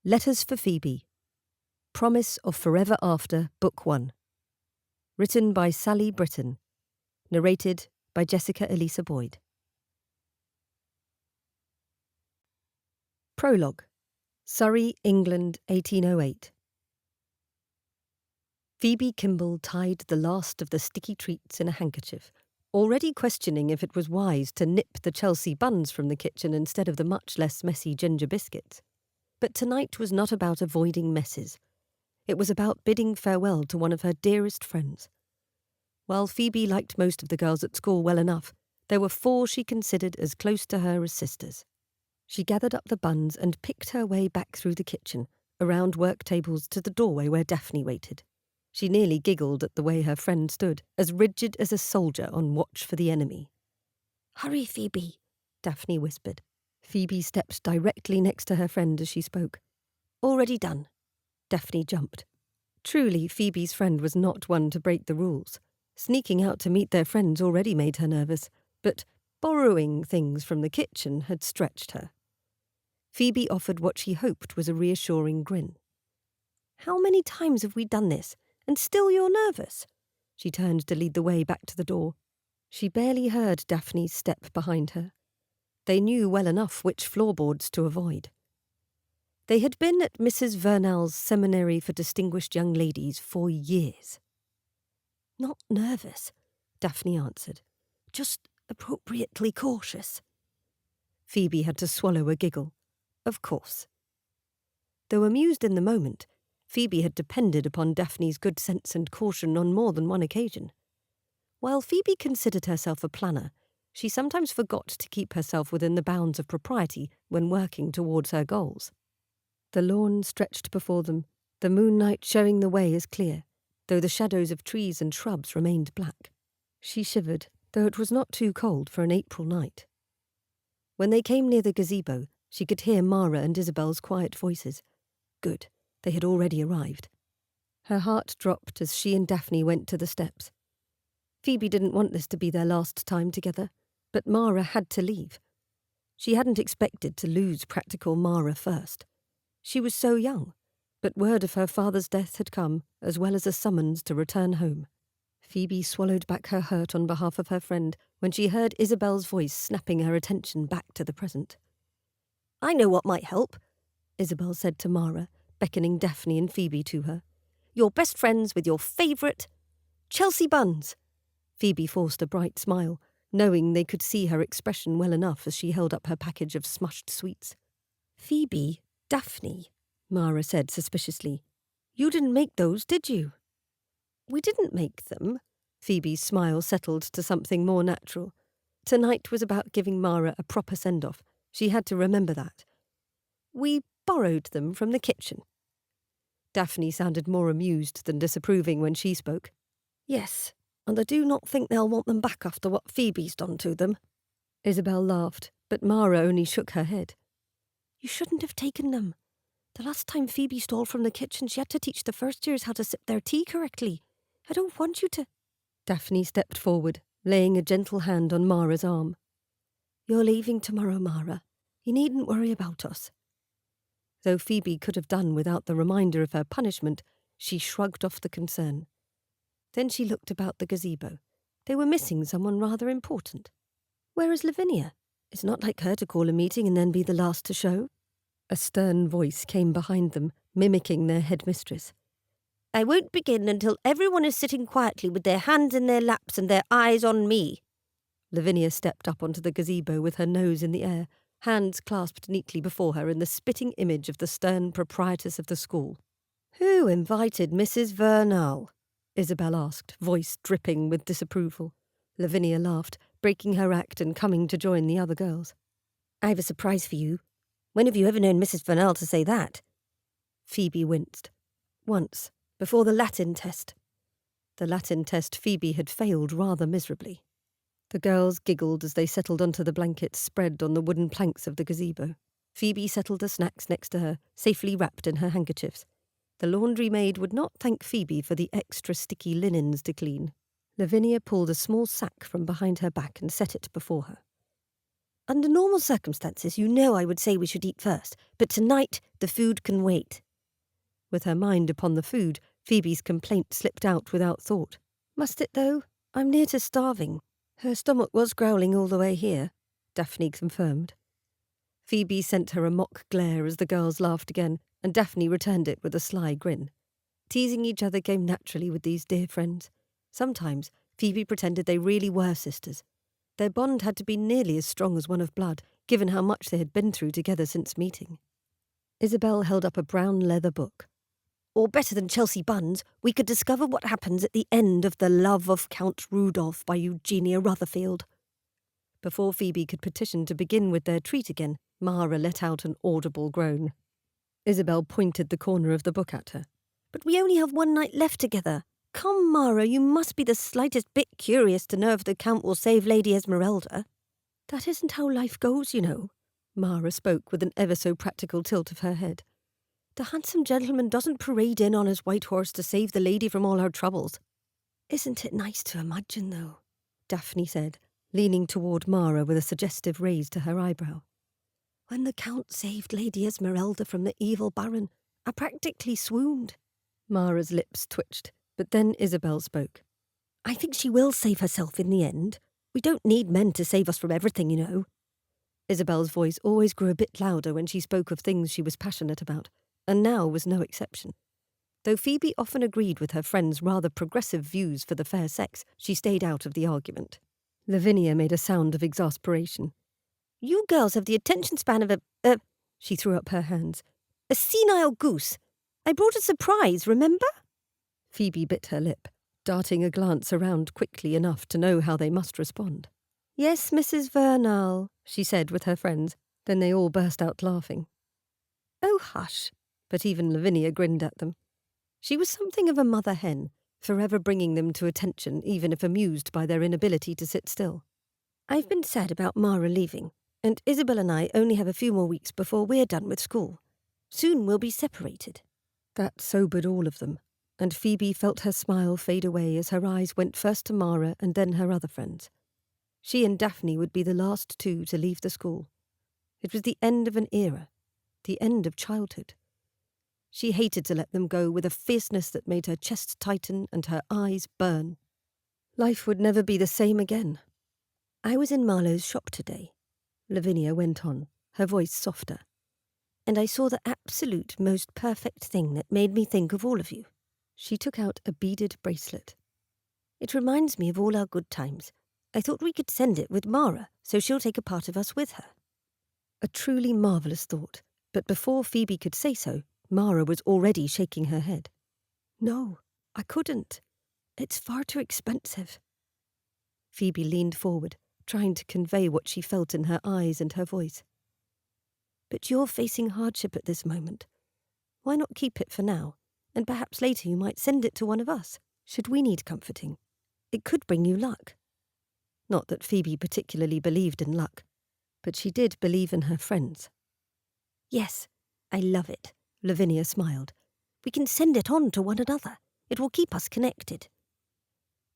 Letters for Phoebe. Promise of Forever After, Book 1. Written by Sally Britton. Narrated by Jessica Elisa Boyd. Prologue. Surrey, England, 1808. Phoebe Kimball tied the last of the sticky treats in a handkerchief, already questioning if it was wise to nip the Chelsea buns from the kitchen instead of the much less messy ginger biscuits. But tonight was not about avoiding messes. It was about bidding farewell to one of her dearest friends. While Phoebe liked most of the girls at school well enough, there were 4 she considered as close to her as sisters. She gathered up the buns and picked her way back through the kitchen, around work tables to the doorway where Daphne waited. She nearly giggled at the way her friend stood, as rigid as a soldier on watch for the enemy. "Hurry, Phoebe," Daphne whispered. Phoebe stepped directly next to her friend as she spoke. "Already done." Daphne jumped. Truly, Phoebe's friend was not one to break the rules. Sneaking out to meet their friends already made her nervous, but borrowing things from the kitchen had stretched her. Phoebe offered what she hoped was a reassuring grin. "How many times have we done this, and still you're nervous?" She turned to lead the way back to the door. She barely heard Daphne's step behind her. They knew well enough which floorboards to avoid. They had been at Mrs. Vernal's Seminary for Distinguished Young Ladies for years. "Not nervous," Daphne answered. "Just appropriately cautious." Phoebe had to swallow a giggle. Of course. Though amused in the moment, Phoebe had depended upon Daphne's good sense and caution on more than one occasion. While Phoebe considered herself a planner, she sometimes forgot to keep herself within the bounds of propriety when working towards her goals. The lawn stretched before them, the moonlight showing the way as clear, though the shadows of trees and shrubs remained black. She shivered, though it was not too cold for an April night. When they came near the gazebo, she could hear Mara and Isabel's quiet voices. Good, they had already arrived. Her heart dropped as she and Daphne went to the steps. Phoebe didn't want this to be their last time together, but Mara had to leave. She hadn't expected to lose practical Mara first. She was so young, but word of her father's death had come, as well as a summons to return home. Phoebe swallowed back her hurt on behalf of her friend when she heard Isabel's voice snapping her attention back to the present. "I know what might help," Isabel said to Mara, beckoning Daphne and Phoebe to her. "You're best friends with your favourite Chelsea buns." Phoebe forced a bright smile, knowing they could see her expression well enough as she held up her package of smushed sweets. "Phoebe, Daphne," Mara said suspiciously. "You didn't make those, did you?" "We didn't make them." Phoebe's smile settled to something more natural. Tonight was about giving Mara a proper send-off. She had to remember that. "We borrowed them from the kitchen." Daphne sounded more amused than disapproving when she spoke. "Yes, and I do not think they'll want them back after what Phoebe's done to them." Isabel laughed, but Mara only shook her head. "You shouldn't have taken them. The last time Phoebe stole from the kitchen, she had to teach the first years how to sip their tea correctly. I don't want you to—" Daphne stepped forward, laying a gentle hand on Mara's arm. "You're leaving tomorrow, Mara. You needn't worry about us." Though Phoebe could have done without the reminder of her punishment, she shrugged off the concern. Then she looked about the gazebo. They were missing someone rather important. "Where is Lavinia? It's not like her to call a meeting and then be the last to show." A stern voice came behind them, mimicking their headmistress. "I won't begin until everyone is sitting quietly with their hands in their laps and their eyes on me." Lavinia stepped up onto the gazebo with her nose in the air, hands clasped neatly before her in the spitting image of the stern proprietress of the school. "Who invited Mrs. Vernal?" Isabel asked, voice dripping with disapproval. Lavinia laughed, breaking her act and coming to join the other girls. "I've a surprise for you. When have you ever known Mrs. Vernal to say that?" Phoebe winced. "Once, before the Latin test." The Latin test Phoebe had failed rather miserably. The girls giggled as they settled onto the blankets spread on the wooden planks of the gazebo. Phoebe settled the snacks next to her, safely wrapped in her handkerchiefs. The laundry maid would not thank Phoebe for the extra sticky linens to clean. Lavinia pulled a small sack from behind her back and set it before her. Under normal circumstances, you know I would say we should eat first, but tonight the food can wait. With her mind upon the food, Phoebe's complaint slipped out without thought. Must it, though? I'm near to starving. Her stomach was growling all the way here, Daphne confirmed. Phoebe sent her a mock glare as the girls laughed again, and Daphne returned it with a sly grin. Teasing each other came naturally with these dear friends. Sometimes Phoebe pretended they really were sisters. Their bond had to be nearly as strong as one of blood, given how much they had been through together since meeting. Isabel held up a brown leather book. Or better than Chelsea buns, we could discover what happens at the end of The Love of Count Rudolph by Eugenia Rutherfield. Before Phoebe could petition to begin with their treat again, Mara let out an audible groan. Isabel pointed the corner of the book at her. But we only have one night left together. Come, Mara, you must be the slightest bit curious to know if the Count will save Lady Esmeralda. That isn't how life goes, you know. Mara spoke with an ever-so-practical tilt of her head. The handsome gentleman doesn't parade in on his white horse to save the lady from all her troubles. Isn't it nice to imagine, though? Daphne said, leaning toward Mara with a suggestive raise to her eyebrow. When the Count saved Lady Esmeralda from the evil Baron, I practically swooned. Mara's lips twitched, but then Isabel spoke. I think she will save herself in the end. We don't need men to save us from everything, you know. Isabel's voice always grew a bit louder when she spoke of things she was passionate about, and now was no exception. Though Phoebe often agreed with her friend's rather progressive views for the fair sex, she stayed out of the argument. Lavinia made a sound of exasperation. You girls have the attention span of she threw up her hands. A senile goose. I brought a surprise, remember? Phoebe bit her lip, darting a glance around quickly enough to know how they must respond. Yes, Mrs. Vernal, she said with her friends. Then they all burst out laughing. Oh, hush. But even Lavinia grinned at them. She was something of a mother hen, forever bringing them to attention even if amused by their inability to sit still. I've been sad about Mara leaving, and Isabel and I only have a few more weeks before we're done with school. Soon we'll be separated. That sobered all of them, and Phoebe felt her smile fade away as her eyes went first to Mara and then her other friends. She and Daphne would be the last two to leave the school. It was the end of an era, the end of childhood. She hated to let them go with a fierceness that made her chest tighten and her eyes burn. Life would never be the same again. I was in Marlowe's shop today, Lavinia went on, her voice softer, and I saw the absolute most perfect thing that made me think of all of you. She took out a beaded bracelet. It reminds me of all our good times. I thought we could send it with Mara, so she'll take a part of us with her. A truly marvellous thought, but before Phoebe could say so, Mara was already shaking her head. No, I couldn't. It's far too expensive. Phoebe leaned forward, trying to convey what she felt in her eyes and her voice. But you're facing hardship at this moment. Why not keep it for now, and perhaps later you might send it to one of us, should we need comforting. It could bring you luck. Not that Phoebe particularly believed in luck, but she did believe in her friends. Yes, I love it, Lavinia smiled. We can send it on to one another. It will keep us connected.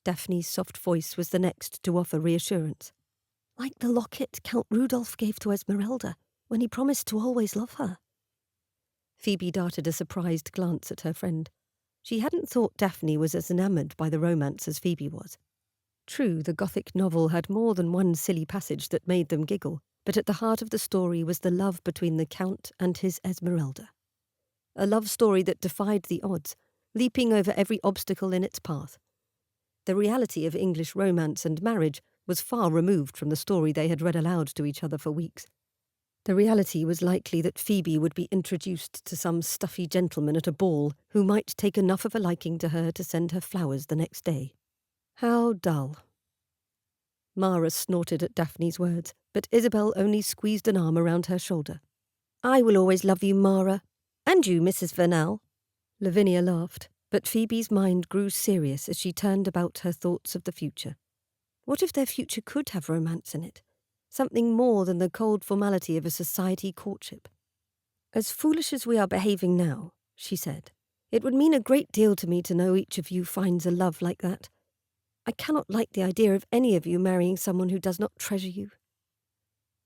Daphne's soft voice was the next to offer reassurance. Like the locket Count Rudolph gave to Esmeralda when he promised to always love her. Phoebe darted a surprised glance at her friend. She hadn't thought Daphne was as enamoured by the romance as Phoebe was. True, the Gothic novel had more than one silly passage that made them giggle, but at the heart of the story was the love between the Count and his Esmeralda. A love story that defied the odds, leaping over every obstacle in its path. The reality of English romance and marriage was far removed from the story they had read aloud to each other for weeks. The reality was likely that Phoebe would be introduced to some stuffy gentleman at a ball who might take enough of a liking to her to send her flowers the next day. How dull. Mara snorted at Daphne's words, but Isabel only squeezed an arm around her shoulder. I will always love you, Mara. And you, Mrs. Vernal. Lavinia laughed, but Phoebe's mind grew serious as she turned about her thoughts of the future. What if their future could have romance in it? Something more than the cold formality of a society courtship. As foolish as we are behaving now, she said, it would mean a great deal to me to know each of you finds a love like that. I cannot like the idea of any of you marrying someone who does not treasure you.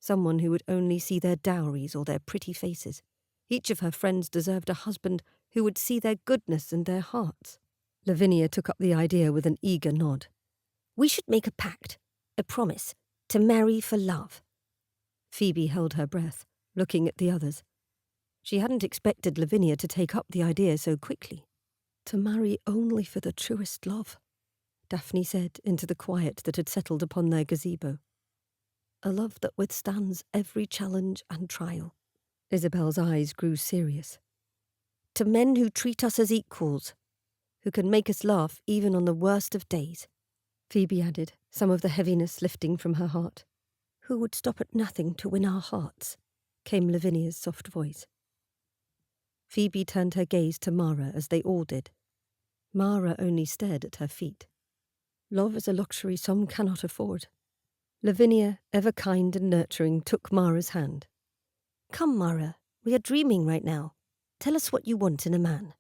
someone who would only see their dowries or their pretty faces. Each of her friends deserved a husband who would see their goodness and their hearts. Lavinia took up the idea with an eager nod. We should make a pact, a promise, to marry for love. Phoebe held her breath, looking at the others. She hadn't expected Lavinia to take up the idea so quickly. To marry only for the truest love, Daphne said into the quiet that had settled upon their gazebo. A love that withstands every challenge and trial. Isabel's eyes grew serious. To men who treat us as equals, who can make us laugh even on the worst of days, Phoebe added, some of the heaviness lifting from her heart. Who would stop at nothing to win our hearts, came Lavinia's soft voice. Phoebe turned her gaze to Mara as they all did. Mara only stared at her feet. Love is a luxury some cannot afford. Lavinia, ever kind and nurturing, took Mara's hand. Come, Mara, we are dreaming right now. Tell us what you want in a man.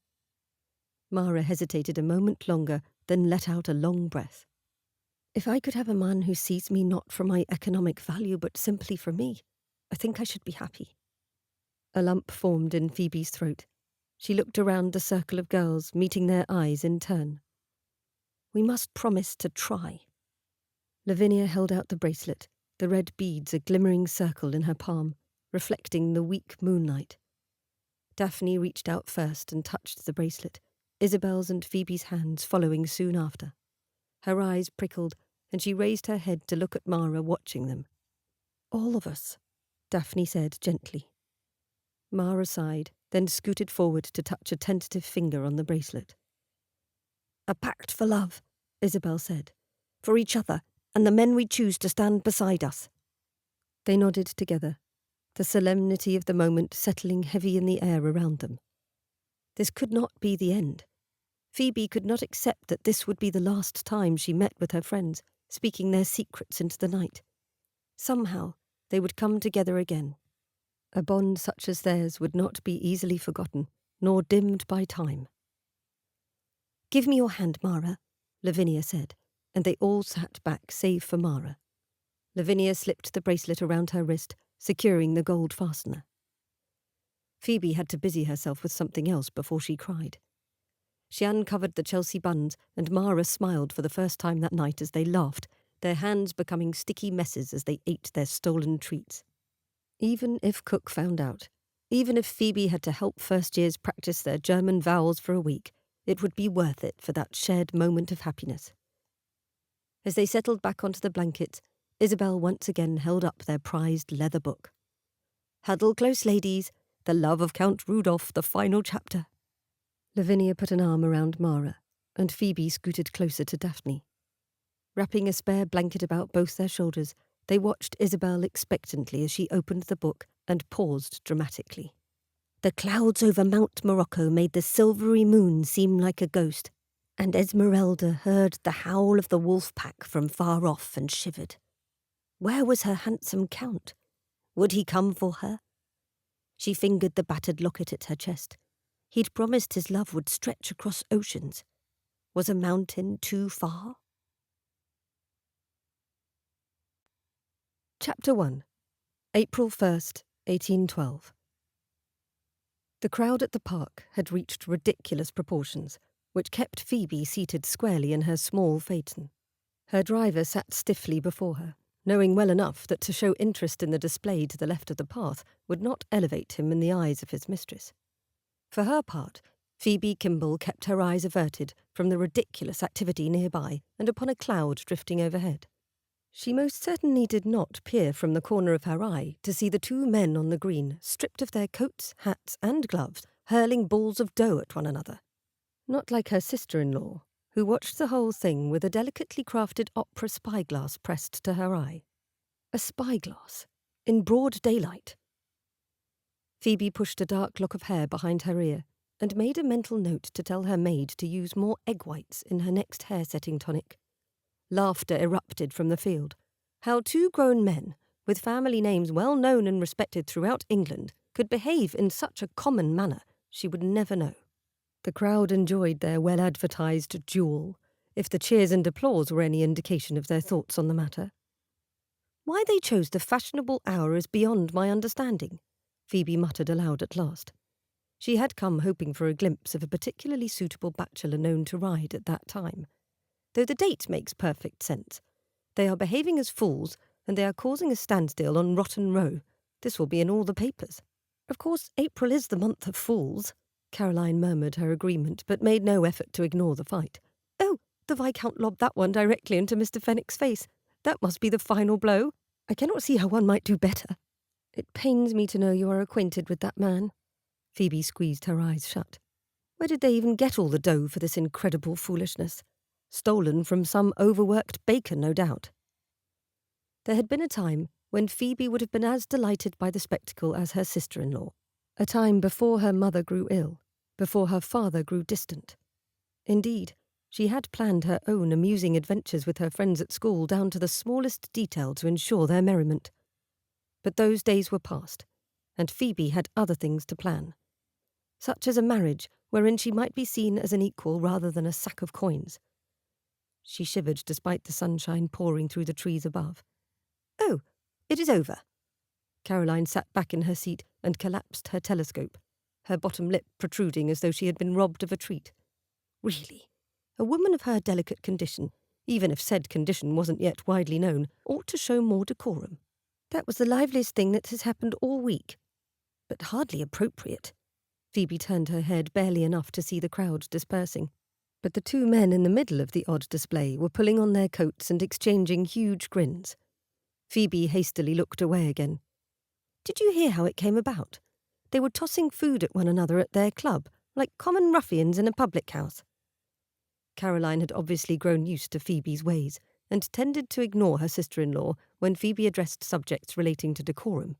Mara hesitated a moment longer, then let out a long breath. If I could have a man who sees me not for my economic value but simply for me, I think I should be happy. A lump formed in Phoebe's throat. She looked around the circle of girls, meeting their eyes in turn. We must promise to try. Lavinia held out the bracelet, the red beads a glimmering circle in her palm, reflecting the weak moonlight. Daphne reached out first and touched the bracelet, Isabel's and Phoebe's hands following soon after. Her eyes prickled, and she raised her head to look at Mara watching them. All of us, Daphne said gently. Mara sighed, then scooted forward to touch a tentative finger on the bracelet. A pact for love, Isabel said. For each other, and the men we choose to stand beside us. They nodded together, the solemnity of the moment settling heavy in the air around them. This could not be the end. Phoebe could not accept that this would be the last time she met with her friends, speaking their secrets into the night. Somehow, they would come together again. A bond such as theirs would not be easily forgotten, nor dimmed by time. Give me your hand, Mara, Lavinia said, and they all sat back save for Mara. Lavinia slipped the bracelet around her wrist, securing the gold fastener. Phoebe had to busy herself with something else before she cried. She uncovered the Chelsea buns, and Mara smiled for the first time that night as they laughed, their hands becoming sticky messes as they ate their stolen treats. Even if Cook found out, even if Phoebe had to help first years practice their German vowels for a week, it would be worth it for that shared moment of happiness. As they settled back onto the blankets, Isabel once again held up their prized leather book. Huddle close, ladies. The Love of Count Rudolph, the final chapter. Lavinia put an arm around Mara, and Phoebe scooted closer to Daphne. Wrapping a spare blanket about both their shoulders, they watched Isabel expectantly as she opened the book and paused dramatically. The clouds over Mount Morocco made the silvery moon seem like a ghost, and Esmeralda heard the howl of the wolf pack from far off and shivered. Where was her handsome count? Would he come for her? She fingered the battered locket at her chest. He'd promised his love would stretch across oceans. Was a mountain too far? Chapter 1. April 1st, 1812. The crowd at the park had reached ridiculous proportions, which kept Phoebe seated squarely in her small phaeton. Her driver sat stiffly before her, knowing well enough that to show interest in the display to the left of the path would not elevate him in the eyes of his mistress. For her part, Phoebe Kimball kept her eyes averted from the ridiculous activity nearby and upon a cloud drifting overhead. She most certainly did not peer from the corner of her eye to see the two men on the green, stripped of their coats, hats, and gloves, hurling balls of dough at one another. Not like her sister-in-law, who watched the whole thing with a delicately crafted opera spyglass pressed to her eye. A spyglass, in broad daylight. Phoebe pushed a dark lock of hair behind her ear and made a mental note to tell her maid to use more egg whites in her next hair-setting tonic. Laughter erupted from the field. How two grown men, with family names well known and respected throughout England, could behave in such a common manner, she would never know. The crowd enjoyed their well-advertised duel, if the cheers and applause were any indication of their thoughts on the matter. Why they chose the fashionable hour is beyond my understanding, Phoebe muttered aloud at last. She had come hoping for a glimpse of a particularly suitable bachelor known to ride at that time. Though the date makes perfect sense. They are behaving as fools, and they are causing a standstill on Rotten Row. This will be in all the papers. Of course, April is the month of fools. Caroline murmured her agreement, but made no effort to ignore the fight. Oh, the Viscount lobbed that one directly into Mr. Fenwick's face. That must be the final blow. I cannot see how one might do better. It pains me to know you are acquainted with that man. Phoebe squeezed her eyes shut. Where did they even get all the dough for this incredible foolishness? Stolen from some overworked baker, no doubt. There had been a time when Phoebe would have been as delighted by the spectacle as her sister-in-law. A time before her mother grew ill, before her father grew distant. Indeed, she had planned her own amusing adventures with her friends at school down to the smallest detail to ensure their merriment. But those days were past, and Phoebe had other things to plan, such as a marriage wherein she might be seen as an equal rather than a sack of coins. She shivered despite the sunshine pouring through the trees above. Oh, it is over. Caroline sat back in her seat and collapsed her telescope, her bottom lip protruding as though she had been robbed of a treat. Really, a woman of her delicate condition, even if said condition wasn't yet widely known, ought to show more decorum. That was the liveliest thing that has happened all week, but hardly appropriate. Phoebe turned her head barely enough to see the crowd dispersing. But the two men in the middle of the odd display were pulling on their coats and exchanging huge grins. Phoebe hastily looked away again. Did you hear how it came about? They were tossing food at one another at their club, like common ruffians in a public house. Caroline had obviously grown used to Phoebe's ways, and tended to ignore her sister-in-law when Phoebe addressed subjects relating to decorum.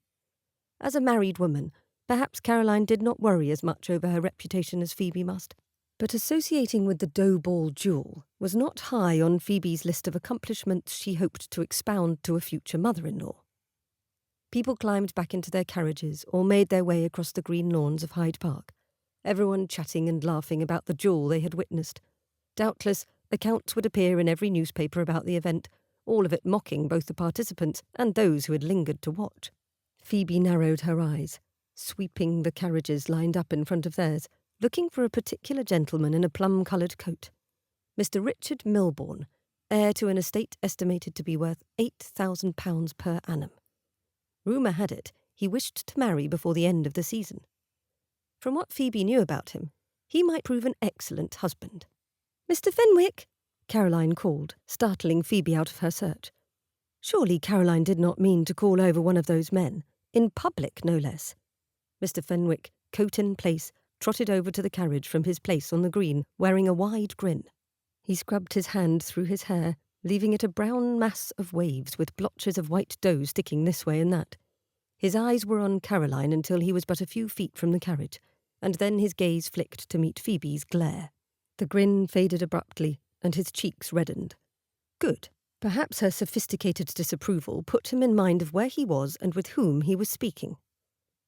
As a married woman, perhaps Caroline did not worry as much over her reputation as Phoebe must. But associating with the dough-ball duel was not high on Phoebe's list of accomplishments she hoped to expound to a future mother-in-law. People climbed back into their carriages or made their way across the green lawns of Hyde Park, everyone chatting and laughing about the duel they had witnessed. Doubtless, accounts would appear in every newspaper about the event, all of it mocking both the participants and those who had lingered to watch. Phoebe narrowed her eyes, sweeping the carriages lined up in front of theirs, looking for a particular gentleman in a plum-coloured coat. Mr. Richard Milbourne, heir to an estate estimated to be worth £8,000 per annum. Rumour had it he wished to marry before the end of the season. From what Phoebe knew about him, he might prove an excellent husband. "Mr. Fenwick!" Caroline called, startling Phoebe out of her search. Surely Caroline did not mean to call over one of those men, in public no less. Mr. Fenwick, coat in place, trotted over to the carriage from his place on the green, wearing a wide grin. He scrubbed his hand through his hair, leaving it a brown mass of waves with blotches of white dough sticking this way and that. His eyes were on Caroline until he was but a few feet from the carriage, and then his gaze flicked to meet Phoebe's glare. The grin faded abruptly, and his cheeks reddened. Good. Perhaps her sophisticated disapproval put him in mind of where he was and with whom he was speaking.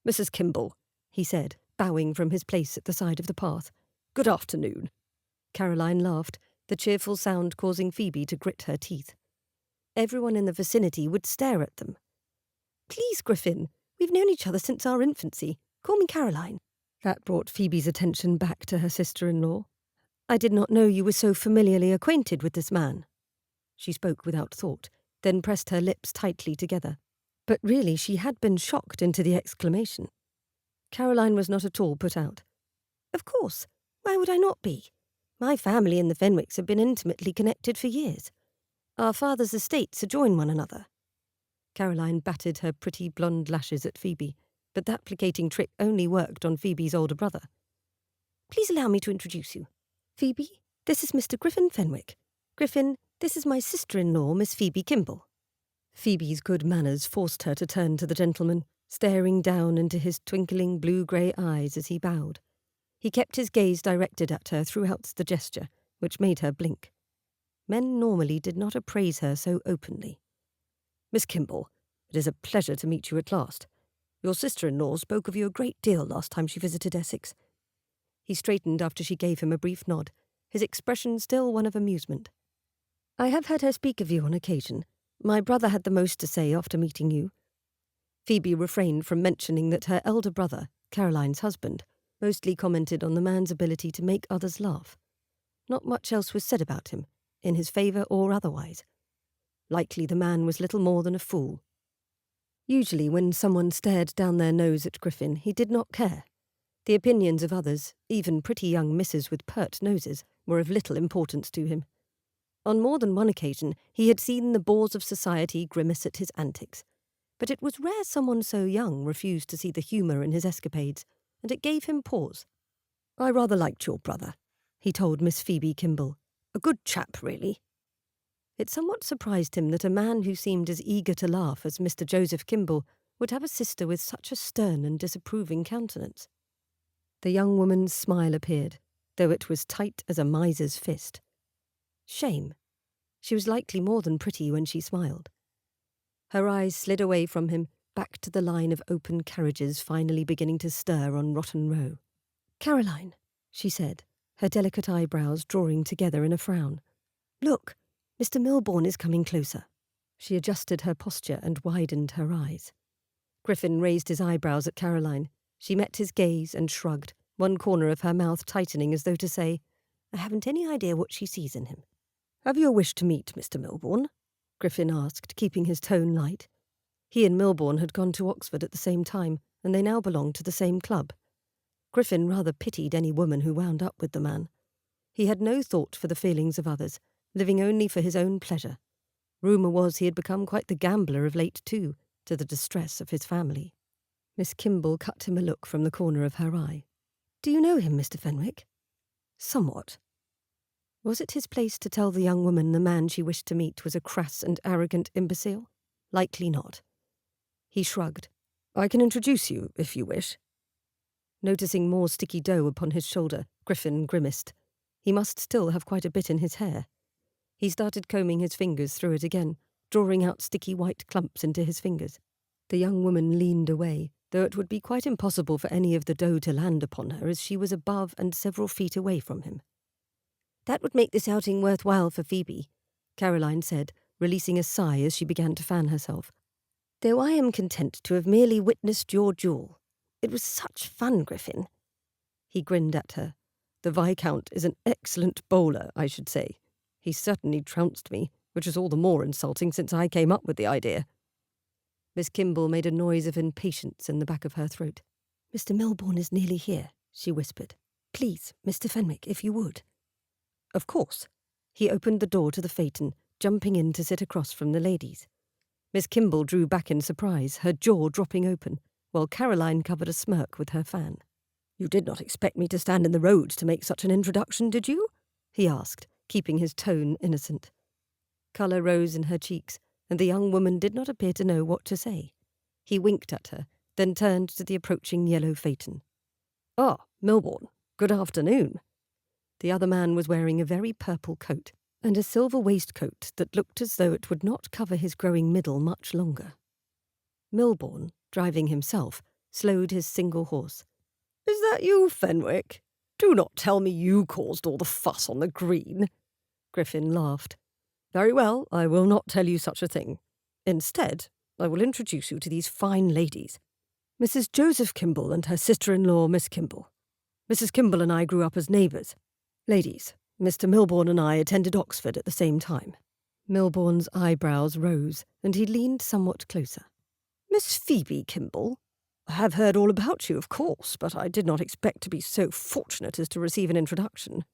"Mrs. Kimball," he said, bowing from his place at the side of the path. "Good afternoon." Caroline laughed, the cheerful sound causing Phoebe to grit her teeth. Everyone in the vicinity would stare at them. "Please, Griffin, we've known each other since our infancy. Call me Caroline." That brought Phoebe's attention back to her sister-in-law. "I did not know you were so familiarly acquainted with this man." She spoke without thought, then pressed her lips tightly together. But really she had been shocked into the exclamation. Caroline was not at all put out. "Of course. Why would I not be? My family and the Fenwicks have been intimately connected for years. Our father's estates adjoin one another." Caroline batted her pretty blonde lashes at Phoebe, but that placating trick only worked on Phoebe's older brother. "Please allow me to introduce you. Phoebe, this is Mr. Griffin Fenwick. Griffin, this is my sister-in-law, Miss Phoebe Kimball." Phoebe's good manners forced her to turn to the gentleman, staring down into his twinkling blue-grey eyes as he bowed. He kept his gaze directed at her throughout the gesture, which made her blink. Men normally did not appraise her so openly. "Miss Kimball, it is a pleasure to meet you at last. Your sister-in-law spoke of you a great deal last time she visited Essex." He straightened after she gave him a brief nod, his expression still one of amusement. "I have had her speak of you on occasion. My brother had the most to say after meeting you." Phoebe refrained from mentioning that her elder brother, Caroline's husband, mostly commented on the man's ability to make others laugh. Not much else was said about him, in his favour or otherwise. Likely the man was little more than a fool. Usually when someone stared down their nose at Griffin, he did not care. The opinions of others, even pretty young misses with pert noses, were of little importance to him. On more than one occasion he had seen the bores of society grimace at his antics, but it was rare someone so young refused to see the humour in his escapades, and it gave him pause. "I rather liked your brother," he told Miss Phoebe Kimball. "A good chap, really." It somewhat surprised him that a man who seemed as eager to laugh as Mr. Joseph Kimball would have a sister with such a stern and disapproving countenance. The young woman's smile appeared, though it was tight as a miser's fist. Shame. She was likely more than pretty when she smiled. Her eyes slid away from him, back to the line of open carriages finally beginning to stir on Rotten Row. "Caroline," she said, her delicate eyebrows drawing together in a frown. "Look, Mr. Milbourne is coming closer." She adjusted her posture and widened her eyes. Griffin raised his eyebrows at Caroline. She met his gaze and shrugged, one corner of her mouth tightening as though to say, "I haven't any idea what she sees in him." "Have you a wish to meet Mr. Milbourne?" Griffin asked, keeping his tone light. He and Milbourne had gone to Oxford at the same time, and they now belonged to the same club. Griffin rather pitied any woman who wound up with the man. He had no thought for the feelings of others, living only for his own pleasure. Rumour was he had become quite the gambler of late too, to the distress of his family. Miss Kimball cut him a look from the corner of her eye. "Do you know him, Mr. Fenwick?" "Somewhat." Was it his place to tell the young woman the man she wished to meet was a crass and arrogant imbecile? Likely not. He shrugged. "I can introduce you, if you wish." Noticing more sticky dough upon his shoulder, Griffin grimaced. He must still have quite a bit in his hair. He started combing his fingers through it again, drawing out sticky white clumps into his fingers. The young woman leaned away, though it would be quite impossible for any of the dough to land upon her as she was above and several feet away from him. "That would make this outing worthwhile for Phoebe," Caroline said, releasing a sigh as she began to fan herself. "Though I am content to have merely witnessed your duel. It was such fun, Griffin." He grinned at her. "The Viscount is an excellent bowler, I should say. He certainly trounced me, which is all the more insulting since I came up with the idea." Miss Kimball made a noise of impatience in the back of her throat. "Mr. Milbourne is nearly here," she whispered. "Please, Mr. Fenwick, if you would." "Of course." He opened the door to the phaeton, jumping in to sit across from the ladies. Miss Kimball drew back in surprise, her jaw dropping open, while Caroline covered a smirk with her fan. "You did not expect me to stand in the road to make such an introduction, did you?" he asked, keeping his tone innocent. Colour rose in her cheeks, and the young woman did not appear to know what to say. He winked at her, then turned to the approaching yellow phaeton. "Ah, Milbourne, good afternoon." The other man was wearing a very purple coat, and a silver waistcoat that looked as though it would not cover his growing middle much longer. Milbourne, driving himself, slowed his single horse. "Is that you, Fenwick? Do not tell me you caused all the fuss on the green." Griffin laughed. "Very well, I will not tell you such a thing. Instead, I will introduce you to these fine ladies. Mrs. Joseph Kimball and her sister-in-law, Miss Kimball. Mrs. Kimball and I grew up as neighbours. Ladies, Mr. Milbourne and I attended Oxford at the same time." Milbourne's eyebrows rose, and he leaned somewhat closer. "Miss Phoebe Kimball? I have heard all about you, of course, but I did not expect to be so fortunate as to receive an introduction."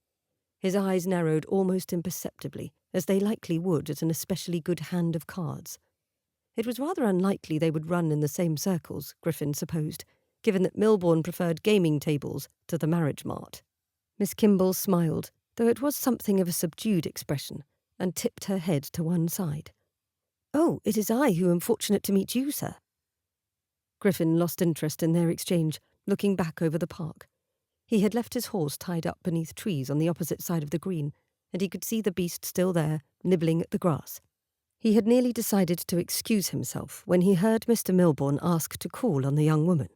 His eyes narrowed almost imperceptibly, as they likely would at an especially good hand of cards. It was rather unlikely they would run in the same circles, Griffin supposed, given that Milbourne preferred gaming tables to the marriage mart. Miss Kimball smiled, though it was something of a subdued expression, and tipped her head to one side. "Oh, it is I who am fortunate to meet you, sir." Griffin lost interest in their exchange, looking back over the park. He had left his horse tied up beneath trees on the opposite side of the green, and he could see the beast still there, nibbling at the grass. He had nearly decided to excuse himself when he heard Mr. Milbourne ask to call on the young woman.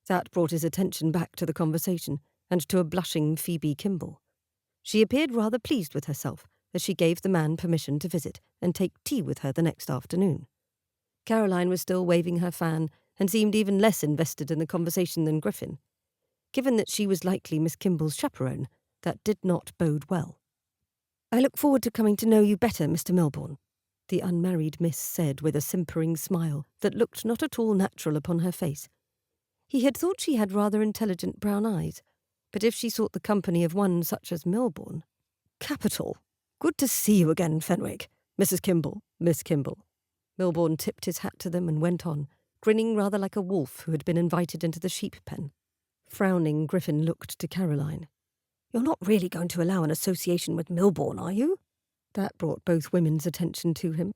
That brought his attention back to the conversation, and to a blushing Phoebe Kimball. She appeared rather pleased with herself, as she gave the man permission to visit and take tea with her the next afternoon. Caroline was still waving her fan and seemed even less invested in the conversation than Griffin. Given that she was likely Miss Kimball's chaperone, that did not bode well. "I look forward to coming to know you better, Mr. Milbourne," the unmarried miss said with a simpering smile that looked not at all natural upon her face. He had thought she had rather intelligent brown eyes, but if she sought the company of one such as Milbourne— "Capital. Good to see you again, Fenwick. Mrs. Kimball, Miss Kimball." Milbourne tipped his hat to them and went on, grinning rather like a wolf who had been invited into the sheep pen. Frowning, Griffin looked to Caroline. "You're not really going to allow an association with Milbourne, are you?" That brought both women's attention to him.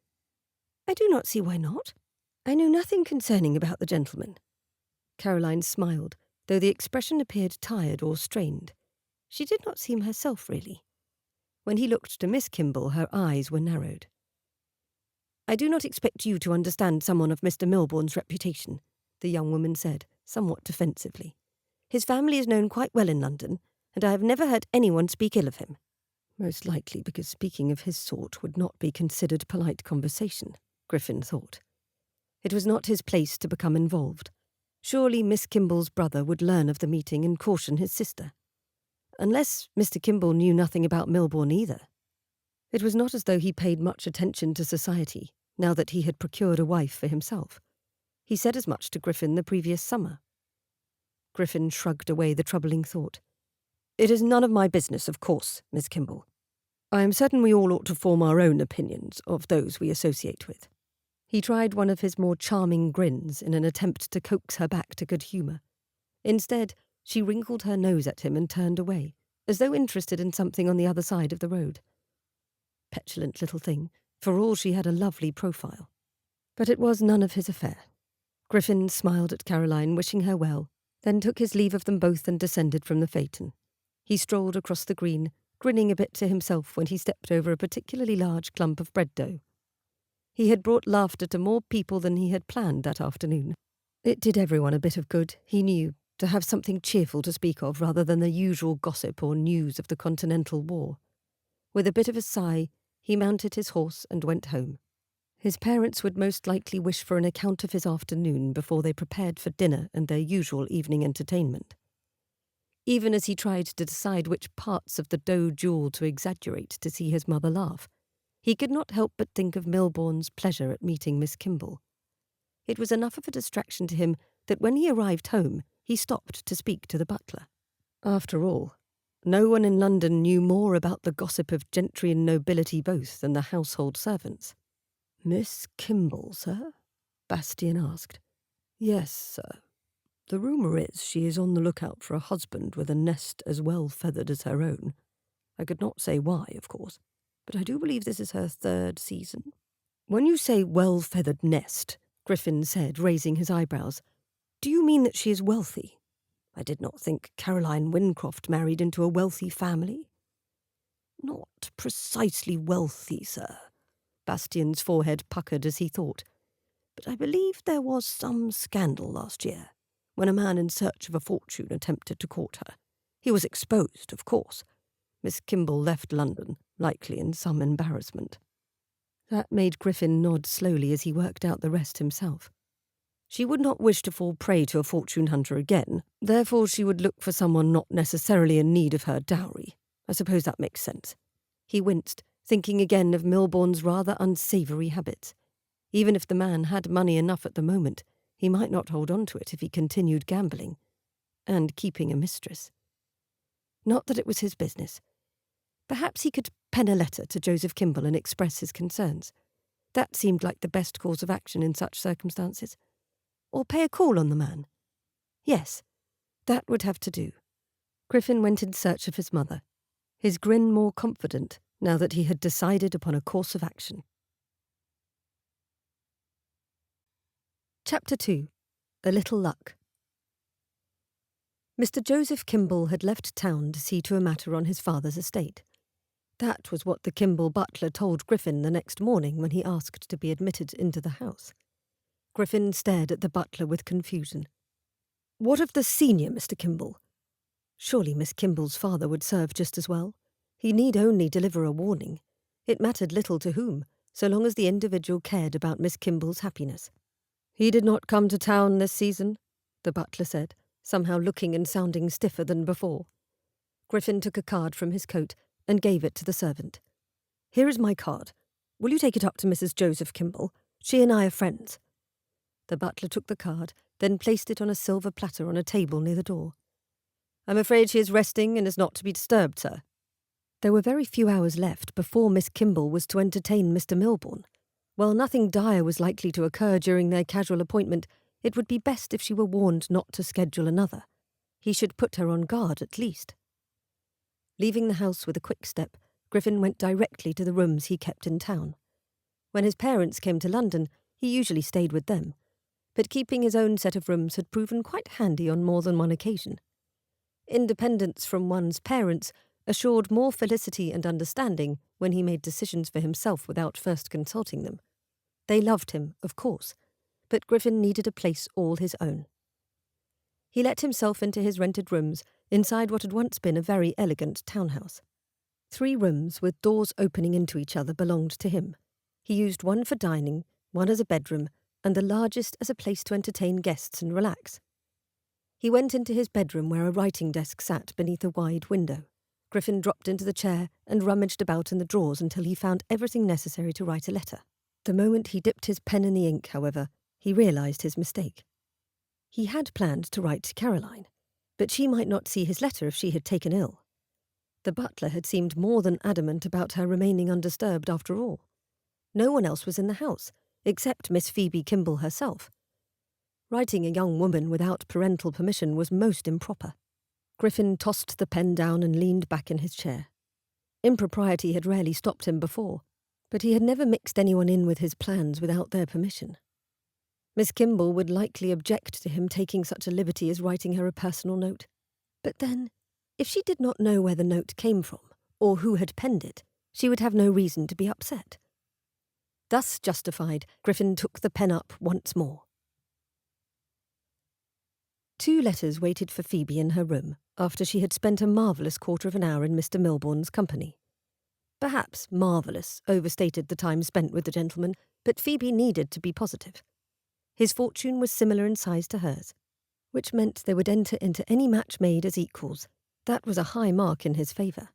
"I do not see why not. I knew nothing concerning about the gentleman." Caroline smiled, though the expression appeared tired or strained. She did not seem herself, really. When he looked to Miss Kimball, her eyes were narrowed. "I do not expect you to understand someone of Mr. Milbourne's reputation," the young woman said, somewhat defensively. "His family is known quite well in London, and I have never heard anyone speak ill of him." Most likely because speaking of his sort would not be considered polite conversation, Griffin thought. It was not his place to become involved. Surely Miss Kimball's brother would learn of the meeting and caution his sister. Unless Mr. Kimball knew nothing about Milbourne either. It was not as though he paid much attention to society, now that he had procured a wife for himself. He said as much to Griffin the previous summer. Griffin shrugged away the troubling thought. "It is none of my business, of course, Miss Kimball. I am certain we all ought to form our own opinions of those we associate with." He tried one of his more charming grins in an attempt to coax her back to good humour. Instead, she wrinkled her nose at him and turned away, as though interested in something on the other side of the road. Petulant little thing, for all she had a lovely profile. But it was none of his affair. Griffin smiled at Caroline, wishing her well, then took his leave of them both and descended from the phaeton. He strolled across the green, grinning a bit to himself when he stepped over a particularly large clump of bread dough. He had brought laughter to more people than he had planned that afternoon. It did everyone a bit of good, he knew, to have something cheerful to speak of rather than the usual gossip or news of the Continental War. With a bit of a sigh, he mounted his horse and went home. His parents would most likely wish for an account of his afternoon before they prepared for dinner and their usual evening entertainment. Even as he tried to decide which parts of the dough duel to exaggerate to see his mother laugh, he could not help but think of Milbourne's pleasure at meeting Miss Kimball. It was enough of a distraction to him that when he arrived home, he stopped to speak to the butler. After all, no one in London knew more about the gossip of gentry and nobility both than the household servants. "Miss Kimball, sir?" Bastien asked. "Yes, sir. The rumour is she is on the lookout for a husband with a nest as well feathered as her own. I could not say why, of course, but I do believe this is her third season." "When you say well-feathered nest," Griffin said, raising his eyebrows, "do you mean that she is wealthy? I did not think Caroline Wincroft married into a wealthy family." "Not precisely wealthy, sir." Bastien's forehead puckered as he thought. "But I believe there was some scandal last year, when a man in search of a fortune attempted to court her. He was exposed, of course. Miss Kimball left London, likely in some embarrassment." That made Griffin nod slowly as he worked out the rest himself. She would not wish to fall prey to a fortune hunter again, therefore she would look for someone not necessarily in need of her dowry. I suppose that makes sense. He winced, thinking again of Milbourne's rather unsavoury habits. Even if the man had money enough at the moment, he might not hold on to it if he continued gambling and keeping a mistress. Not that it was his business. Perhaps he could pen a letter to Joseph Kimball and express his concerns. That seemed like the best course of action in such circumstances. Or pay a call on the man. Yes, that would have to do. Griffin went in search of his mother, his grin more confident now that he had decided upon a course of action. Chapter 2. A Little Luck. Mr. Joseph Kimball had left town to see to a matter on his father's estate. That was what the Kimball butler told Griffin the next morning when he asked to be admitted into the house. Griffin stared at the butler with confusion. "What of the senior Mr. Kimball?" Surely Miss Kimball's father would serve just as well. He need only deliver a warning. It mattered little to whom, so long as the individual cared about Miss Kimball's happiness. "He did not come to town this season," the butler said, somehow looking and sounding stiffer than before. Griffin took a card from his coat and gave it to the servant. "Here is my card. Will you take it up to Mrs. Joseph Kimball? She and I are friends." The butler took the card, then placed it on a silver platter on a table near the door. "I'm afraid she is resting and is not to be disturbed, sir." There were very few hours left before Miss Kimball was to entertain Mr. Milbourne. While nothing dire was likely to occur during their casual appointment, it would be best if she were warned not to schedule another. He should put her on guard at least. Leaving the house with a quick step, Griffin went directly to the rooms he kept in town. When his parents came to London, he usually stayed with them, but keeping his own set of rooms had proven quite handy on more than one occasion. Independence from one's parents assured more felicity and understanding when he made decisions for himself without first consulting them. They loved him, of course, but Griffin needed a place all his own. He let himself into his rented rooms inside what had once been a very elegant townhouse. 3 rooms with doors opening into each other belonged to him. He used one for dining, one as a bedroom, and the largest as a place to entertain guests and relax. He went into his bedroom where a writing desk sat beneath a wide window. Griffin dropped into the chair and rummaged about in the drawers until he found everything necessary to write a letter. The moment he dipped his pen in the ink, however, he realised his mistake. He had planned to write to Caroline, but she might not see his letter if she had taken ill. The butler had seemed more than adamant about her remaining undisturbed after all. No one else was in the house, except Miss Phoebe Kimball herself. Writing a young woman without parental permission was most improper. Griffin tossed the pen down and leaned back in his chair. Impropriety had rarely stopped him before, but he had never mixed anyone in with his plans without their permission. Miss Kimball would likely object to him taking such a liberty as writing her a personal note. But then, if she did not know where the note came from, or who had penned it, she would have no reason to be upset. Thus justified, Griffin took the pen up once more. 2 letters waited for Phoebe in her room after she had spent a marvellous quarter of an hour in Mr. Milbourne's company. Perhaps marvellous overstated the time spent with the gentleman, but Phoebe needed to be positive. His fortune was similar in size to hers, which meant they would enter into any match made as equals. That was a high mark in his favour.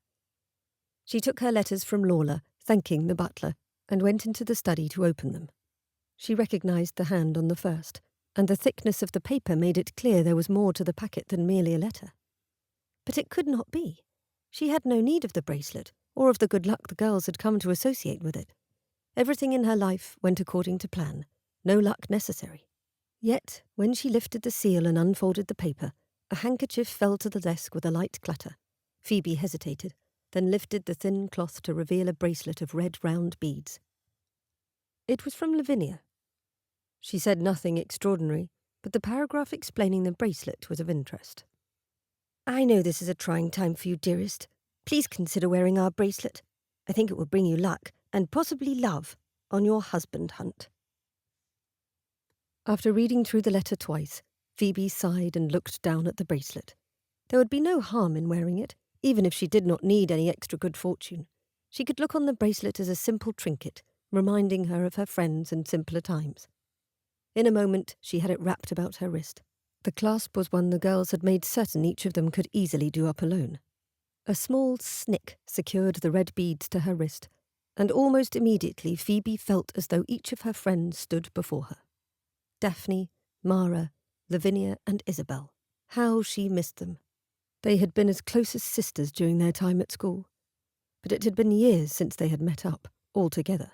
She took her letters from Lawler, thanking the butler, and went into the study to open them. She recognised the hand on the first, and the thickness of the paper made it clear there was more to the packet than merely a letter. But it could not be. She had no need of the bracelet, or of the good luck the girls had come to associate with it. Everything in her life went according to plan, no luck necessary. Yet, when she lifted the seal and unfolded the paper, a handkerchief fell to the desk with a light clatter. Phoebe hesitated, then lifted the thin cloth to reveal a bracelet of red round beads. It was from Lavinia. She said nothing extraordinary, but the paragraph explaining the bracelet was of interest. "I know this is a trying time for you, dearest. Please consider wearing our bracelet. I think it will bring you luck, and possibly love, on your husband hunt." After reading through the letter twice, Phoebe sighed and looked down at the bracelet. There would be no harm in wearing it, even if she did not need any extra good fortune. She could look on the bracelet as a simple trinket, reminding her of her friends and simpler times. In a moment, she had it wrapped about her wrist. The clasp was one the girls had made certain each of them could easily do up alone. A small snick secured the red beads to her wrist, and almost immediately Phoebe felt as though each of her friends stood before her. Daphne, Mara, Lavinia, and Isabel. How she missed them. They had been as close as sisters during their time at school, but it had been years since they had met up, all together.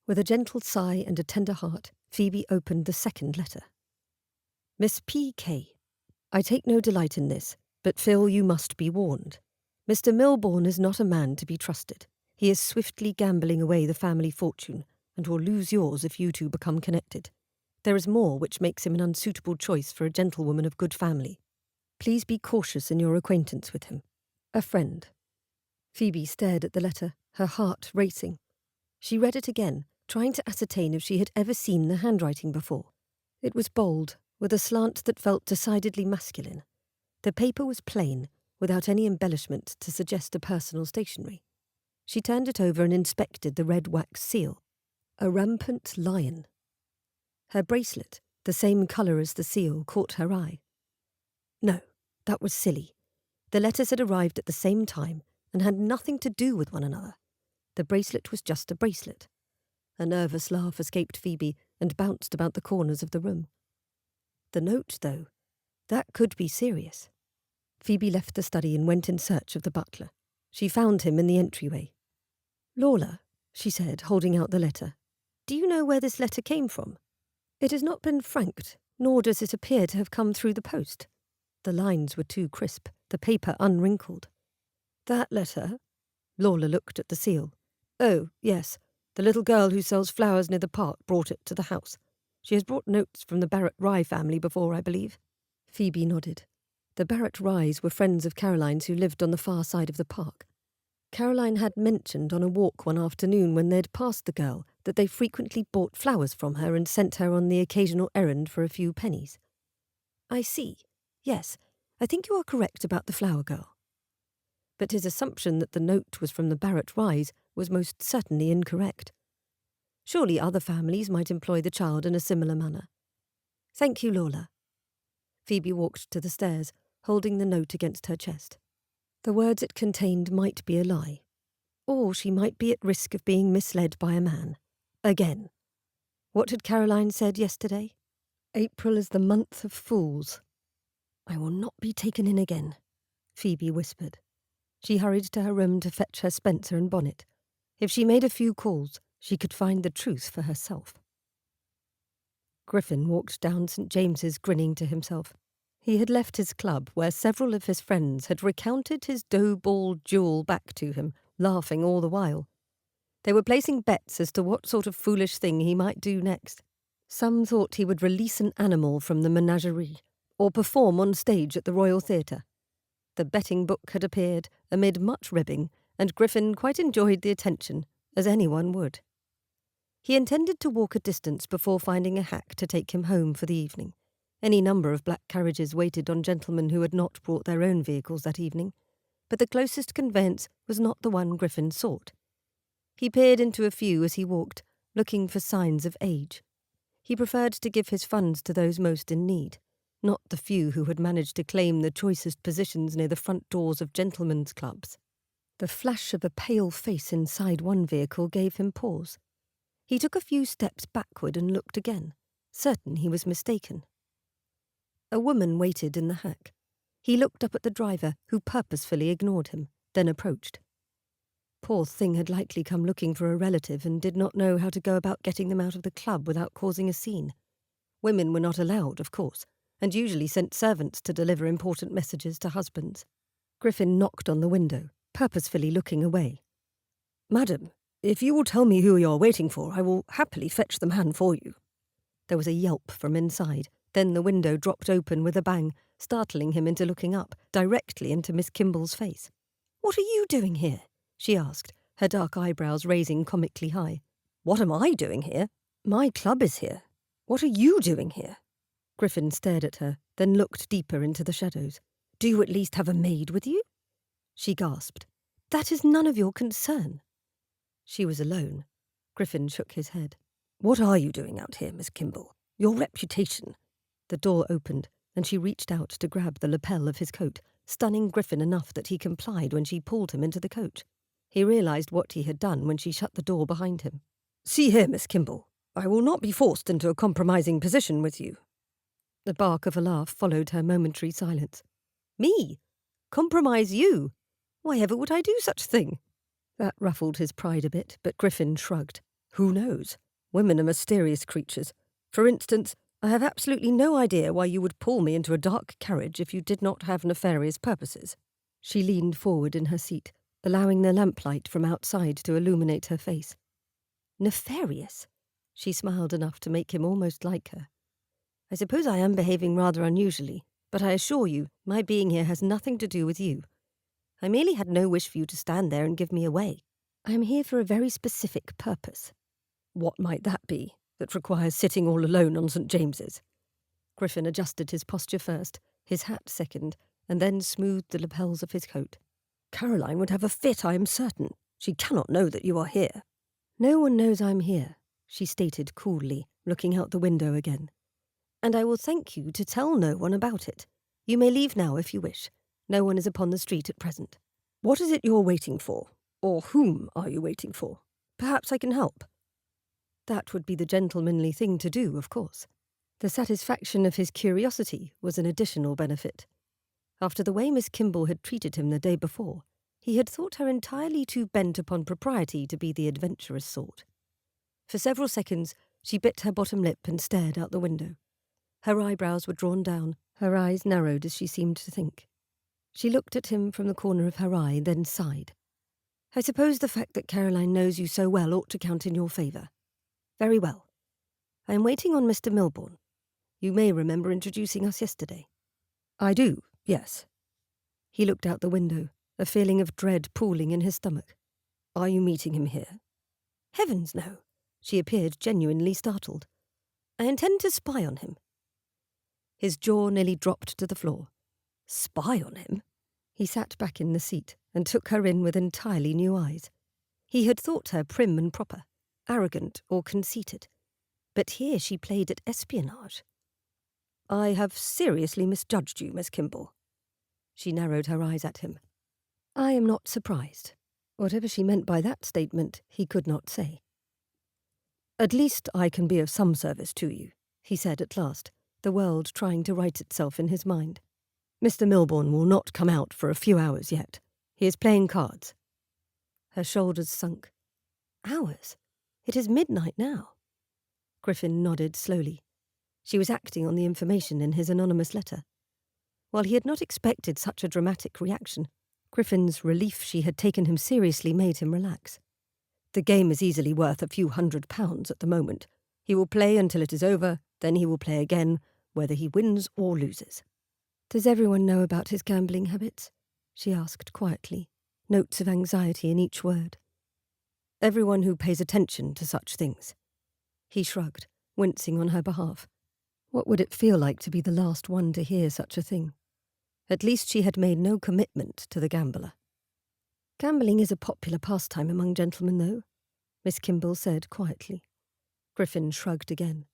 With a gentle sigh and a tender heart, Phoebe opened the second letter. Miss P.K. I take no delight in this, but feel you must be warned. Mr. Milbourne is not a man to be trusted. He is swiftly gambling away the family fortune, and will lose yours if you two become connected. There is more which makes him an unsuitable choice for a gentlewoman of good family. Please be cautious in your acquaintance with him. A friend. Phoebe stared at the letter, her heart racing. She read it again, trying to ascertain if she had ever seen the handwriting before. It was bold, with a slant that felt decidedly masculine. The paper was plain, without any embellishment to suggest a personal stationery. She turned it over and inspected the red wax seal. A rampant lion. Her bracelet, the same colour as the seal, caught her eye. No, that was silly. The letters had arrived at the same time and had nothing to do with one another. The bracelet was just a bracelet. A nervous laugh escaped Phoebe and bounced about the corners of the room. The note, though, that could be serious. Phoebe left the study and went in search of the butler. She found him in the entryway. "Lawler," she said, holding out the letter, "do you know where this letter came from? It has not been franked, nor does it appear to have come through the post." The lines were too crisp, the paper unwrinkled. "That letter?" Lawler looked at the seal. "Oh, yes. The little girl who sells flowers near the park brought it to the house. She has brought notes from the Barrett Rye family before, I believe." Phoebe nodded. The Barrett Ryes were friends of Caroline's who lived on the far side of the park. Caroline had mentioned on a walk one afternoon when they'd passed the girl that they frequently bought flowers from her and sent her on the occasional errand for a few pennies. "I see. Yes, I think you are correct about the flower girl." But his assumption that the note was from the Barrett Ryes was most certainly incorrect. Surely other families might employ the child in a similar manner. "Thank you, Lawler." Phoebe walked to the stairs, holding the note against her chest. The words it contained might be a lie, or she might be at risk of being misled by a man. Again. What had Caroline said yesterday? April is the month of fools. "I will not be taken in again," Phoebe whispered. She hurried to her room to fetch her spencer and bonnet. If she made a few calls, she could find the truth for herself. Griffin walked down St. James's grinning to himself. He had left his club where several of his friends had recounted his dough-ball duel back to him, laughing all the while. They were placing bets as to what sort of foolish thing he might do next. Some thought he would release an animal from the menagerie, or perform on stage at the Royal Theatre. The betting book had appeared, amid much ribbing, and Griffin quite enjoyed the attention, as anyone would. He intended to walk a distance before finding a hack to take him home for the evening. Any number of black carriages waited on gentlemen who had not brought their own vehicles that evening, but the closest conveyance was not the one Griffin sought. He peered into a few as he walked, looking for signs of age. He preferred to give his funds to those most in need, not the few who had managed to claim the choicest positions near the front doors of gentlemen's clubs. The flash of a pale face inside one vehicle gave him pause. He took a few steps backward and looked again, certain he was mistaken. A woman waited in the hack. He looked up at the driver, who purposefully ignored him, then approached. Poor thing had likely come looking for a relative and did not know how to go about getting them out of the club without causing a scene. Women were not allowed, of course, and usually sent servants to deliver important messages to husbands. Griffin knocked on the window, purposefully looking away. "Madam, if you will tell me who you are waiting for, I will happily fetch the man for you." There was a yelp from inside. Then the window dropped open with a bang, startling him into looking up, directly into Miss Kimball's face. "What are you doing here?" she asked, her dark eyebrows raising comically high. "What am I doing here? My club is here. What are you doing here?" Griffin stared at her, then looked deeper into the shadows. "Do you at least have a maid with you?" She gasped. "That is none of your concern." She was alone. Griffin shook his head. "What are you doing out here, Miss Kimball? Your reputation—" The door opened, and she reached out to grab the lapel of his coat, stunning Griffin enough that he complied when she pulled him into the coach. He realised what he had done when she shut the door behind him. "See here, Miss Kimball, I will not be forced into a compromising position with you." The bark of a laugh followed her momentary silence. "Me? Compromise you? Why ever would I do such a thing?" That ruffled his pride a bit, but Griffin shrugged. "Who knows? Women are mysterious creatures. For instance, I have absolutely no idea why you would pull me into a dark carriage if you did not have nefarious purposes." She leaned forward in her seat, allowing the lamplight from outside to illuminate her face. "Nefarious?" She smiled enough to make him almost like her. "I suppose I am behaving rather unusually, but I assure you, my being here has nothing to do with you. I merely had no wish for you to stand there and give me away. I am here for a very specific purpose." "What might that be, that requires sitting all alone on St. James's?" Griffin adjusted his posture first, his hat second, and then smoothed the lapels of his coat. "Caroline would have a fit, I am certain. She cannot know that you are here." "No one knows I'm here," she stated coolly, looking out the window again. "And I will thank you to tell no one about it. You may leave now if you wish. No one is upon the street at present." "What is it you're waiting for? Or whom are you waiting for? Perhaps I can help." That would be the gentlemanly thing to do, of course. The satisfaction of his curiosity was an additional benefit. After the way Miss Kimball had treated him the day before, he had thought her entirely too bent upon propriety to be the adventurous sort. For several seconds she bit her bottom lip and stared out the window. Her eyebrows were drawn down, her eyes narrowed as she seemed to think. She looked at him from the corner of her eye, then sighed. "I suppose the fact that Caroline knows you so well ought to count in your favour. Very well. I am waiting on Mr. Milbourne. You may remember introducing us yesterday." "I do, yes." He looked out the window, a feeling of dread pooling in his stomach. "Are you meeting him here?" "Heavens, no." She appeared genuinely startled. "I intend to spy on him." His jaw nearly dropped to the floor. Spy on him? He sat back in the seat and took her in with entirely new eyes. He had thought her prim and proper, arrogant or conceited. But here she played at espionage. "I have seriously misjudged you, Miss Kimball." She narrowed her eyes at him. "I am not surprised." Whatever she meant by that statement, he could not say. "At least I can be of some service to you," he said at last, the world trying to right itself in his mind. "Mr. Milbourne will not come out for a few hours yet. He is playing cards." Her shoulders sunk. "Hours? It is midnight now." Griffin nodded slowly. She was acting on the information in his anonymous letter. While he had not expected such a dramatic reaction, Griffin's relief she had taken him seriously made him relax. "The game is easily worth a few £100 at the moment. He will play until it is over, then he will play again, whether he wins or loses." "Does everyone know about his gambling habits?" she asked quietly, notes of anxiety in each word. "Everyone who pays attention to such things." He shrugged, wincing on her behalf. What would it feel like to be the last one to hear such a thing? At least she had made no commitment to the gambler. "Gambling is a popular pastime among gentlemen, though," Miss Kimball said quietly. Griffin shrugged again.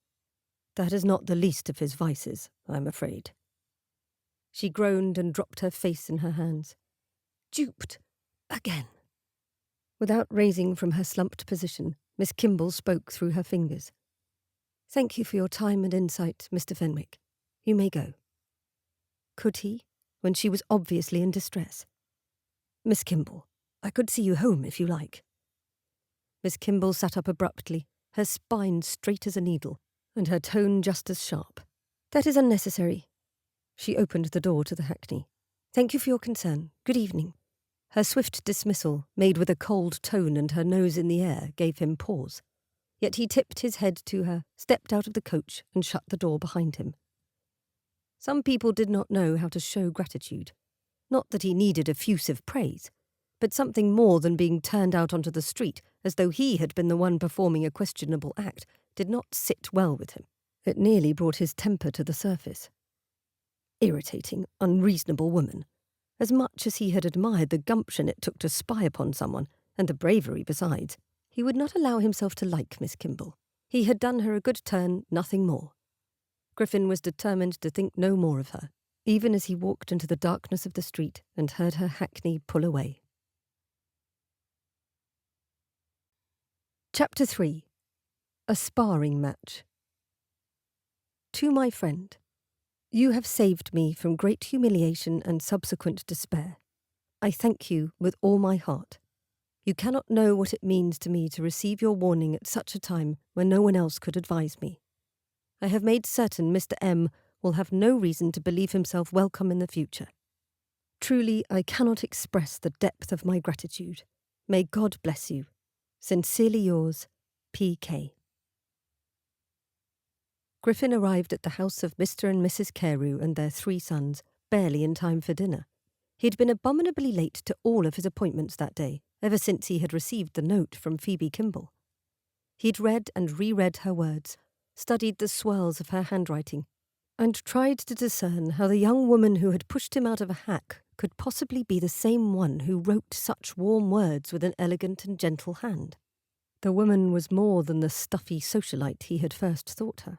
"That is not the least of his vices, I'm afraid." She groaned and dropped her face in her hands. Duped! Again! Without raising from her slumped position, Miss Kimball spoke through her fingers. "Thank you for your time and insight, Mr. Fenwick. You may go." Could he, when she was obviously in distress? "Miss Kimball, I could see you home if you like." Miss Kimball sat up abruptly, her spine straight as a needle, and her tone just as sharp. "That is unnecessary." She opened the door to the hackney. "Thank you for your concern. Good evening." Her swift dismissal, made with a cold tone and her nose in the air, gave him pause. Yet he tipped his head to her, stepped out of the coach, and shut the door behind him. Some people did not know how to show gratitude. Not that he needed effusive praise, but something more than being turned out onto the street as though he had been the one performing a questionable act did not sit well with him. It nearly brought his temper to the surface. Irritating, unreasonable woman. As much as he had admired the gumption it took to spy upon someone, and the bravery besides, he would not allow himself to like Miss Kimball. He had done her a good turn, nothing more. Griffin was determined to think no more of her, even as he walked into the darkness of the street and heard her hackney pull away. Chapter 3. A Sparring Match. To my friend. You have saved me from great humiliation and subsequent despair. I thank you with all my heart. You cannot know what it means to me to receive your warning at such a time when no one else could advise me. I have made certain Mr. M. will have no reason to believe himself welcome in the future. Truly, I cannot express the depth of my gratitude. May God bless you. Sincerely yours, P.K. Griffin arrived at the house of Mr. and Mrs. Carew and their 3 sons, barely in time for dinner. He had been abominably late to all of his appointments that day, ever since he had received the note from Phoebe Kimball. He'd read and reread her words, studied the swirls of her handwriting, and tried to discern how the young woman who had pushed him out of a hack could possibly be the same one who wrote such warm words with an elegant and gentle hand. The woman was more than the stuffy socialite he had first thought her.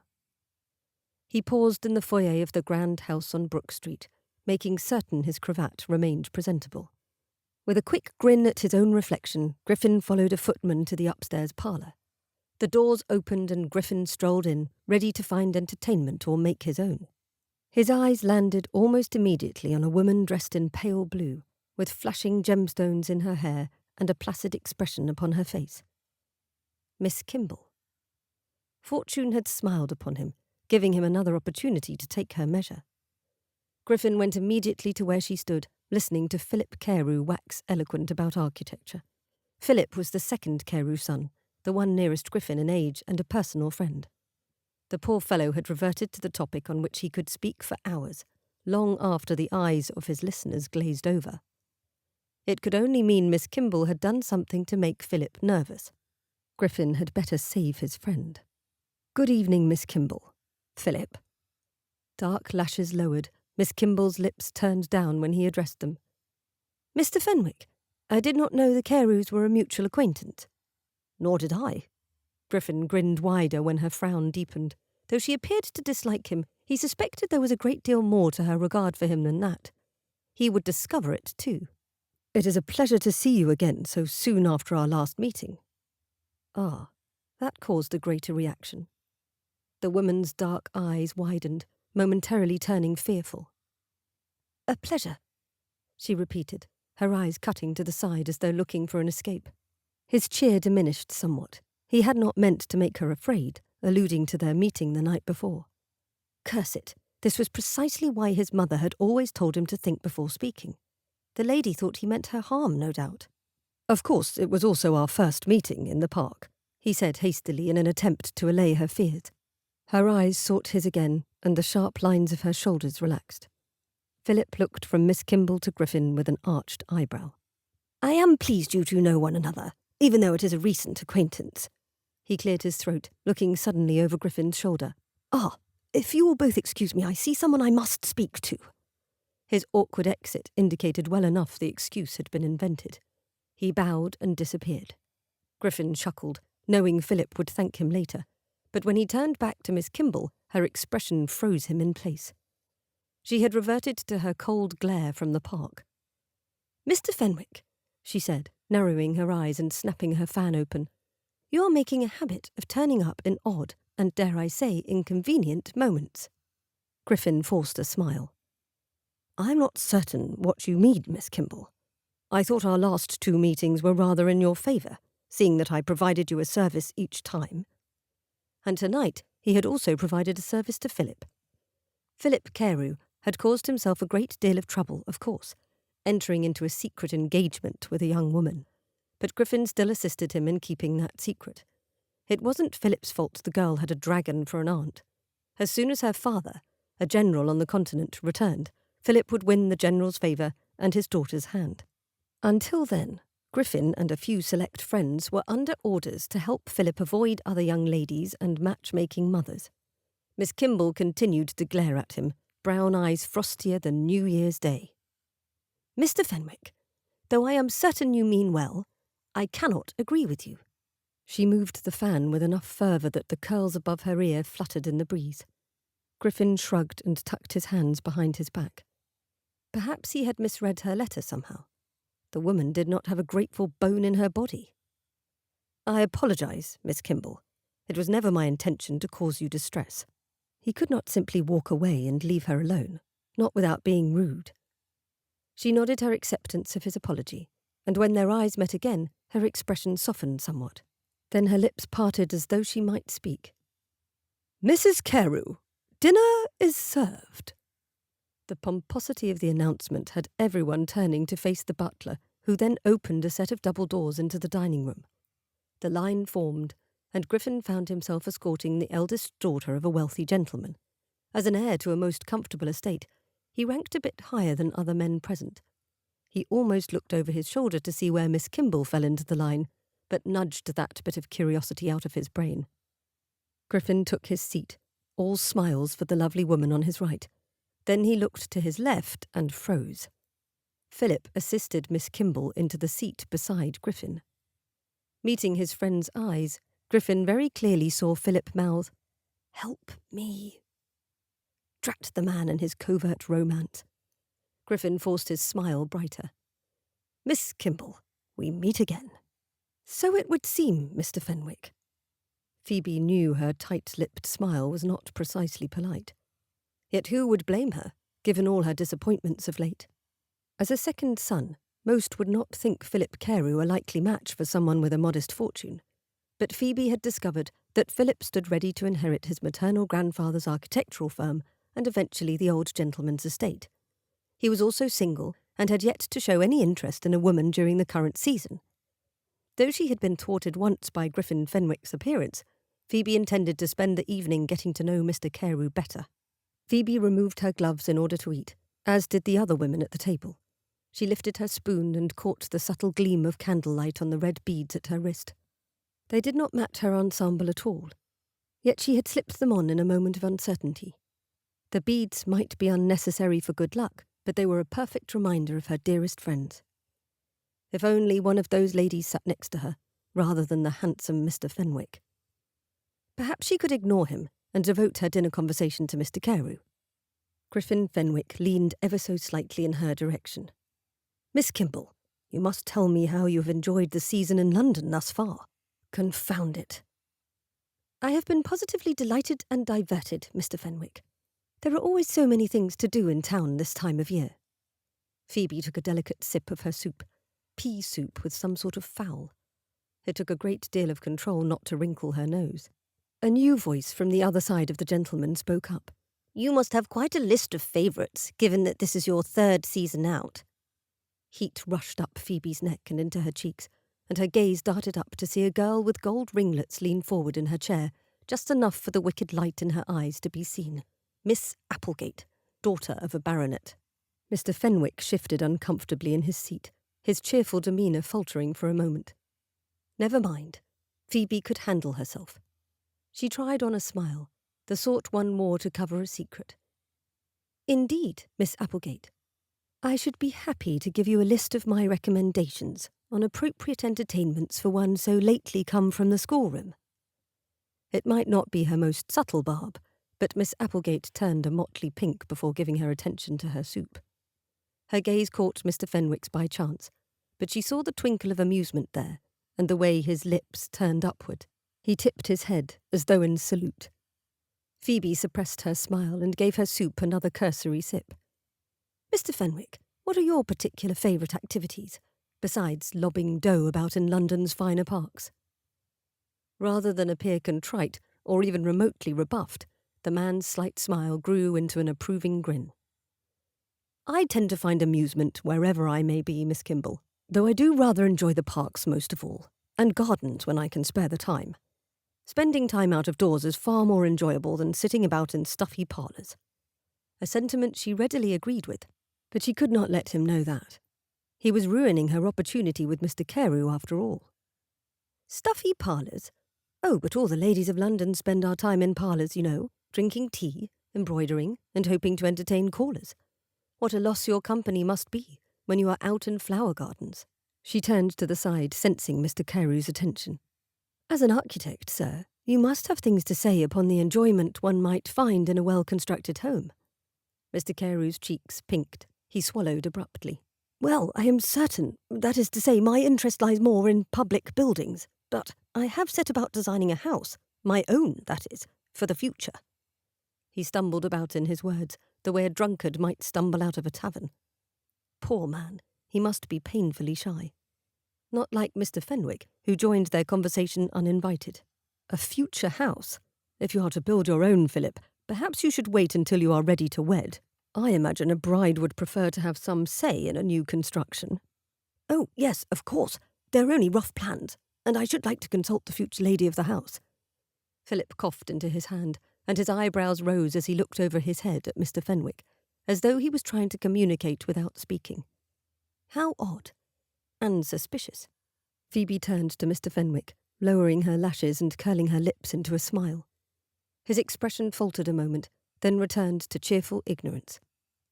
He paused in the foyer of the grand house on Brook Street, making certain his cravat remained presentable. With a quick grin at his own reflection, Griffin followed a footman to the upstairs parlour. The doors opened and Griffin strolled in, ready to find entertainment or make his own. His eyes landed almost immediately on a woman dressed in pale blue, with flashing gemstones in her hair and a placid expression upon her face. Miss Kimball. Fortune had smiled upon him, giving him another opportunity to take her measure. Griffin went immediately to where she stood, listening to Philip Carew wax eloquent about architecture. Philip was the second Carew son, the one nearest Griffin in age and a personal friend. The poor fellow had reverted to the topic on which he could speak for hours, long after the eyes of his listeners glazed over. It could only mean Miss Kimball had done something to make Philip nervous. Griffin had better save his friend. "Good evening, Miss Kimball." "Philip." Dark lashes lowered, Miss Kimball's lips turned down when he addressed them. "Mr. Fenwick, I did not know the Carews were a mutual acquaintance." "Nor did I." Griffin grinned wider when her frown deepened. Though she appeared to dislike him, he suspected there was a great deal more to her regard for him than that. He would discover it, too. "It is a pleasure to see you again so soon after our last meeting." Ah, that caused a greater reaction. The woman's dark eyes widened, momentarily turning fearful. "A pleasure," she repeated, her eyes cutting to the side as though looking for an escape. His cheer diminished somewhat. He had not meant to make her afraid, alluding to their meeting the night before. Curse it, this was precisely why his mother had always told him to think before speaking. The lady thought he meant her harm, no doubt. "Of course, it was also our first meeting in the park," he said hastily in an attempt to allay her fears. Her eyes sought his again, and the sharp lines of her shoulders relaxed. Philip looked from Miss Kimball to Griffin with an arched eyebrow. "I am pleased you two know one another, even though it is a recent acquaintance." He cleared his throat, looking suddenly over Griffin's shoulder. "Ah, if you will both excuse me, I see someone I must speak to." His awkward exit indicated well enough the excuse had been invented. He bowed and disappeared. Griffin chuckled, knowing Philip would thank him later, but when he turned back to Miss Kimball, her expression froze him in place. She had reverted to her cold glare from the park. "Mr. Fenwick," she said, narrowing her eyes and snapping her fan open, "you are making a habit of turning up in odd and, dare I say, inconvenient moments." Griffin forced a smile. "I'm not certain what you mean, Miss Kimball. I thought our last two meetings were rather in your favour, seeing that I provided you a service each time." And tonight he had also provided a service to Philip. Philip Carew had caused himself a great deal of trouble, of course, entering into a secret engagement with a young woman. But Griffin still assisted him in keeping that secret. It wasn't Philip's fault the girl had a dragon for an aunt. As soon as her father, a general on the continent, returned, Philip would win the general's favour and his daughter's hand. Until then, Griffin and a few select friends were under orders to help Philip avoid other young ladies and matchmaking mothers. Miss Kimball continued to glare at him, brown eyes frostier than New Year's Day. "Mr. Fenwick, though I am certain you mean well, I cannot agree with you." She moved the fan with enough fervour that the curls above her ear fluttered in the breeze. Griffin shrugged and tucked his hands behind his back. Perhaps he had misread her letter somehow. The woman did not have a grateful bone in her body. "I apologise, Miss Kimball. It was never my intention to cause you distress." He could not simply walk away and leave her alone, not without being rude. She nodded her acceptance of his apology, and when their eyes met again, her expression softened somewhat. Then her lips parted as though she might speak. "Mrs. Carew, dinner is served." The pomposity of the announcement had everyone turning to face the butler, who then opened a set of double doors into the dining room. The line formed, and Griffin found himself escorting the eldest daughter of a wealthy gentleman. As an heir to a most comfortable estate, he ranked a bit higher than other men present. He almost looked over his shoulder to see where Miss Kimball fell into the line, but nudged that bit of curiosity out of his brain. Griffin took his seat, all smiles for the lovely woman on his right. Then he looked to his left and froze. Philip assisted Miss Kimball into the seat beside Griffin. Meeting his friend's eyes, Griffin very clearly saw Philip mouth, "Help me." Drat the man and his covert romance. Griffin forced his smile brighter. "Miss Kimball, we meet again." "So it would seem, Mr. Fenwick." Phoebe knew her tight-lipped smile was not precisely polite. Yet who would blame her, given all her disappointments of late? As a second son, most would not think Philip Carew a likely match for someone with a modest fortune. But Phoebe had discovered that Philip stood ready to inherit his maternal grandfather's architectural firm and eventually the old gentleman's estate. He was also single and had yet to show any interest in a woman during the current season. Though she had been thwarted once by Griffin Fenwick's appearance, Phoebe intended to spend the evening getting to know Mr. Carew better. Phoebe removed her gloves in order to eat, as did the other women at the table. She lifted her spoon and caught the subtle gleam of candlelight on the red beads at her wrist. They did not match her ensemble at all, yet she had slipped them on in a moment of uncertainty. The beads might be unnecessary for good luck, but they were a perfect reminder of her dearest friends. If only one of those ladies sat next to her, rather than the handsome Mr. Fenwick. Perhaps she could ignore him and devote her dinner conversation to Mr. Carew. Griffin Fenwick leaned ever so slightly in her direction. "Miss Kimball, you must tell me how you have enjoyed the season in London thus far. Confound it." "I have been positively delighted and diverted, Mr. Fenwick. There are always so many things to do in town this time of year." Phoebe took a delicate sip of her soup, pea soup with some sort of fowl. It took a great deal of control not to wrinkle her nose. A new voice from the other side of the gentleman spoke up. "You must have quite a list of favourites, given that this is your third season out." Heat rushed up Phoebe's neck and into her cheeks, and her gaze darted up to see a girl with gold ringlets lean forward in her chair, just enough for the wicked light in her eyes to be seen. Miss Applegate, daughter of a baronet. Mr. Fenwick shifted uncomfortably in his seat, his cheerful demeanour faltering for a moment. Never mind. Phoebe could handle herself. She tried on a smile, the sort one wore to cover a secret. "Indeed, Miss Applegate. I should be happy to give you a list of my recommendations on appropriate entertainments for one so lately come from the schoolroom." It might not be her most subtle barb, but Miss Applegate turned a motley pink before giving her attention to her soup. Her gaze caught Mr. Fenwick's by chance, but she saw the twinkle of amusement there, and the way his lips turned upward. He tipped his head, as though in salute. Phoebe suppressed her smile and gave her soup another cursory sip. "Mr. Fenwick, what are your particular favourite activities, besides lobbing dough about in London's finer parks?" Rather than appear contrite, or even remotely rebuffed, the man's slight smile grew into an approving grin. "I tend to find amusement wherever I may be, Miss Kimball, though I do rather enjoy the parks most of all, and gardens when I can spare the time. Spending time out of doors is far more enjoyable than sitting about in stuffy parlours." A sentiment she readily agreed with, but she could not let him know that. He was ruining her opportunity with Mr. Carew after all. "Stuffy parlours? Oh, but all the ladies of London spend our time in parlours, you know, drinking tea, embroidering, and hoping to entertain callers. What a loss your company must be when you are out in flower gardens." She turned to the side, sensing Mr. Carew's attention. "As an architect, sir, you must have things to say upon the enjoyment one might find in a well-constructed home." Mr. Carew's cheeks pinked. He swallowed abruptly. "Well, I am certain, that is to say, my interest lies more in public buildings, but I have set about designing a house, my own, that is, for the future." He stumbled about in his words, the way a drunkard might stumble out of a tavern. Poor man, he must be painfully shy. Not like Mr. Fenwick, who joined their conversation uninvited. "A future house? If you are to build your own, Philip, perhaps you should wait until you are ready to wed. I imagine a bride would prefer to have some say in a new construction." "Oh, yes, of course. They're only rough plans, and I should like to consult the future lady of the house." Philip coughed into his hand, and his eyebrows rose as he looked over his head at Mr. Fenwick, as though he was trying to communicate without speaking. How odd. And suspicious. Phoebe turned to Mr. Fenwick, lowering her lashes and curling her lips into a smile. His expression faltered a moment, then returned to cheerful ignorance.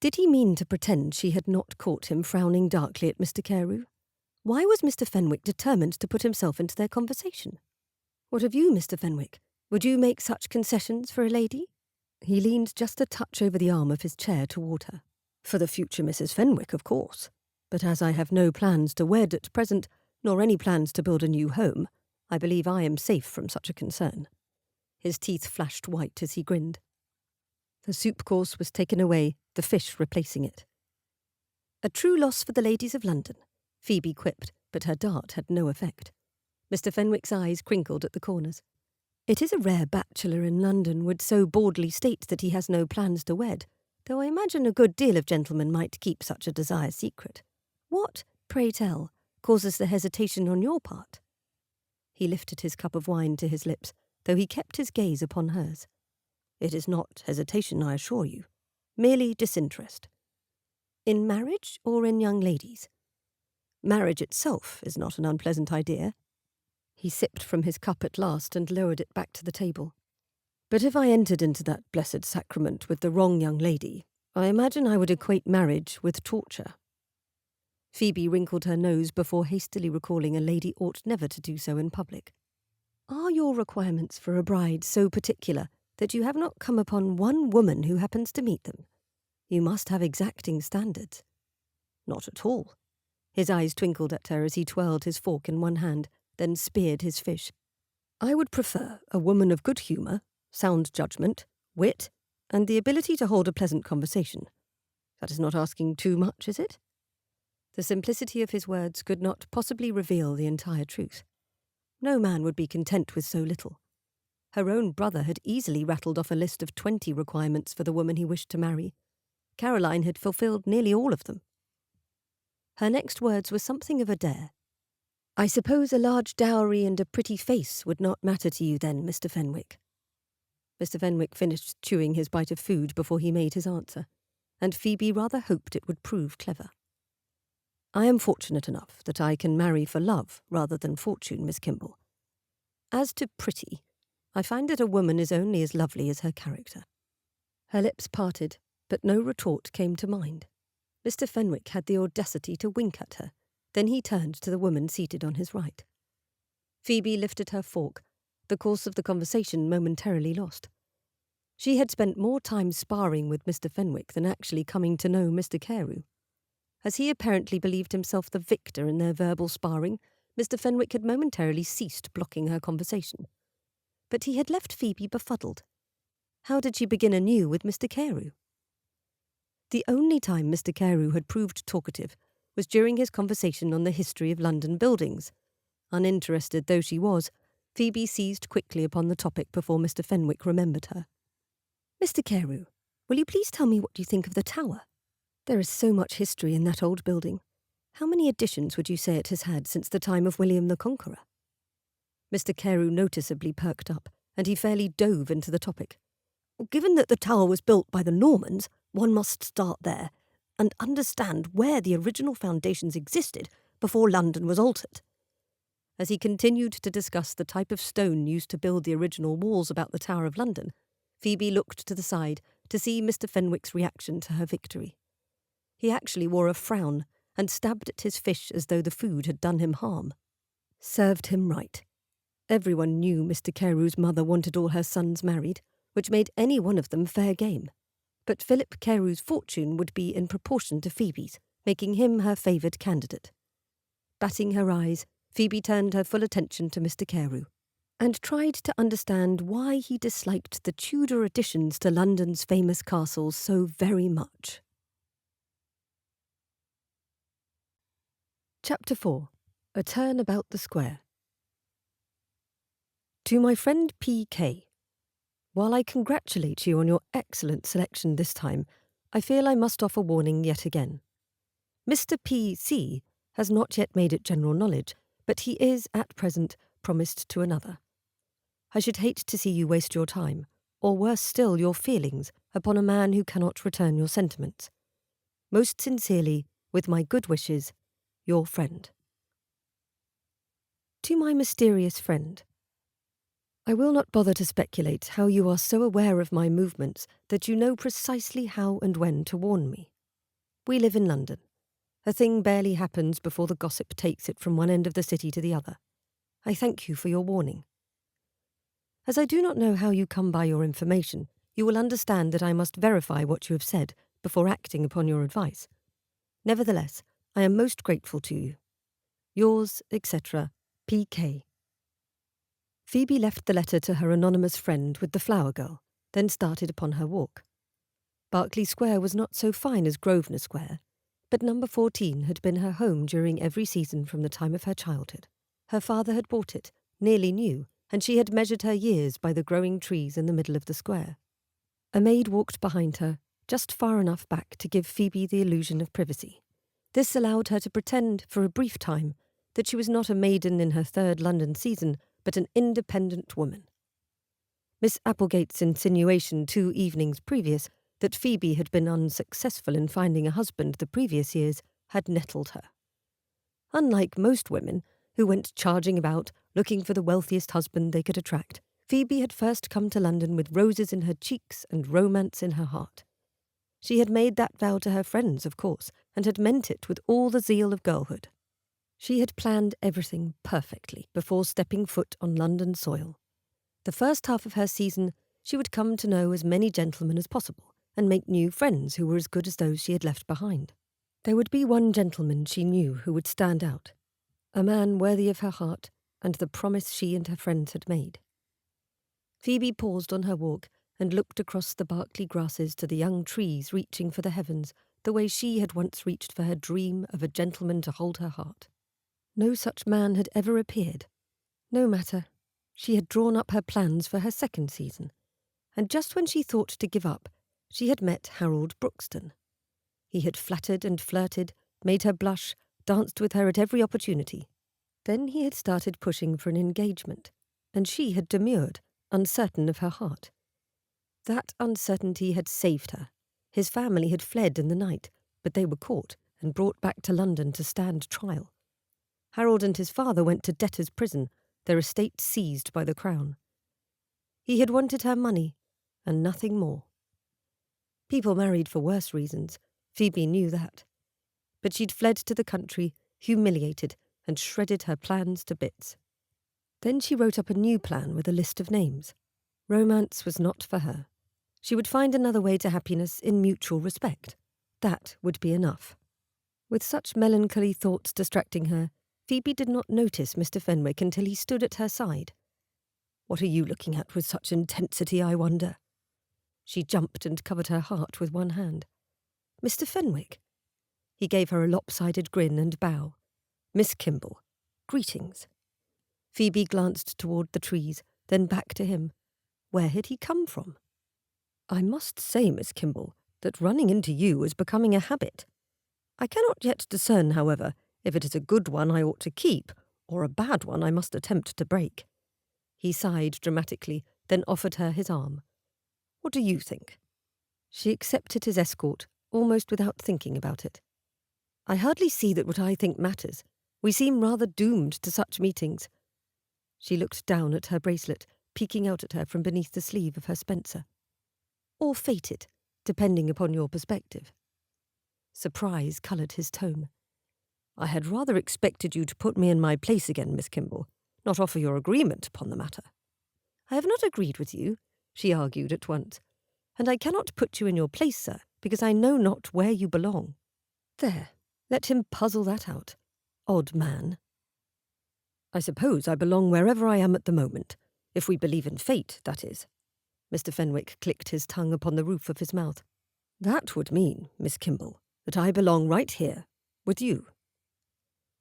Did he mean to pretend she had not caught him frowning darkly at Mr. Carew? Why was Mr. Fenwick determined to put himself into their conversation? What of you, Mr. Fenwick? Would you make such concessions for a lady? He leaned just a touch over the arm of his chair toward her. For the future Mrs. Fenwick, of course. But as I have no plans to wed at present, nor any plans to build a new home, I believe I am safe from such a concern. His teeth flashed white as he grinned. The soup course was taken away, the fish replacing it. A true loss for the ladies of London, Phoebe quipped, but her dart had no effect. Mr. Fenwick's eyes crinkled at the corners. It is a rare bachelor in London would so baldly state that he has no plans to wed, though I imagine a good deal of gentlemen might keep such a desire secret. What, pray tell, causes the hesitation on your part? He lifted his cup of wine to his lips, though he kept his gaze upon hers. It is not hesitation, I assure you, merely disinterest. In marriage or in young ladies? Marriage itself is not an unpleasant idea. He sipped from his cup at last and lowered it back to the table. But if I entered into that blessed sacrament with the wrong young lady, I imagine I would equate marriage with torture. Phoebe wrinkled her nose before hastily recalling a lady ought never to do so in public. Are your requirements for a bride so particular that you have not come upon one woman who happens to meet them? You must have exacting standards. Not at all. His eyes twinkled at her as he twirled his fork in one hand, then speared his fish. I would prefer a woman of good humour, sound judgment, wit, and the ability to hold a pleasant conversation. That is not asking too much, is it? The simplicity of his words could not possibly reveal the entire truth. No man would be content with so little. Her own brother had easily rattled off a list of 20 requirements for the woman he wished to marry. Caroline had fulfilled nearly all of them. Her next words were something of a dare. I suppose a large dowry and a pretty face would not matter to you then, Mr. Fenwick. Mr. Fenwick finished chewing his bite of food before he made his answer, and Phoebe rather hoped it would prove clever. I am fortunate enough that I can marry for love rather than fortune, Miss Kimball. As to pretty, I find that a woman is only as lovely as her character. Her lips parted, but no retort came to mind. Mr. Fenwick had the audacity to wink at her. Then he turned to the woman seated on his right. Phoebe lifted her fork, the course of the conversation momentarily lost. She had spent more time sparring with Mr. Fenwick than actually coming to know Mr. Carew. As he apparently believed himself the victor in their verbal sparring, Mr. Fenwick had momentarily ceased blocking her conversation. But he had left Phoebe befuddled. How did she begin anew with Mr. Carew? The only time Mr. Carew had proved talkative was during his conversation on the history of London buildings. Uninterested though she was, Phoebe seized quickly upon the topic before Mr. Fenwick remembered her. Mr. Carew, will you please tell me what you think of the tower? There is so much history in that old building. How many additions would you say it has had since the time of William the Conqueror? Mr. Carew noticeably perked up, and he fairly dove into the topic. Given that the tower was built by the Normans, one must start there and understand where the original foundations existed before London was altered. As he continued to discuss the type of stone used to build the original walls about the Tower of London, Phoebe looked to the side to see Mr. Fenwick's reaction to her victory. He actually wore a frown and stabbed at his fish as though the food had done him harm. Served him right. Everyone knew Mr. Carew's mother wanted all her sons married, which made any one of them fair game. But Philip Carew's fortune would be in proportion to Phoebe's, making him her favoured candidate. Batting her eyes, Phoebe turned her full attention to Mr. Carew, and tried to understand why he disliked the Tudor additions to London's famous castles so very much. Chapter 4. A Turn About the Square. To my friend P.K. While I congratulate you on your excellent selection this time, I feel I must offer warning yet again. Mr. P.C. has not yet made it general knowledge, but he is, at present, promised to another. I should hate to see you waste your time, or worse still, your feelings, upon a man who cannot return your sentiments. Most sincerely, with my good wishes, your friend. To my mysterious friend. I will not bother to speculate how you are so aware of my movements that you know precisely how and when to warn me. We live in London. A thing barely happens before the gossip takes it from one end of the city to the other. I thank you for your warning. As I do not know how you come by your information, you will understand that I must verify what you have said before acting upon your advice. Nevertheless, I am most grateful to you. Yours, etc., P.K. Phoebe left the letter to her anonymous friend with the flower girl, then started upon her walk. Berkeley Square was not so fine as Grosvenor Square, but number 14 had been her home during every season from the time of her childhood. Her father had bought it, nearly new, and she had measured her years by the growing trees in the middle of the square. A maid walked behind her, just far enough back to give Phoebe the illusion of privacy. This allowed her to pretend, for a brief time, that she was not a maiden in her third London season, but an independent woman. Miss Applegate's insinuation 2 evenings previous that Phoebe had been unsuccessful in finding a husband the previous years had nettled her. Unlike most women, who went charging about, looking for the wealthiest husband they could attract, Phoebe had first come to London with roses in her cheeks and romance in her heart. She had made that vow to her friends, of course, and had meant it with all the zeal of girlhood. She had planned everything perfectly before stepping foot on London soil. The first half of her season, she would come to know as many gentlemen as possible, and make new friends who were as good as those she had left behind. There would be one gentleman she knew who would stand out, a man worthy of her heart and the promise she and her friends had made. Phoebe paused on her walk and looked across the Berkeley grasses to the young trees reaching for the heavens the way she had once reached for her dream of a gentleman to hold her heart. No such man had ever appeared. No matter. She had drawn up her plans for her second season, and just when she thought to give up, she had met Harold Brookston. He had flattered and flirted, made her blush, danced with her at every opportunity. Then he had started pushing for an engagement, and she had demurred, uncertain of her heart. That uncertainty had saved her. His family had fled in the night, but they were caught and brought back to London to stand trial. Harold and his father went to debtor's prison, their estate seized by the Crown. He had wanted her money, and nothing more. People married for worse reasons, Phoebe knew that. But she'd fled to the country, humiliated, and shredded her plans to bits. Then she wrote up a new plan with a list of names. Romance was not for her. She would find another way to happiness in mutual respect. That would be enough. With such melancholy thoughts distracting her, Phoebe did not notice Mr. Fenwick until he stood at her side. "What are you looking at with such intensity, I wonder?" She jumped and covered her heart with one hand. "Mr. Fenwick." He gave her a lopsided grin and bow. "Miss Kimball. Greetings." Phoebe glanced toward the trees, then back to him. Where had he come from? "I must say, Miss Kimball, that running into you is becoming a habit. I cannot yet discern, however, if it is a good one I ought to keep, or a bad one I must attempt to break." He sighed dramatically, then offered her his arm. "What do you think?" She accepted his escort, almost without thinking about it. "I hardly see that what I think matters. We seem rather doomed to such meetings." She looked down at her bracelet, peeking out at her from beneath the sleeve of her spencer. "Or fated, depending upon your perspective." Surprise coloured his tone. "I had rather expected you to put me in my place again, Miss Kimball, not offer your agreement upon the matter." "I have not agreed with you," she argued at once, "and I cannot put you in your place, sir, because I know not where you belong." There, let him puzzle that out. Odd man. "I suppose I belong wherever I am at the moment, if we believe in fate, that is." Mr. Fenwick clicked his tongue upon the roof of his mouth. "That would mean, Miss Kimball, that I belong right here, with you."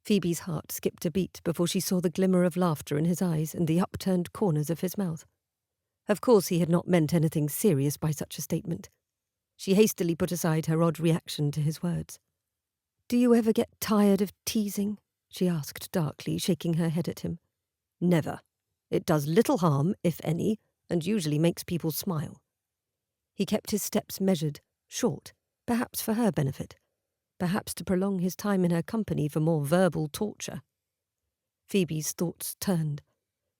Phoebe's heart skipped a beat before she saw the glimmer of laughter in his eyes and the upturned corners of his mouth. Of course he had not meant anything serious by such a statement. She hastily put aside her odd reaction to his words. "Do you ever get tired of teasing?" she asked darkly, shaking her head at him. "Never. It does little harm, if any, and usually makes people smile." He kept his steps measured, short, perhaps for her benefit, perhaps to prolong his time in her company for more verbal torture. Phoebe's thoughts turned.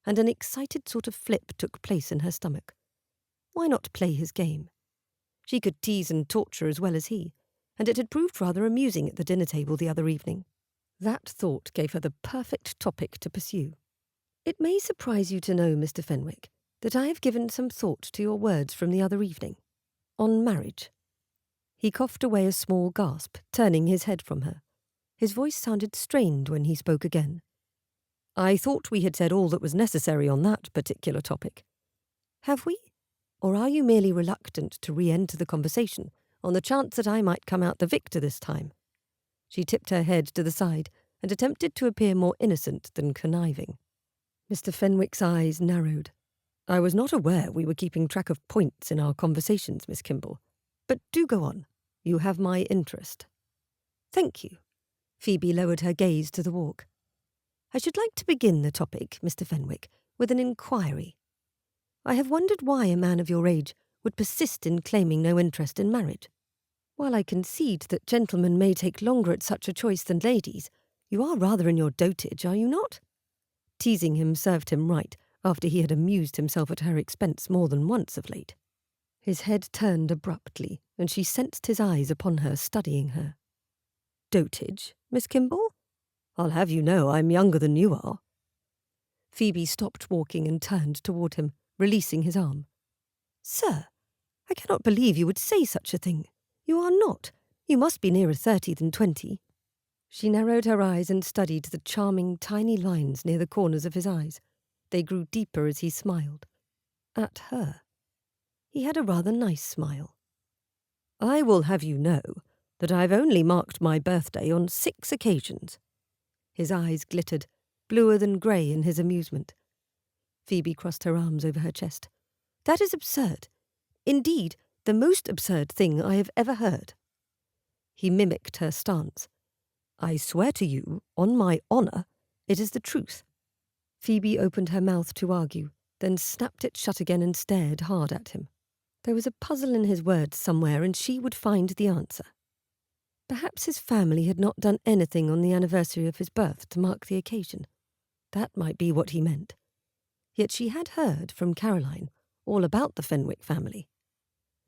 and an excited sort of flip took place in her stomach. Why not play his game? She could tease and torture as well as he, and it had proved rather amusing at the dinner table the other evening. That thought gave her the perfect topic to pursue. It may surprise you to know, Mr. Fenwick, that I have given some thought to your words from the other evening, on marriage. He coughed away a small gasp, turning his head from her. His voice sounded strained when he spoke again. I thought we had said all that was necessary on that particular topic. Have we? Or are you merely reluctant to re-enter the conversation on the chance that I might come out the victor this time? She tipped her head to the side and attempted to appear more innocent than conniving. Mr. Fenwick's eyes narrowed. I was not aware we were keeping track of points in our conversations, Miss Kimball. But do go on. You have my interest. Thank you. Phoebe lowered her gaze to the walk. I should like to begin the topic, Mr. Fenwick, with an inquiry. I have wondered why a man of your age would persist in claiming no interest in marriage. While I concede that gentlemen may take longer at such a choice than ladies, you are rather in your dotage, are you not? Teasing him served him right, after he had amused himself at her expense more than once of late. His head turned abruptly, and she sensed his eyes upon her, studying her. Dotage, Miss Kimball? I'll have you know I'm younger than you are. Phoebe stopped walking and turned toward him, releasing his arm. Sir, I cannot believe you would say such a thing. You are not. You must be nearer 30 than 20. She narrowed her eyes and studied the charming, tiny lines near the corners of his eyes. They grew deeper as he smiled. At her. He had a rather nice smile. I will have you know that I've only marked my birthday on 6 occasions. His eyes glittered, bluer than grey in his amusement. Phoebe crossed her arms over her chest. That is absurd. Indeed, the most absurd thing I have ever heard. He mimicked her stance. I swear to you, on my honour, it is the truth. Phoebe opened her mouth to argue, then snapped it shut again and stared hard at him. There was a puzzle in his words somewhere, and she would find the answer. Perhaps his family had not done anything on the anniversary of his birth to mark the occasion. That might be what he meant. Yet she had heard from Caroline all about the Fenwick family.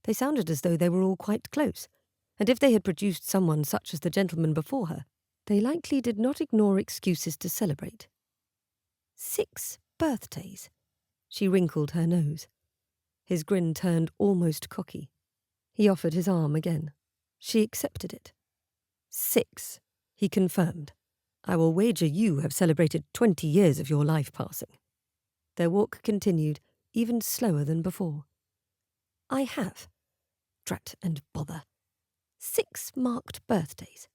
They sounded as though they were all quite close, and if they had produced someone such as the gentleman before her, they likely did not ignore excuses to celebrate. 6 birthdays. She wrinkled her nose. His grin turned almost cocky. He offered his arm again. She accepted it. 6, he confirmed. I will wager you have celebrated 20 years of your life passing. Their walk continued, even slower than before. I have. Drat and bother. 6 marked birthdays.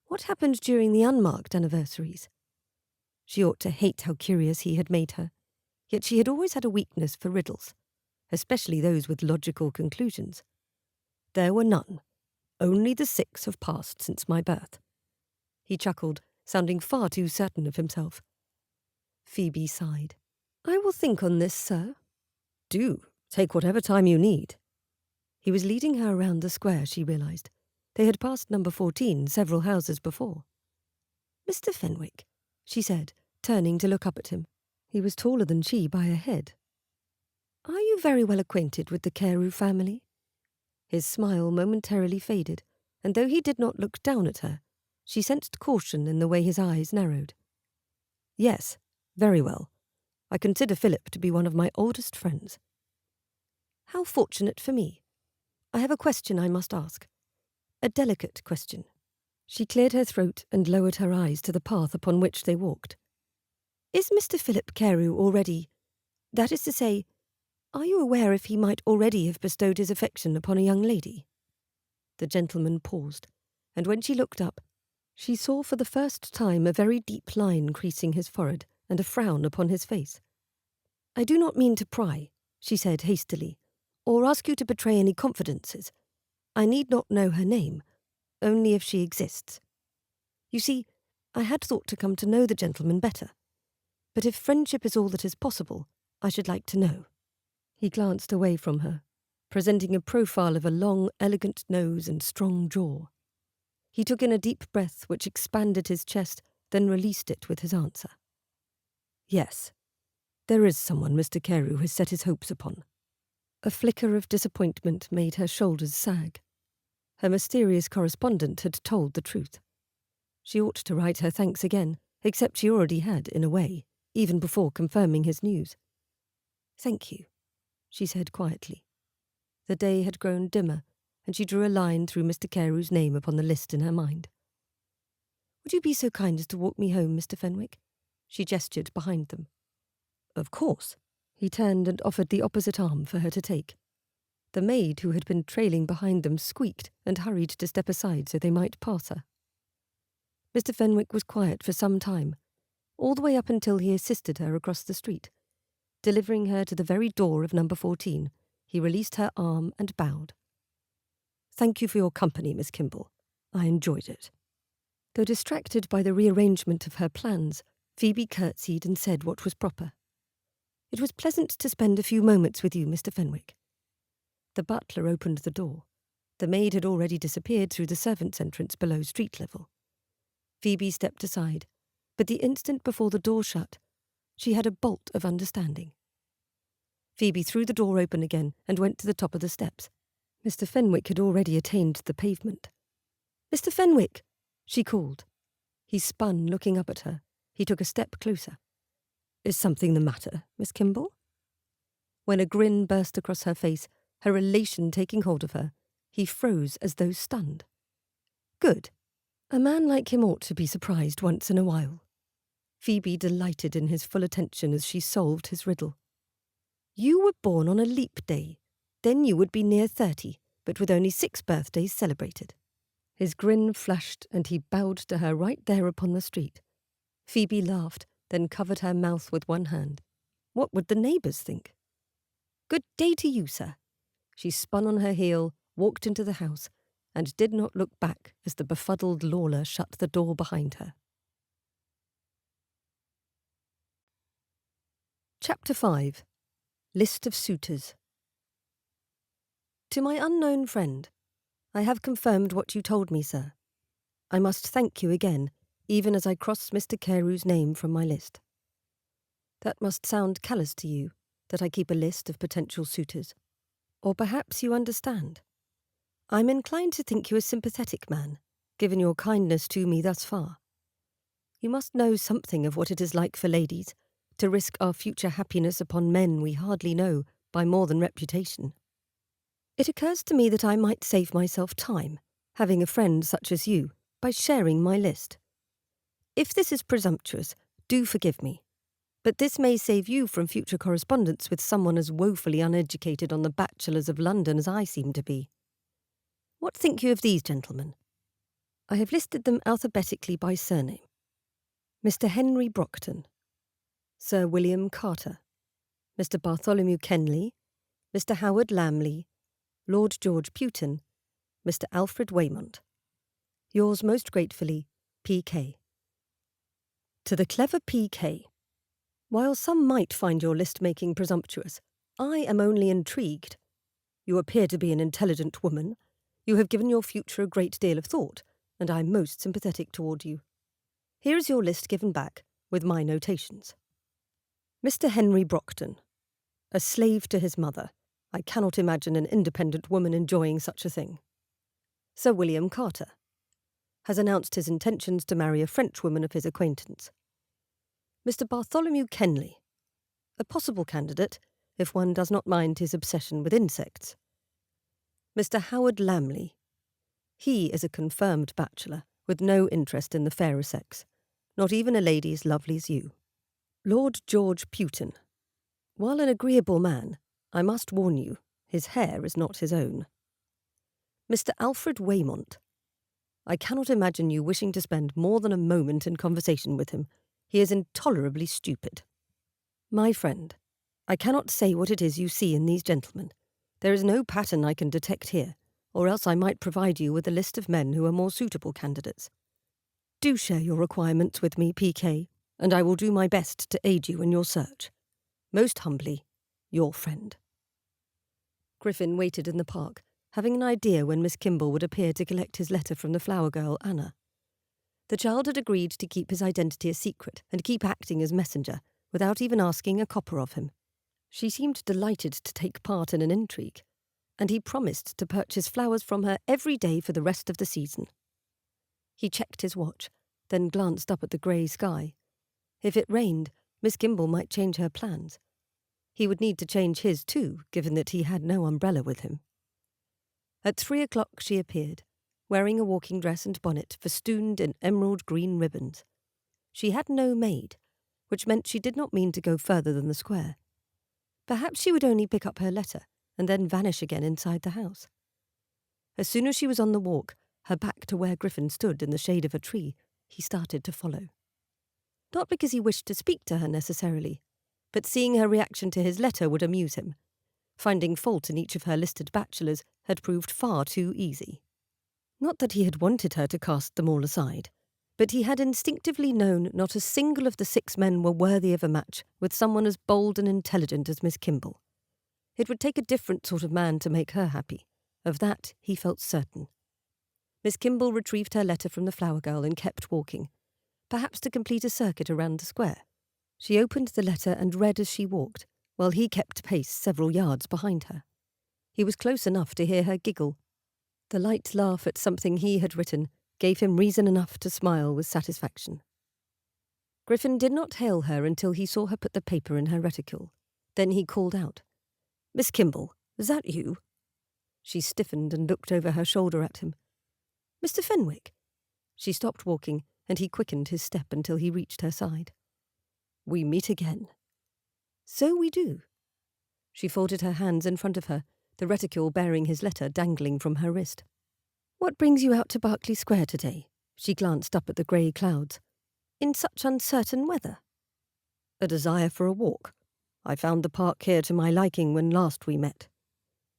What happened during the unmarked anniversaries? She ought to hate how curious he had made her, yet she had always had a weakness for riddles, especially those with logical conclusions. There were none. Only the 6 have passed since my birth. He chuckled, sounding far too certain of himself. Phoebe sighed. I will think on this, sir. Do. Take whatever time you need. He was leading her around the square, she realised. They had passed number 14 several houses before. Mr. Fenwick, she said, turning to look up at him. He was taller than she by a head. Are you very well acquainted with the Carew family? His smile momentarily faded, and though he did not look down at her, she sensed caution in the way his eyes narrowed. Yes, very well. I consider Philip to be one of my oldest friends. How fortunate for me. I have a question I must ask. A delicate question. She cleared her throat and lowered her eyes to the path upon which they walked. Is Mr. Philip Carew already... That is to say, are you aware if he might already have bestowed his affection upon a young lady? The gentleman paused, and when she looked up, she saw for the first time a very deep line creasing his forehead and a frown upon his face. I do not mean to pry, she said hastily, or ask you to betray any confidences. I need not know her name, only if she exists. You see, I had thought to come to know the gentleman better, but if friendship is all that is possible, I should like to know. He glanced away from her, presenting a profile of a long, elegant nose and strong jaw. He took in a deep breath which expanded his chest, then released it with his answer. Yes. There is someone Mr. Carew has set his hopes upon. A flicker of disappointment made her shoulders sag. Her mysterious correspondent had told the truth. She ought to write her thanks again, except she already had, in a way, even before confirming his news. "Thank you," she said quietly. The day had grown dimmer, and she drew a line through Mr. Carew's name upon the list in her mind. "Would you be so kind as to walk me home, Mr. Fenwick?" She gestured behind them. "Of course." He turned and offered the opposite arm for her to take. The maid, who had been trailing behind them, squeaked and hurried to step aside so they might pass her. Mr. Fenwick was quiet for some time, all the way up until he assisted her across the street. Delivering her to the very door of number 14, he released her arm and bowed. "Thank you for your company, Miss Kimball. I enjoyed it." Though distracted by the rearrangement of her plans, Phoebe curtsied and said what was proper. "It was pleasant to spend a few moments with you, Mr. Fenwick." The butler opened the door. The maid had already disappeared through the servants' entrance below street level. Phoebe stepped aside, but the instant before the door shut, she had a bolt of understanding. Phoebe threw the door open again and went to the top of the steps. Mr. Fenwick had already attained the pavement. "Mr. Fenwick!" she called. He spun, looking up at her. He took a step closer. "Is something the matter, Miss Kimball?" When a grin burst across her face, her elation taking hold of her, he froze as though stunned. "Good. A man like him ought to be surprised once in a while." Phoebe delighted in his full attention as she solved his riddle. "You were born on a leap day. Then you would be near 30, but with only 6 birthdays celebrated." His grin flashed and he bowed to her right there upon the street. Phoebe laughed, then covered her mouth with one hand. What would the neighbours think? "Good day to you, sir." She spun on her heel, walked into the house, and did not look back as the befuddled Lawler shut the door behind her. Chapter 5. List of Suitors. To my unknown friend, I have confirmed what you told me, sir. I must thank you again, even as I cross Mr. Carew's name from my list. That must sound callous to you, that I keep a list of potential suitors. Or perhaps you understand. I'm inclined to think you a sympathetic man, given your kindness to me thus far. You must know something of what it is like for ladies to risk our future happiness upon men we hardly know by more than reputation. It occurs to me that I might save myself time, having a friend such as you, by sharing my list. If this is presumptuous, do forgive me. But this may save you from future correspondence with someone as woefully uneducated on the bachelors of London as I seem to be. What think you of these gentlemen? I have listed them alphabetically by surname. Mr. Henry Brockton, Sir William Carter, Mr. Bartholomew Kenley, Mr. Howard Lamley, Lord George Putin, Mr. Alfred Waymont. Yours most gratefully, P.K. To the clever P.K. While some might find your list-making presumptuous, I am only intrigued. You appear to be an intelligent woman. You have given your future a great deal of thought, and I am most sympathetic toward you. Here is your list given back, with my notations. Mr. Henry Brockton. A slave to his mother. I cannot imagine an independent woman enjoying such a thing. Sir William Carter. Has announced his intentions to marry a Frenchwoman of his acquaintance. Mr. Bartholomew Kenley. A possible candidate, if one does not mind his obsession with insects. Mr. Howard Lamley. He is a confirmed bachelor, with no interest in the fairer sex, not even a lady as lovely as you. Lord George Putin. While an agreeable man, I must warn you, his hair is not his own. Mr. Alfred Waymont. I cannot imagine you wishing to spend more than a moment in conversation with him. He is intolerably stupid. My friend, I cannot say what it is you see in these gentlemen. There is no pattern I can detect here, or else I might provide you with a list of men who are more suitable candidates. Do share your requirements with me, P.K., and I will do my best to aid you in your search. Most humbly, your friend. Griffin waited in the park, having an idea when Miss Kimball would appear to collect his letter from the flower girl, Anna. The child had agreed to keep his identity a secret and keep acting as messenger, without even asking a copper of him. She seemed delighted to take part in an intrigue, and he promised to purchase flowers from her every day for the rest of the season. He checked his watch, then glanced up at the grey sky. If it rained, Miss Kimball might change her plans. He would need to change his too, given that he had no umbrella with him. At 3 o'clock she appeared, wearing a walking dress and bonnet festooned in emerald green ribbons. She had no maid, which meant she did not mean to go further than the square. Perhaps she would only pick up her letter and then vanish again inside the house. As soon as she was on the walk, her back to where Griffin stood in the shade of a tree, he started to follow. Not because he wished to speak to her necessarily, but seeing her reaction to his letter would amuse him. Finding fault in each of her listed bachelors had proved far too easy. Not that he had wanted her to cast them all aside, but he had instinctively known not a single of the 6 men were worthy of a match with someone as bold and intelligent as Miss Kimball. It would take a different sort of man to make her happy. Of that he felt certain. Miss Kimball retrieved her letter from the flower girl and kept walking, perhaps to complete a circuit around the square. She opened the letter and read as she walked, while he kept pace several yards behind her. He was close enough to hear her giggle. The light laugh at something he had written gave him reason enough to smile with satisfaction. Griffin did not hail her until he saw her put the paper in her reticule. Then he called out, "Miss Kimball, is that you?" She stiffened and looked over her shoulder at him. "Mr. Fenwick." She stopped walking, and he quickened his step until he reached her side. "We meet again." "So we do." She folded her hands in front of her, the reticule bearing his letter dangling from her wrist. "What brings you out to Berkeley Square today?" She glanced up at the grey clouds. "In such uncertain weather?" "A desire for a walk. I found the park here to my liking when last we met."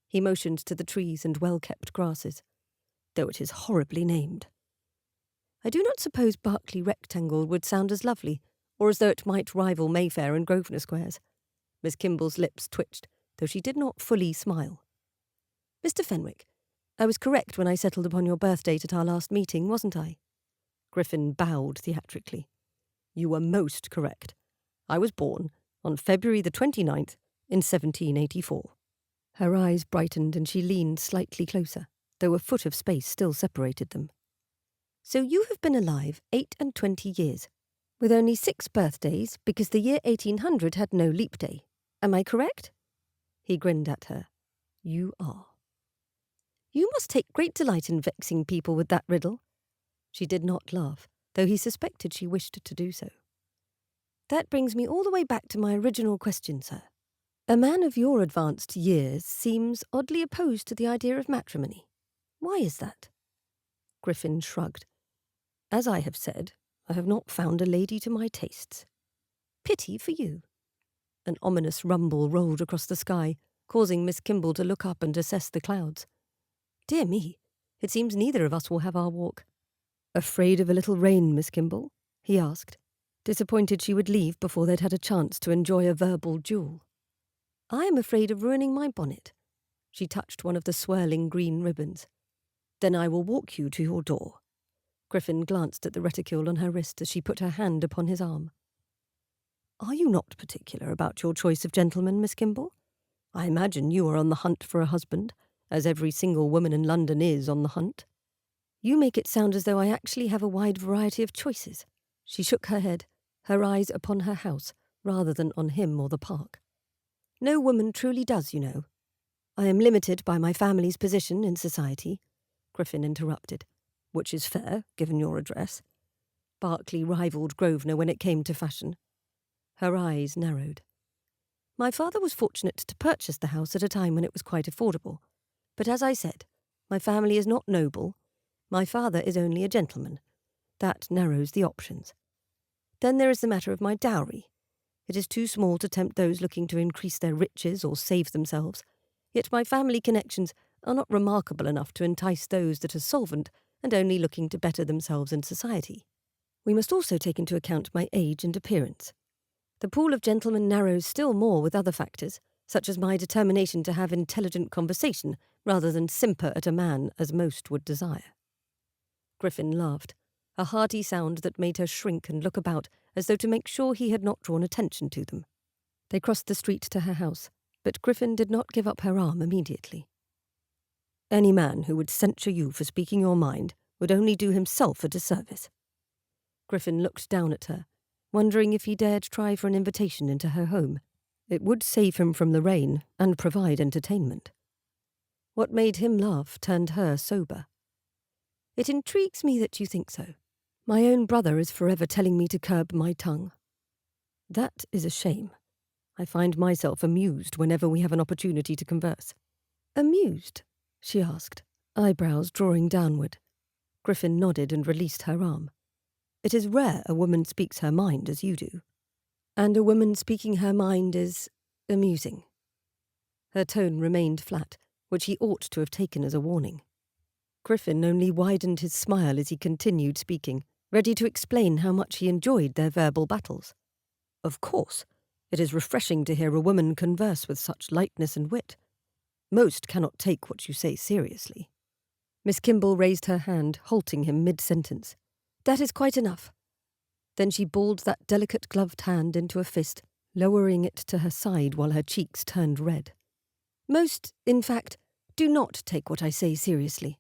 He motioned to the trees and well-kept grasses, though it is horribly named. "I do not suppose Berkeley Rectangle would sound as lovely, or as though it might rival Mayfair and Grosvenor Squares." Miss Kimball's lips twitched, though she did not fully smile. "Mr. Fenwick, I was correct when I settled upon your birth date at our last meeting, wasn't I?" Griffin bowed theatrically. "You were most correct. I was born on February the 29th in 1784. Her eyes brightened and she leaned slightly closer, though a foot of space still separated them. "So you have been alive 28 years, with only 6 birthdays because the year 1800 had no leap day. Am I correct?" He grinned at her. "You are." "You must take great delight in vexing people with that riddle." She did not laugh, though he suspected she wished to do so. "That brings me all the way back to my original question, sir. A man of your advanced years seems oddly opposed to the idea of matrimony. Why is that?" Griffin shrugged. "As I have said, I have not found a lady to my tastes." "Pity for you." An ominous rumble rolled across the sky, causing Miss Kimball to look up and assess the clouds. "Dear me, it seems neither of us will have our walk." "Afraid of a little rain, Miss Kimball?" he asked, disappointed she would leave before they'd had a chance to enjoy a verbal duel. "I am afraid of ruining my bonnet." She touched one of the swirling green ribbons. "Then I will walk you to your door." Griffin glanced at the reticule on her wrist as she put her hand upon his arm. "Are you not particular about your choice of gentlemen, Miss Kimball? I imagine you are on the hunt for a husband, as every single woman in London is on the hunt." "You make it sound as though I actually have a wide variety of choices." She shook her head, her eyes upon her house rather than on him or the park. "No woman truly does, you know." "I am limited by my family's position in society," Griffin interrupted, "which is fair, given your address." Berkeley rivaled Grosvenor when it came to fashion. Her eyes narrowed. "My father was fortunate to purchase the house at a time when it was quite affordable. But as I said, my family is not noble. My father is only a gentleman. That narrows the options. Then there is the matter of my dowry. It is too small to tempt those looking to increase their riches or save themselves, yet my family connections are not remarkable enough to entice those that are solvent and only looking to better themselves in society. We must also take into account my age and appearance. The pool of gentlemen narrows still more with other factors, such as my determination to have intelligent conversation rather than simper at a man as most would desire." Griffin laughed, a hearty sound that made her shrink and look about as though to make sure he had not drawn attention to them. They crossed the street to her house, but Griffin did not give up her arm immediately. Any man who would censure you for speaking your mind would only do himself a disservice. Griffin looked down at her, wondering if he dared try for an invitation into her home. It would save him from the rain and provide entertainment. What made him laugh turned her sober. It intrigues me that you think so. My own brother is forever telling me to curb my tongue. That is a shame. I find myself amused whenever we have an opportunity to converse. Amused? She asked, eyebrows drawing downward. Griffin nodded and released her arm. It is rare a woman speaks her mind as you do. And a woman speaking her mind is amusing. Her tone remained flat, which he ought to have taken as a warning. Griffin only widened his smile as he continued speaking, ready to explain how much he enjoyed their verbal battles. Of course, it is refreshing to hear a woman converse with such lightness and wit. Most cannot take what you say seriously. Miss Kimball raised her hand, halting him mid-sentence. That is quite enough. Then she balled that delicate gloved hand into a fist, lowering it to her side while her cheeks turned red. Most, in fact, do not take what I say seriously.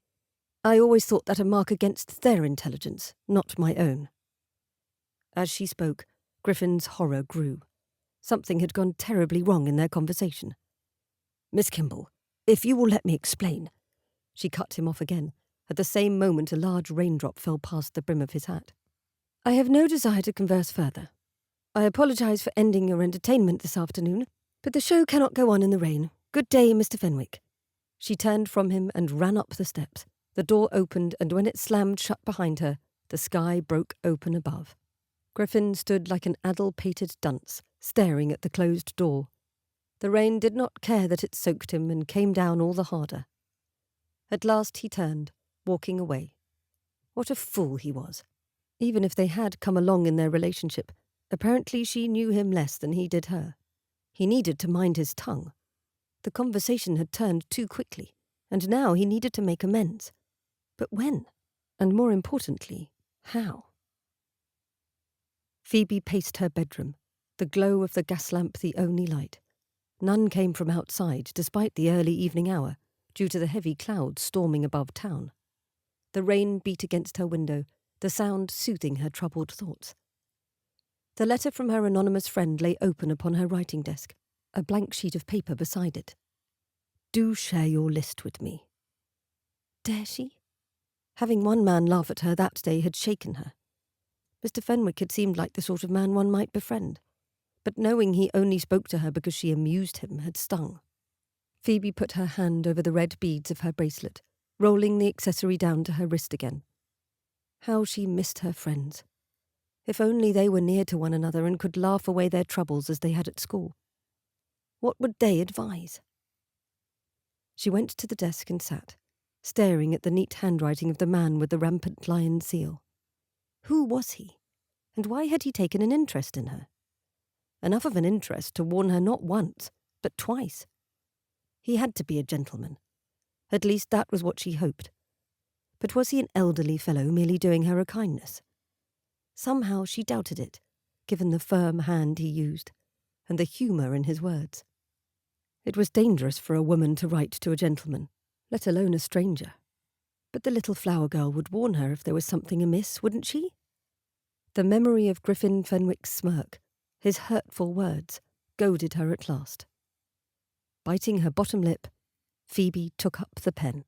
I always thought that a mark against their intelligence, not my own. As she spoke, Griffin's horror grew. Something had gone terribly wrong in their conversation. Miss Kimball, if you will let me explain. She cut him off again. At the same moment a large raindrop fell past the brim of his hat. I have no desire to converse further. I apologise for ending your entertainment this afternoon, but the show cannot go on in the rain. Good day, Mr. Fenwick. She turned from him and ran up the steps. The door opened, and when it slammed shut behind her, the sky broke open above. Griffin stood like an addle-pated dunce, staring at the closed door. The rain did not care that it soaked him and came down all the harder. At last he turned, walking away. What a fool he was. Even if they had come along in their relationship, apparently she knew him less than he did her. He needed to mind his tongue. The conversation had turned too quickly, and now he needed to make amends. But when? And more importantly, how? Phoebe paced her bedroom, the glow of the gas lamp the only light. None came from outside, despite the early evening hour, due to the heavy clouds storming above town. The rain beat against her window, the sound soothing her troubled thoughts. The letter from her anonymous friend lay open upon her writing desk, a blank sheet of paper beside it. Do share your list with me. Dare she? Having one man laugh at her that day had shaken her. Mr. Fenwick had seemed like the sort of man one might befriend, but knowing he only spoke to her because she amused him had stung. Phoebe put her hand over the red beads of her bracelet, rolling the accessory down to her wrist again. How she missed her friends. If only they were near to one another and could laugh away their troubles as they had at school. What would they advise? She went to the desk and sat, staring at the neat handwriting of the man with the rampant lion seal. Who was he? And why had he taken an interest in her? Enough of an interest to warn her not once, but twice. He had to be a gentleman. At least that was what she hoped. But was he an elderly fellow merely doing her a kindness? Somehow she doubted it, given the firm hand he used, and the humour in his words. It was dangerous for a woman to write to a gentleman, let alone a stranger. But the little flower girl would warn her if there was something amiss, wouldn't she? The memory of Griffin Fenwick's smirk, his hurtful words, goaded her at last. Biting her bottom lip, Phoebe took up the pen.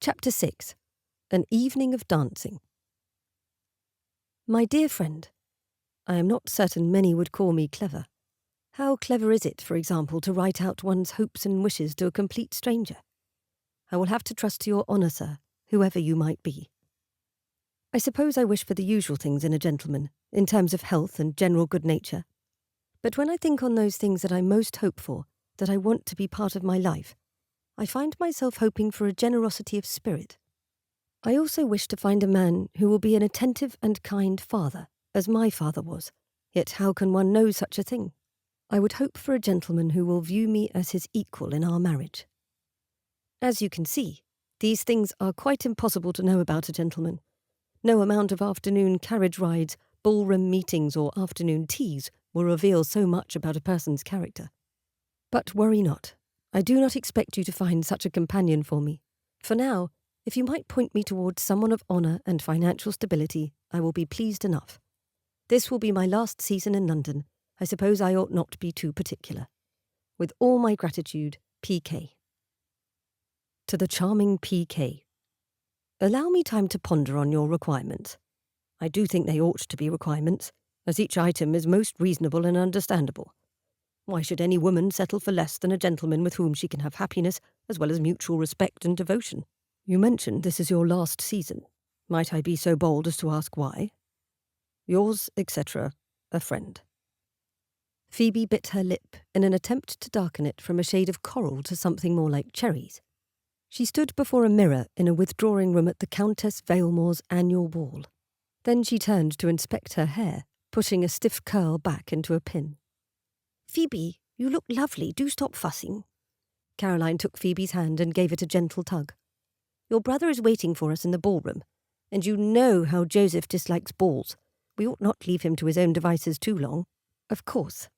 Chapter 6. An Evening of Dancing. My dear friend, I am not certain many would call me clever. How clever is it, for example, to write out one's hopes and wishes to a complete stranger? I will have to trust to your honour, sir, whoever you might be. I suppose I wish for the usual things in a gentleman, in terms of health and general good nature. But when I think on those things that I most hope for, that I want to be part of my life, I find myself hoping for a generosity of spirit. I also wish to find a man who will be an attentive and kind father, as my father was. Yet how can one know such a thing? I would hope for a gentleman who will view me as his equal in our marriage. As you can see, These things are quite impossible to know about a gentleman. No amount of afternoon carriage rides, ballroom meetings, or afternoon teas will reveal so much about a person's character. But worry not. I do not expect you to find such a companion for me. For now, if you might point me towards someone of honour and financial stability, I will be pleased enough. This will be my last season in London. I suppose I ought not be too particular. With all my gratitude, P.K. To the charming P.K. Allow me time to ponder on your requirements. I do think they ought to be requirements, as each item is most reasonable and understandable. Why should any woman settle for less than a gentleman with whom she can have happiness, as well as mutual respect and devotion? You mentioned this is your last season. Might I be so bold as to ask why? Yours, etc., a friend. Phoebe bit her lip in an attempt to darken it from a shade of coral to something more like cherries. She stood before a mirror in a withdrawing room at the Countess Vailmore's annual ball. Then she turned to inspect her hair, pushing a stiff curl back into a pin. "Phoebe, you look lovely. Do stop fussing." Caroline took Phoebe's hand and gave it a gentle tug. "Your brother is waiting for us in the ballroom, and you know how Joseph dislikes balls. We ought not leave him to his own devices too long." "Of course."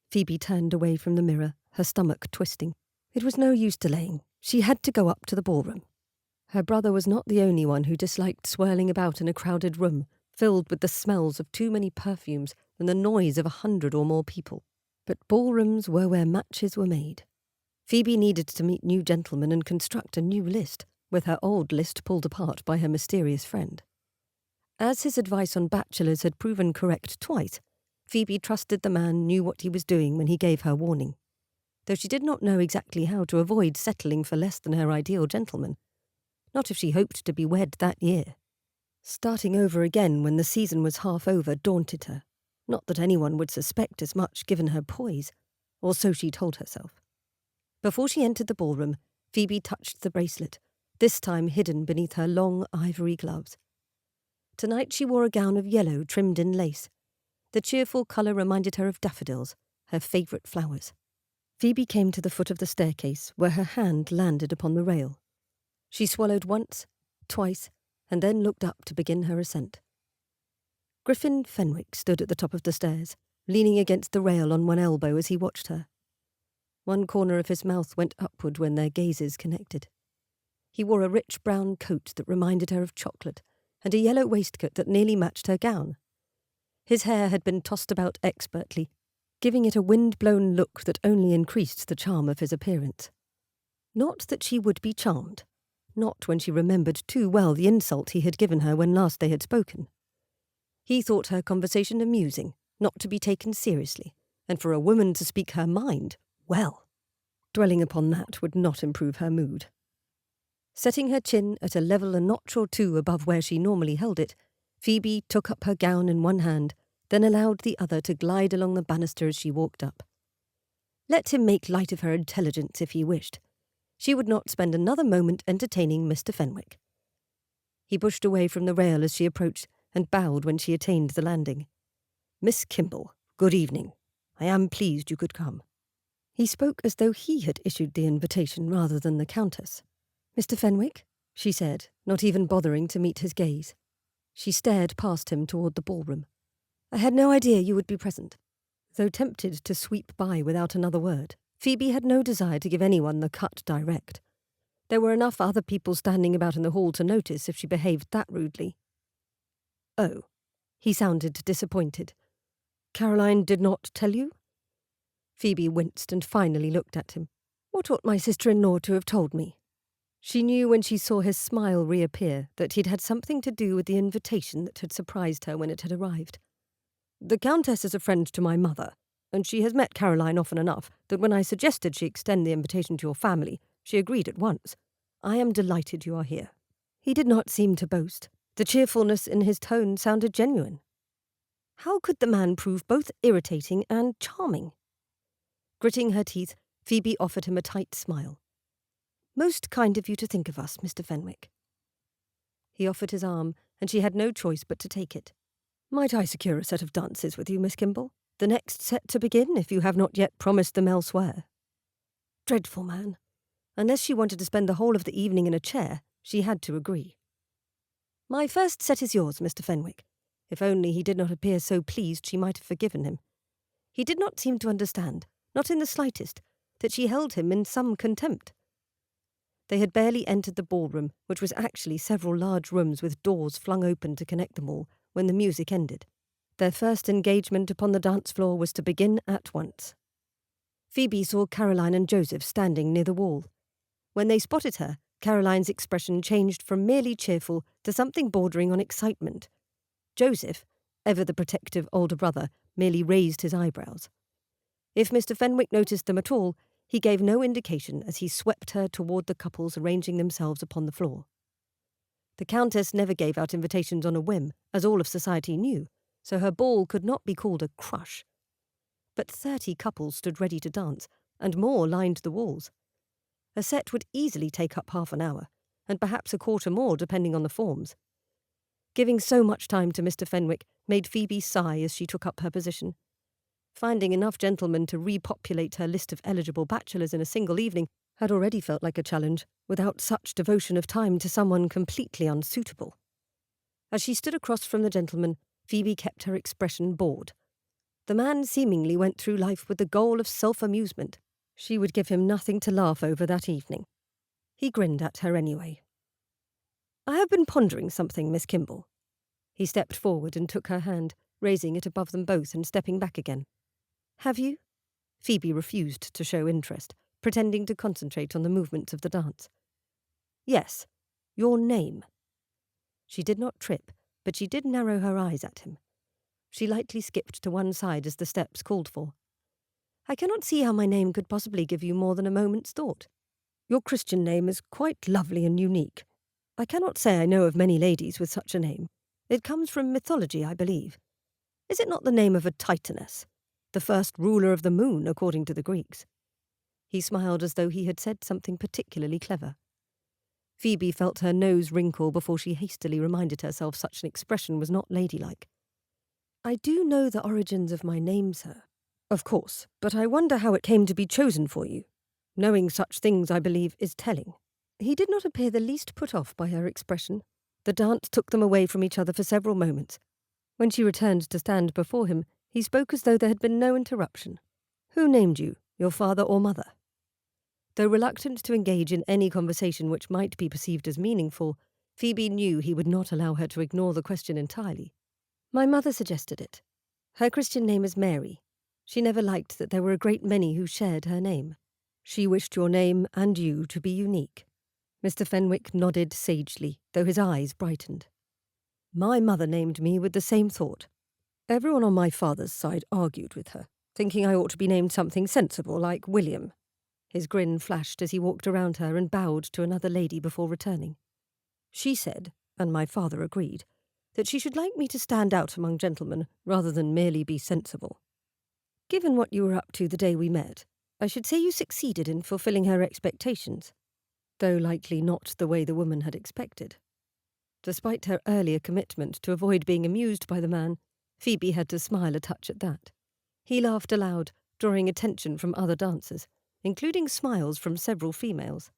Phoebe turned away from the mirror, her stomach twisting. It was no use delaying. She had to go up to the ballroom. Her brother was not the only one who disliked swirling about in a crowded room, filled with the smells of too many perfumes and the noise of 100 or more people. But ballrooms were where matches were made. Phoebe needed to meet new gentlemen and construct a new list, with her old list pulled apart by her mysterious friend. As his advice on bachelors had proven correct twice, Phoebe trusted the man knew what he was doing when he gave her warning, though she did not know exactly how to avoid settling for less than her ideal gentleman, not if she hoped to be wed that year. Starting over again when the season was half over daunted her, not that anyone would suspect as much given her poise, or so she told herself. Before she entered the ballroom, Phoebe touched the bracelet, this time hidden beneath her long ivory gloves. Tonight she wore a gown of yellow trimmed in lace. The cheerful colour reminded her of daffodils, her favourite flowers. Phoebe came to the foot of the staircase, where her hand landed upon the rail. She swallowed once, twice, and then looked up to begin her ascent. Griffin Fenwick stood at the top of the stairs, leaning against the rail on one elbow as he watched her. One corner of his mouth went upward when their gazes connected. He wore a rich brown coat that reminded her of chocolate, and a yellow waistcoat that nearly matched her gown. His hair had been tossed about expertly, giving it a wind-blown look that only increased the charm of his appearance. Not that she would be charmed, not when she remembered too well the insult he had given her when last they had spoken. He thought her conversation amusing, not to be taken seriously, and for a woman to speak her mind, well, dwelling upon that would not improve her mood. Setting her chin at a level a notch or two above where she normally held it, Phoebe took up her gown in one hand, then allowed the other to glide along the banister as she walked up. Let him make light of her intelligence if he wished. She would not spend another moment entertaining Mr. Fenwick. He pushed away from the rail as she approached and bowed when she attained the landing. "Miss Kimball, good evening. I am pleased you could come." He spoke as though he had issued the invitation rather than the Countess. "Mr. Fenwick?" she said, not even bothering to meet his gaze. She stared past him toward the ballroom. "I had no idea you would be present." Though tempted to sweep by without another word, Phoebe had no desire to give anyone the cut direct. There were enough other people standing about in the hall to notice if she behaved that rudely. "Oh," he sounded disappointed. "Caroline did not tell you?" Phoebe winced and finally looked at him. "What ought my sister-in-law to have told me?" She knew when she saw his smile reappear that he'd had something to do with the invitation that had surprised her when it had arrived. "The Countess is a friend to my mother, and she has met Caroline often enough that when I suggested she extend the invitation to your family, she agreed at once. I am delighted you are here." He did not seem to boast. The cheerfulness in his tone sounded genuine. How could the man prove both irritating and charming? Gritting her teeth, Phoebe offered him a tight smile. "Most kind of you to think of us, Mr. Fenwick." He offered his arm, and she had no choice but to take it. "Might I secure a set of dances with you, Miss Kimball? The next set to begin, if you have not yet promised them elsewhere." Dreadful man. Unless she wanted to spend the whole of the evening in a chair, She had to agree. "My first set is yours, Mr. Fenwick." If only he did not appear so pleased, she might have forgiven him. He did not seem to understand, not in the slightest, that she held him in some contempt. They had barely entered the ballroom, which was actually several large rooms with doors flung open to connect them all, when the music ended. Their first engagement upon the dance floor was to begin at once. Phoebe saw Caroline and Joseph standing near the wall. When they spotted her, Caroline's expression changed from merely cheerful to something bordering on excitement. Joseph, ever the protective older brother, merely raised his eyebrows. If Mr. Fenwick noticed them at all, he gave no indication as he swept her toward the couples arranging themselves upon the floor. The Countess never gave out invitations on a whim, as all of society knew, so her ball could not be called a crush. But 30 couples stood ready to dance, and more lined the walls. A set would easily take up half an hour, and perhaps a quarter more depending on the forms. Giving so much time to Mr. Fenwick made Phoebe sigh as she took up her position. Finding enough gentlemen to repopulate her list of eligible bachelors in a single evening had already felt like a challenge, without such devotion of time to someone completely unsuitable. As she stood across from the gentleman, Phoebe kept her expression bored. The man seemingly went through life with the goal of self-amusement. She would give him nothing to laugh over that evening. He grinned at her anyway. "I have been pondering something, Miss Kimball." He stepped forward and took her hand, raising it above them both and stepping back again. "Have you?" Phoebe refused to show interest, pretending to concentrate on the movements of the dance. "Yes, your name." She did not trip, but she did narrow her eyes at him. She lightly skipped to one side as the steps called for. "I cannot see how my name could possibly give you more than a moment's thought. Your Christian name is quite lovely and unique. I cannot say I know of many ladies with such a name. It comes from mythology, I believe. Is it not the name of a Titaness, the first ruler of the moon, according to the Greeks?" He smiled as though he had said something particularly clever. Phoebe felt her nose wrinkle before she hastily reminded herself such an expression was not ladylike. "I do know the origins of my name, sir." "Of course, but I wonder how it came to be chosen for you. Knowing such things, I believe, is telling." He did not appear the least put off by her expression. The dance took them away from each other for several moments. When she returned to stand before him, he spoke as though there had been no interruption. "Who named you, your father or mother?" Though reluctant to engage in any conversation which might be perceived as meaningful, Phoebe knew he would not allow her to ignore the question entirely. "My mother suggested it. Her Christian name is Mary. She never liked that there were a great many who shared her name. She wished your name and you to be unique." Mr. Fenwick nodded sagely, though his eyes brightened. "My mother named me with the same thought. Everyone on my father's side argued with her, thinking I ought to be named something sensible like William." His grin flashed as he walked around her and bowed to another lady before returning. "She said, and my father agreed, that she should like me to stand out among gentlemen rather than merely be sensible. Given what you were up to the day we met, I should say you succeeded in fulfilling her expectations, though likely not the way the woman had expected." Despite her earlier commitment to avoid being amused by the man, Phoebe had to smile a touch at that. He laughed aloud, drawing attention from other dancers, including smiles from several females.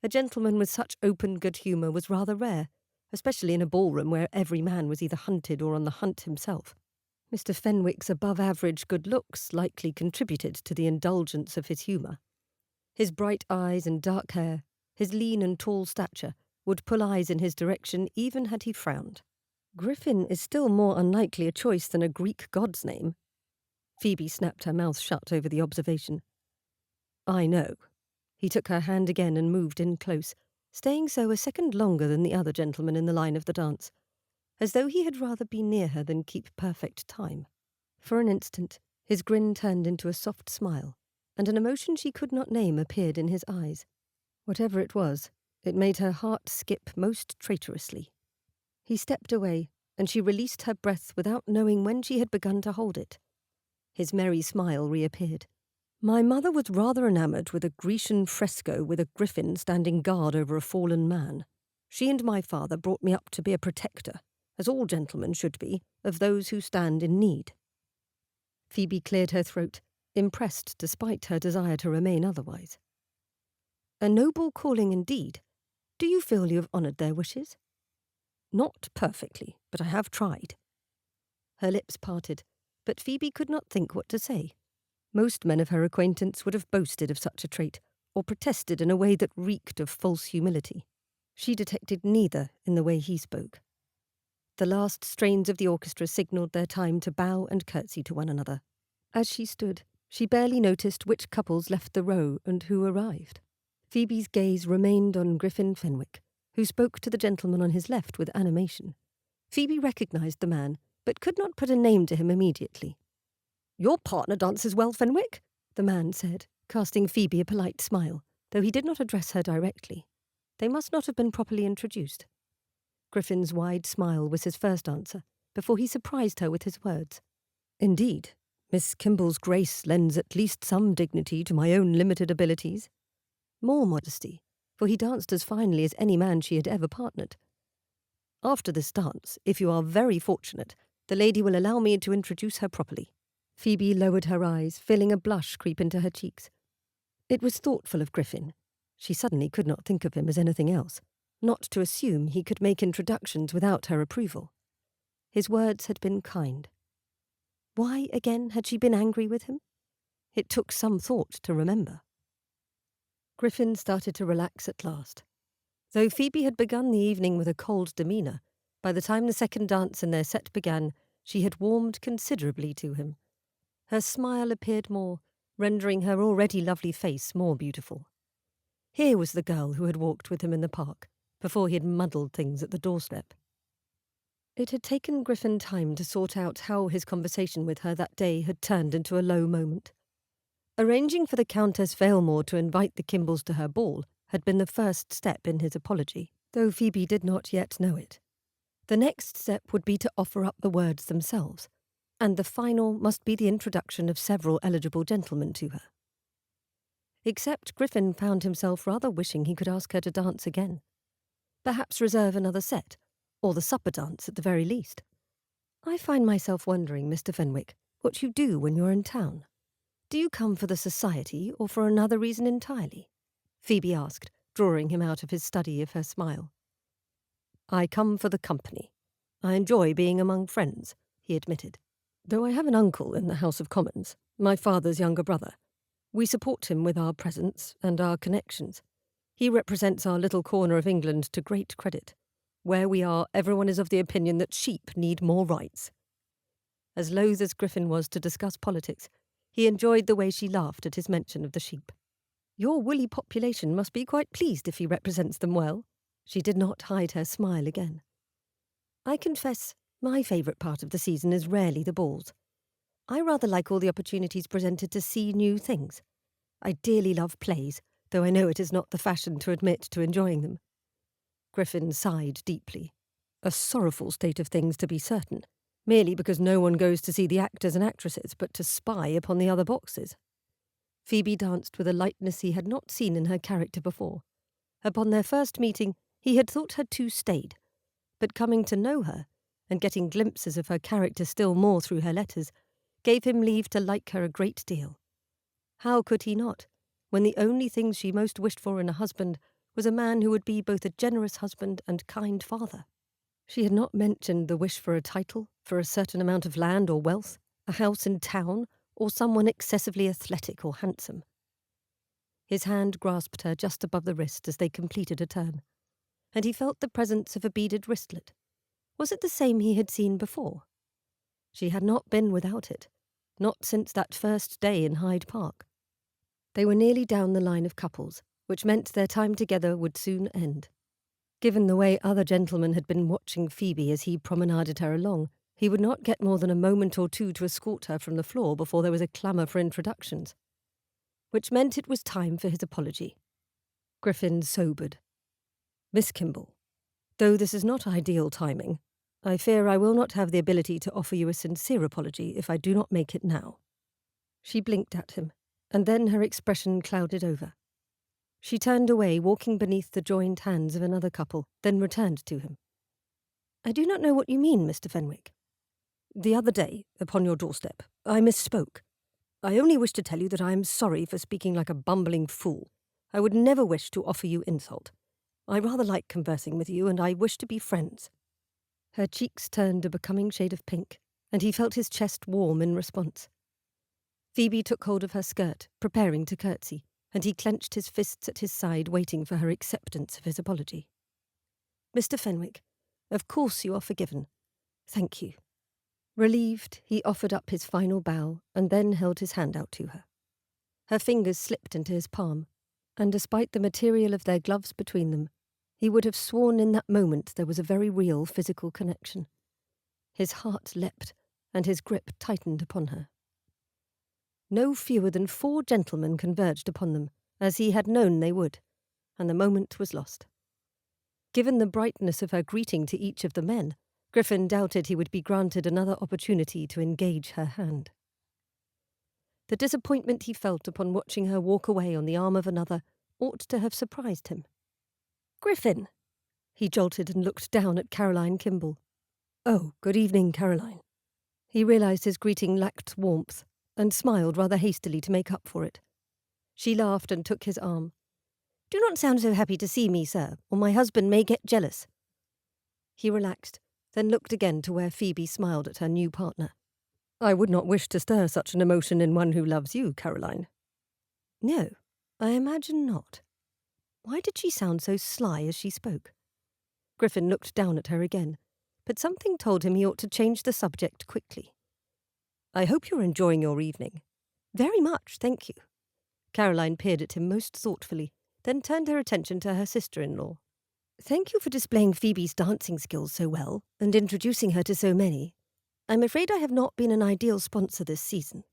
A gentleman with such open good humour was rather rare, especially in a ballroom where every man was either hunted or on the hunt himself. Mr. Fenwick's above-average good looks likely contributed to the indulgence of his humour. His bright eyes and dark hair, his lean and tall stature, would pull eyes in his direction even had he frowned. Griffin is still more unlikely a choice than a Greek god's name. Phoebe snapped her mouth shut over the observation. "I know." He took her hand again and moved in close, staying so a second longer than the other gentlemen in the line of the dance, as though he had rather be near her than keep perfect time. For an instant, his grin turned into a soft smile, and an emotion she could not name appeared in his eyes. Whatever it was, it made her heart skip most traitorously. He stepped away, and she released her breath without knowing when she had begun to hold it. His merry smile reappeared. "My mother was rather enamoured with a Grecian fresco with a griffin standing guard over a fallen man. She and my father brought me up to be a protector, as all gentlemen should be, of those who stand in need." Phoebe cleared her throat, impressed despite her desire to remain otherwise. "A noble calling indeed. Do you feel you have honoured their wishes?" "Not perfectly, but I have tried." Her lips parted, but Phoebe could not think what to say. Most men of her acquaintance would have boasted of such a trait, or protested in a way that reeked of false humility. She detected neither in the way he spoke. The last strains of the orchestra signalled their time to bow and curtsy to one another. As she stood, she barely noticed which couples left the row and who arrived. Phoebe's gaze remained on Griffin Fenwick, who spoke to the gentleman on his left with animation. Phoebe recognised the man, but could not put a name to him immediately. "Your partner dances well, Fenwick," the man said, casting Phoebe a polite smile, though he did not address her directly. They must not have been properly introduced. Griffin's wide smile was his first answer, before he surprised her with his words. "Indeed, Miss Kimball's grace lends at least some dignity to my own limited abilities." More modesty, for he danced as finely as any man she had ever partnered. "After this dance, if you are very fortunate, the lady will allow me to introduce her properly." Phoebe lowered her eyes, feeling a blush creep into her cheeks. It was thoughtful of Griffin. She suddenly could not think of him as anything else, not to assume he could make introductions without her approval. His words had been kind. Why, again, had she been angry with him? It took some thought to remember. Griffin started to relax at last. Though Phoebe had begun the evening with a cold demeanour, by the time the second dance and their set began, she had warmed considerably to him. Her smile appeared more, rendering her already lovely face more beautiful. Here was the girl who had walked with him in the park, before he had muddled things at the doorstep. It had taken Griffin time to sort out how his conversation with her that day had turned into a low moment. Arranging for the Countess Valemore to invite the Kimballs to her ball had been the first step in his apology, though Phoebe did not yet know it. The next step would be to offer up the words themselves, and the final must be the introduction of several eligible gentlemen to her. Except Griffin found himself rather wishing he could ask her to dance again. Perhaps reserve another set, or the supper dance at the very least. "I find myself wondering, Mr. Fenwick, what you do when you're in town. Do you come for the society or for another reason entirely?" Phoebe asked, drawing him out of his study of her smile. "I come for the company. I enjoy being among friends," he admitted. "Though I have an uncle in the House of Commons, my father's younger brother. We support him with our presence and our connections. He represents our little corner of England to great credit. Where we are, everyone is of the opinion that sheep need more rights." As loath as Griffin was to discuss politics, he enjoyed the way she laughed at his mention of the sheep. "Your woolly population must be quite pleased if he represents them well." She did not hide her smile again. "I confess, my favourite part of the season is rarely the balls. I rather like all the opportunities presented to see new things. I dearly love plays, though I know it is not the fashion to admit to enjoying them." Griffin sighed deeply. A sorrowful state of things, to be certain, merely because no one goes to see the actors and actresses, but to spy upon the other boxes. Phoebe danced with a lightness he had not seen in her character before. Upon their first meeting, he had thought her too staid, but coming to know her, and getting glimpses of her character still more through her letters, gave him leave to like her a great deal. How could he not, when the only thing she most wished for in a husband was a man who would be both a generous husband and kind father? She had not mentioned the wish for a title, for a certain amount of land or wealth, a house in town, or someone excessively athletic or handsome. His hand grasped her just above the wrist as they completed a turn, and he felt the presence of a beaded wristlet. Was it the same he had seen before? She had not been without it, not since that first day in Hyde Park. They were nearly down the line of couples, which meant their time together would soon end. Given the way other gentlemen had been watching Phoebe as he promenaded her along, he would not get more than a moment or two to escort her from the floor before there was a clamour for introductions, which meant it was time for his apology. Griffin sobered. "Miss Kimball, though this is not ideal timing, I fear I will not have the ability to offer you a sincere apology if I do not make it now." She blinked at him, and then her expression clouded over. She turned away, walking beneath the joined hands of another couple, then returned to him. "I do not know what you mean, Mr. Fenwick. The other day, upon your doorstep, I misspoke. I only wish to tell you that I am sorry for speaking like a bumbling fool. I would never wish to offer you insult. I rather like conversing with you, and I wish to be friends." Her cheeks turned a becoming shade of pink, and he felt his chest warm in response. Phoebe took hold of her skirt, preparing to curtsy, and he clenched his fists at his side, waiting for her acceptance of his apology. "Mr. Fenwick, of course you are forgiven. Thank you." Relieved, he offered up his final bow and then held his hand out to her. Her fingers slipped into his palm, and despite the material of their gloves between them, he would have sworn in that moment there was a very real physical connection. His heart leapt, and his grip tightened upon her. No fewer than 4 gentlemen converged upon them, as he had known they would, and the moment was lost. Given the brightness of her greeting to each of the men, Griffin doubted he would be granted another opportunity to engage her hand. The disappointment he felt upon watching her walk away on the arm of another ought to have surprised him. "Griffin!" He jolted and looked down at Caroline Kimball. "Oh, good evening, Caroline." He realized his greeting lacked warmth, and smiled rather hastily to make up for it. She laughed and took his arm. "Do not sound so happy to see me, sir, or my husband may get jealous." He relaxed, then looked again to where Phoebe smiled at her new partner. "I would not wish to stir such an emotion in one who loves you, Caroline." "No, I imagine not." Why did she sound so sly as she spoke? Griffin looked down at her again, but something told him he ought to change the subject quickly. "I hope you're enjoying your evening." "Very much, thank you." Caroline peered at him most thoughtfully, then turned her attention to her sister-in-law. "Thank you for displaying Phoebe's dancing skills so well, and introducing her to so many. I'm afraid I have not been an ideal sponsor this season."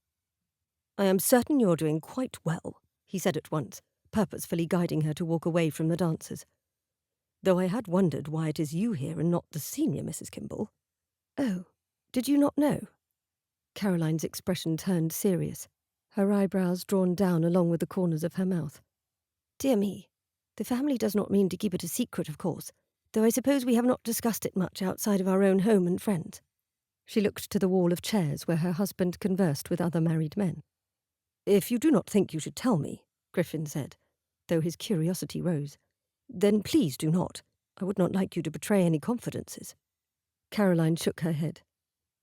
"I am certain you're doing quite well," he said at once, purposefully guiding her to walk away from the dancers. "Though I had wondered why it is you here and not the senior Mrs. Kimball." "Oh, did you not know?" Caroline's expression turned serious, her eyebrows drawn down along with the corners of her mouth. "Dear me, the family does not mean to keep it a secret, of course, though I suppose we have not discussed it much outside of our own home and friends." She looked to the wall of chairs where her husband conversed with other married men. "If you do not think you should tell me," Griffin said, though his curiosity rose, "then please do not. I would not like you to betray any confidences." Caroline shook her head.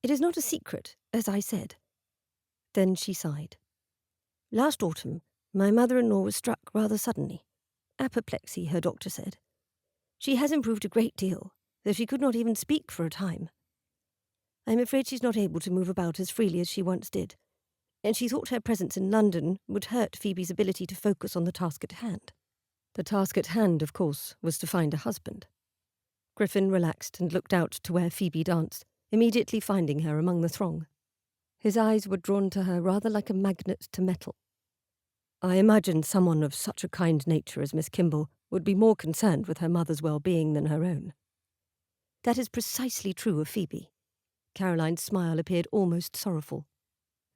"It is not a secret, as I said." Then she sighed. "Last autumn, my mother-in-law was struck rather suddenly. Apoplexy, her doctor said. She has improved a great deal, though she could not even speak for a time. I'm afraid she's not able to move about as freely as she once did, and she thought her presence in London would hurt Phoebe's ability to focus on the task at hand." The task at hand, of course, was to find a husband. Griffin relaxed and looked out to where Phoebe danced, immediately finding her among the throng. His eyes were drawn to her rather like a magnet to metal. "I imagined someone of such a kind nature as Miss Kimball would be more concerned with her mother's well-being than her own." "That is precisely true of Phoebe." Caroline's smile appeared almost sorrowful.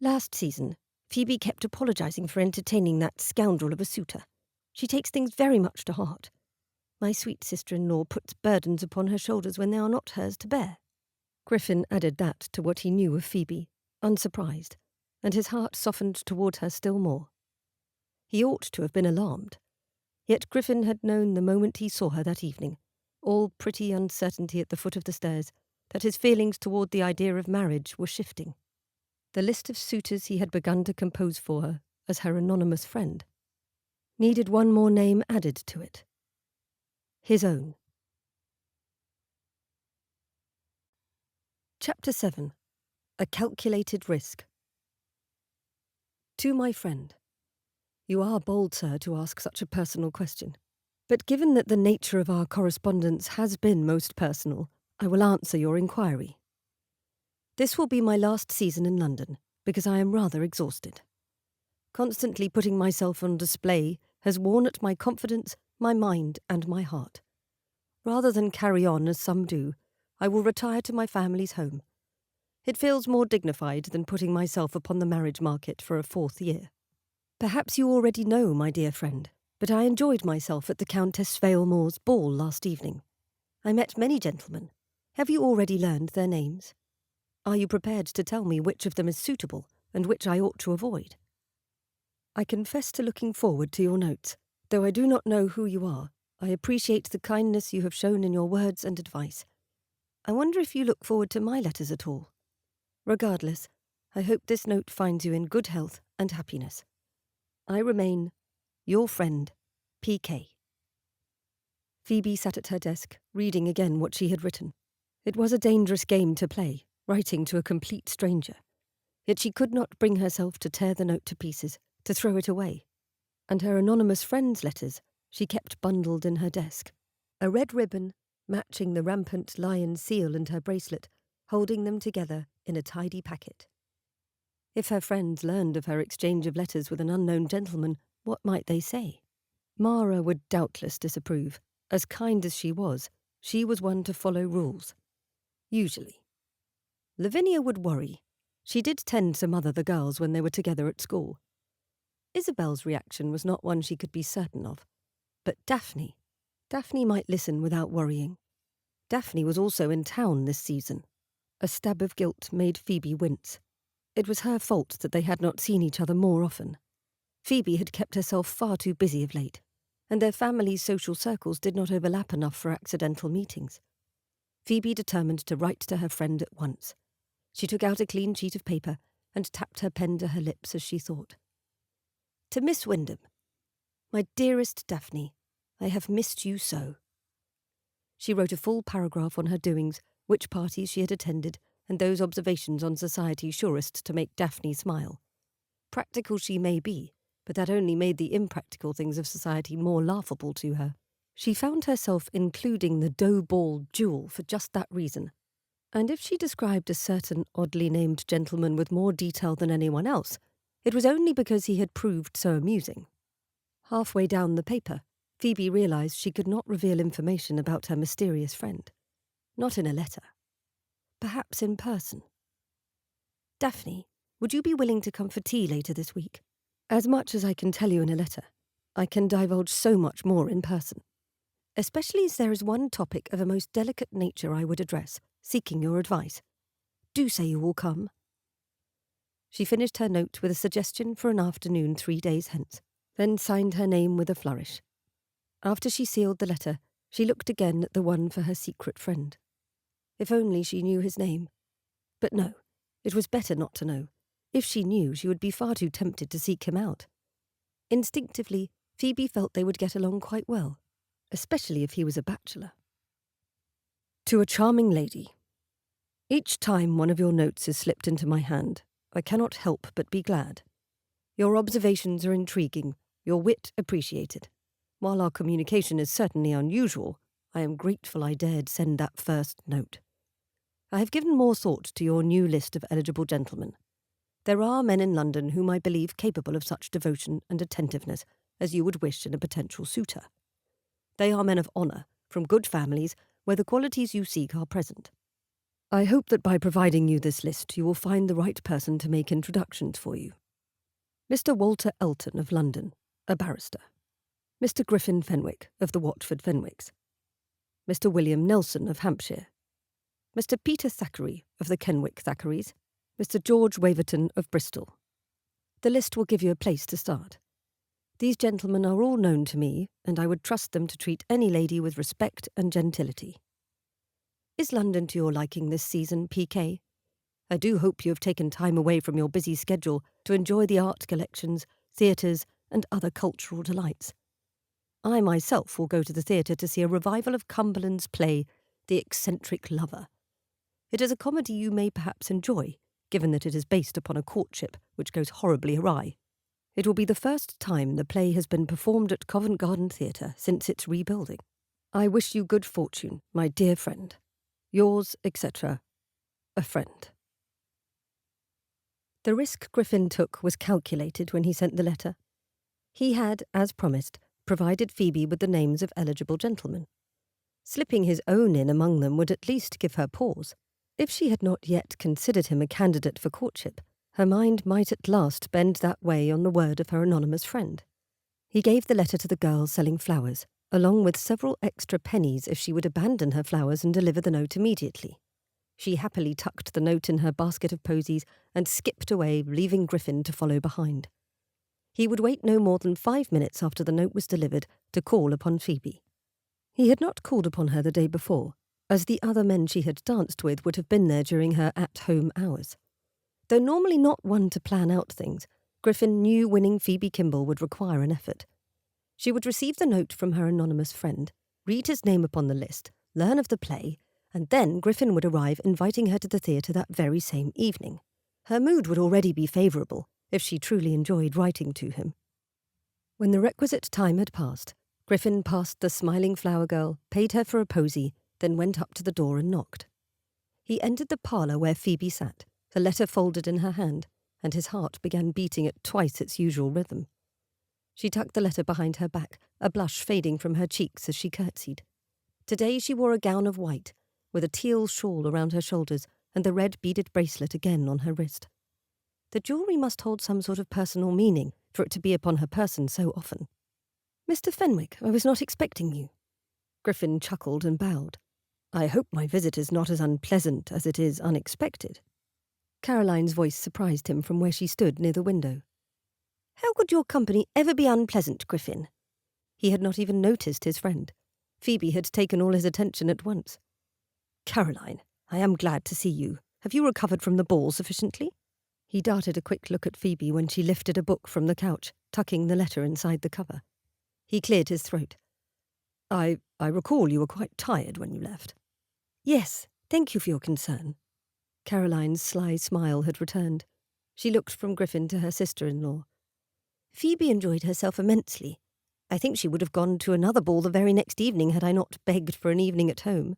"Last season, Phoebe kept apologizing for entertaining that scoundrel of a suitor. She takes things very much to heart. My sweet sister-in-law puts burdens upon her shoulders when they are not hers to bear." Griffin added that to what he knew of Phoebe, unsurprised, and his heart softened toward her still more. He ought to have been alarmed. Yet Griffin had known the moment he saw her that evening, all pretty uncertainty at the foot of the stairs, that his feelings toward the idea of marriage were shifting. The list of suitors he had begun to compose for her, as her anonymous friend, needed one more name added to it. His own. Chapter 7. A Calculated Risk. To my friend. You are bold, sir, to ask such a personal question. But given that the nature of our correspondence has been most personal, I will answer your inquiry. This will be my last season in London, because I am rather exhausted. Constantly putting myself on display has worn at my confidence, my mind, and my heart. Rather than carry on as some do, I will retire to my family's home. It feels more dignified than putting myself upon the marriage market for a 4th year. Perhaps you already know, my dear friend, but I enjoyed myself at the Countess Vailmore's ball last evening. I met many gentlemen. Have you already learned their names? Are you prepared to tell me which of them is suitable and which I ought to avoid? I confess to looking forward to your notes, though I do not know who you are, I appreciate the kindness you have shown in your words and advice. I wonder if you look forward to my letters at all. Regardless, I hope this note finds you in good health and happiness. I remain your friend, P.K. Phoebe sat at her desk, reading again what she had written. It was a dangerous game to play, writing to a complete stranger. Yet she could not bring herself to tear the note to pieces, to throw it away. And her anonymous friend's letters she kept bundled in her desk, a red ribbon matching the rampant lion seal and her bracelet, holding them together in a tidy packet. If her friends learned of her exchange of letters with an unknown gentleman, what might they say? Mara would doubtless disapprove. As kind as she was one to follow rules. Usually. Lavinia would worry. She did tend to mother the girls when they were together at school. Isabel's reaction was not one she could be certain of. But Daphne might listen without worrying. Daphne was also in town this season. A stab of guilt made Phoebe wince. It was her fault that they had not seen each other more often. Phoebe had kept herself far too busy of late, and their family's social circles did not overlap enough for accidental meetings. Phoebe determined to write to her friend at once. She took out a clean sheet of paper and tapped her pen to her lips as she thought. To Miss Wyndham. My dearest Daphne, I have missed you so. She wrote a full paragraph on her doings, which parties she had attended, and those observations on society surest to make Daphne smile. Practical she may be, but that only made the impractical things of society more laughable to her. She found herself including the dough ball jewel for just that reason. And if she described a certain oddly named gentleman with more detail than anyone else, it was only because he had proved so amusing. Halfway down the paper, Phoebe realized she could not reveal information about her mysterious friend. Not in a letter. Perhaps in person. Daphne, would you be willing to come for tea later this week? As much as I can tell you in a letter, I can divulge so much more in person. Especially as there is one topic of a most delicate nature I would address, seeking your advice. Do say you will come. She finished her note with a suggestion for an afternoon 3 days hence, then signed her name with a flourish. After she sealed the letter, she looked again at the one for her secret friend. If only she knew his name. But no, it was better not to know. If she knew, she would be far too tempted to seek him out. Instinctively, Phoebe felt they would get along quite well, especially if he was a bachelor. To a charming lady. Each time one of your notes is slipped into my hand, I cannot help but be glad. Your observations are intriguing, your wit appreciated. While our communication is certainly unusual, I am grateful I dared send that first note. I have given more thought to your new list of eligible gentlemen. There are men in London whom I believe capable of such devotion and attentiveness as you would wish in a potential suitor. They are men of honour, from good families, where the qualities you seek are present. I hope that by providing you this list you will find the right person to make introductions for you. Mr. Walter Elton of London, a barrister. Mr. Griffin Fenwick of the Watford Fenwicks. Mr. William Nelson of Hampshire. Mr. Peter Thackeray of the Kenwick Thackeray's. Mr. George Waverton of Bristol. The list will give you a place to start. These gentlemen are all known to me, and I would trust them to treat any lady with respect and gentility. Is London to your liking this season, P.K.? I do hope you have taken time away from your busy schedule to enjoy the art collections, theatres, and other cultural delights. I myself will go to the theatre to see a revival of Cumberland's play, The Eccentric Lover. It is a comedy you may perhaps enjoy, given that it is based upon a courtship which goes horribly awry. It will be the first time the play has been performed at Covent Garden Theatre since its rebuilding. I wish you good fortune, my dear friend. Yours, etc., a friend. The risk Griffin took was calculated when he sent the letter. He had, as promised, provided Phoebe with the names of eligible gentlemen. Slipping his own in among them would at least give her pause. If she had not yet considered him a candidate for courtship, her mind might at last bend that way on the word of her anonymous friend. He gave the letter to the girl selling flowers, along with several extra pennies if she would abandon her flowers and deliver the note immediately. She happily tucked the note in her basket of posies and skipped away, leaving Griffin to follow behind. He would wait no more than 5 minutes after the note was delivered to call upon Phoebe. He had not called upon her the day before, as the other men she had danced with would have been there during her at-home hours. Though normally not one to plan out things, Griffin knew winning Phoebe Kimball would require an effort. She would receive the note from her anonymous friend, read his name upon the list, learn of the play, and then Griffin would arrive inviting her to the theatre that very same evening. Her mood would already be favourable, if she truly enjoyed writing to him. When the requisite time had passed, Griffin passed the smiling flower girl, paid her for a posy, then went up to the door and knocked. He entered the parlour where Phoebe sat, the letter folded in her hand, and his heart began beating at twice its usual rhythm. She tucked the letter behind her back, a blush fading from her cheeks as she curtsied. Today she wore a gown of white, with a teal shawl around her shoulders and the red beaded bracelet again on her wrist. The jewellery must hold some sort of personal meaning for it to be upon her person so often. "Mr. Fenwick, I was not expecting you." Griffin chuckled and bowed. "I hope my visit is not as unpleasant as it is unexpected." Caroline's voice surprised him from where she stood near the window. "How could your company ever be unpleasant, Griffin?" He had not even noticed his friend. Phoebe had taken all his attention at once. "Caroline, I am glad to see you. Have you recovered from the ball sufficiently?" He darted a quick look at Phoebe when she lifted a book from the couch, tucking the letter inside the cover. He cleared his throat. I recall you were quite tired when you left." "Yes, thank you for your concern." Caroline's sly smile had returned. She looked from Griffin to her sister-in-law. "Phoebe enjoyed herself immensely. I think she would have gone to another ball the very next evening had I not begged for an evening at home."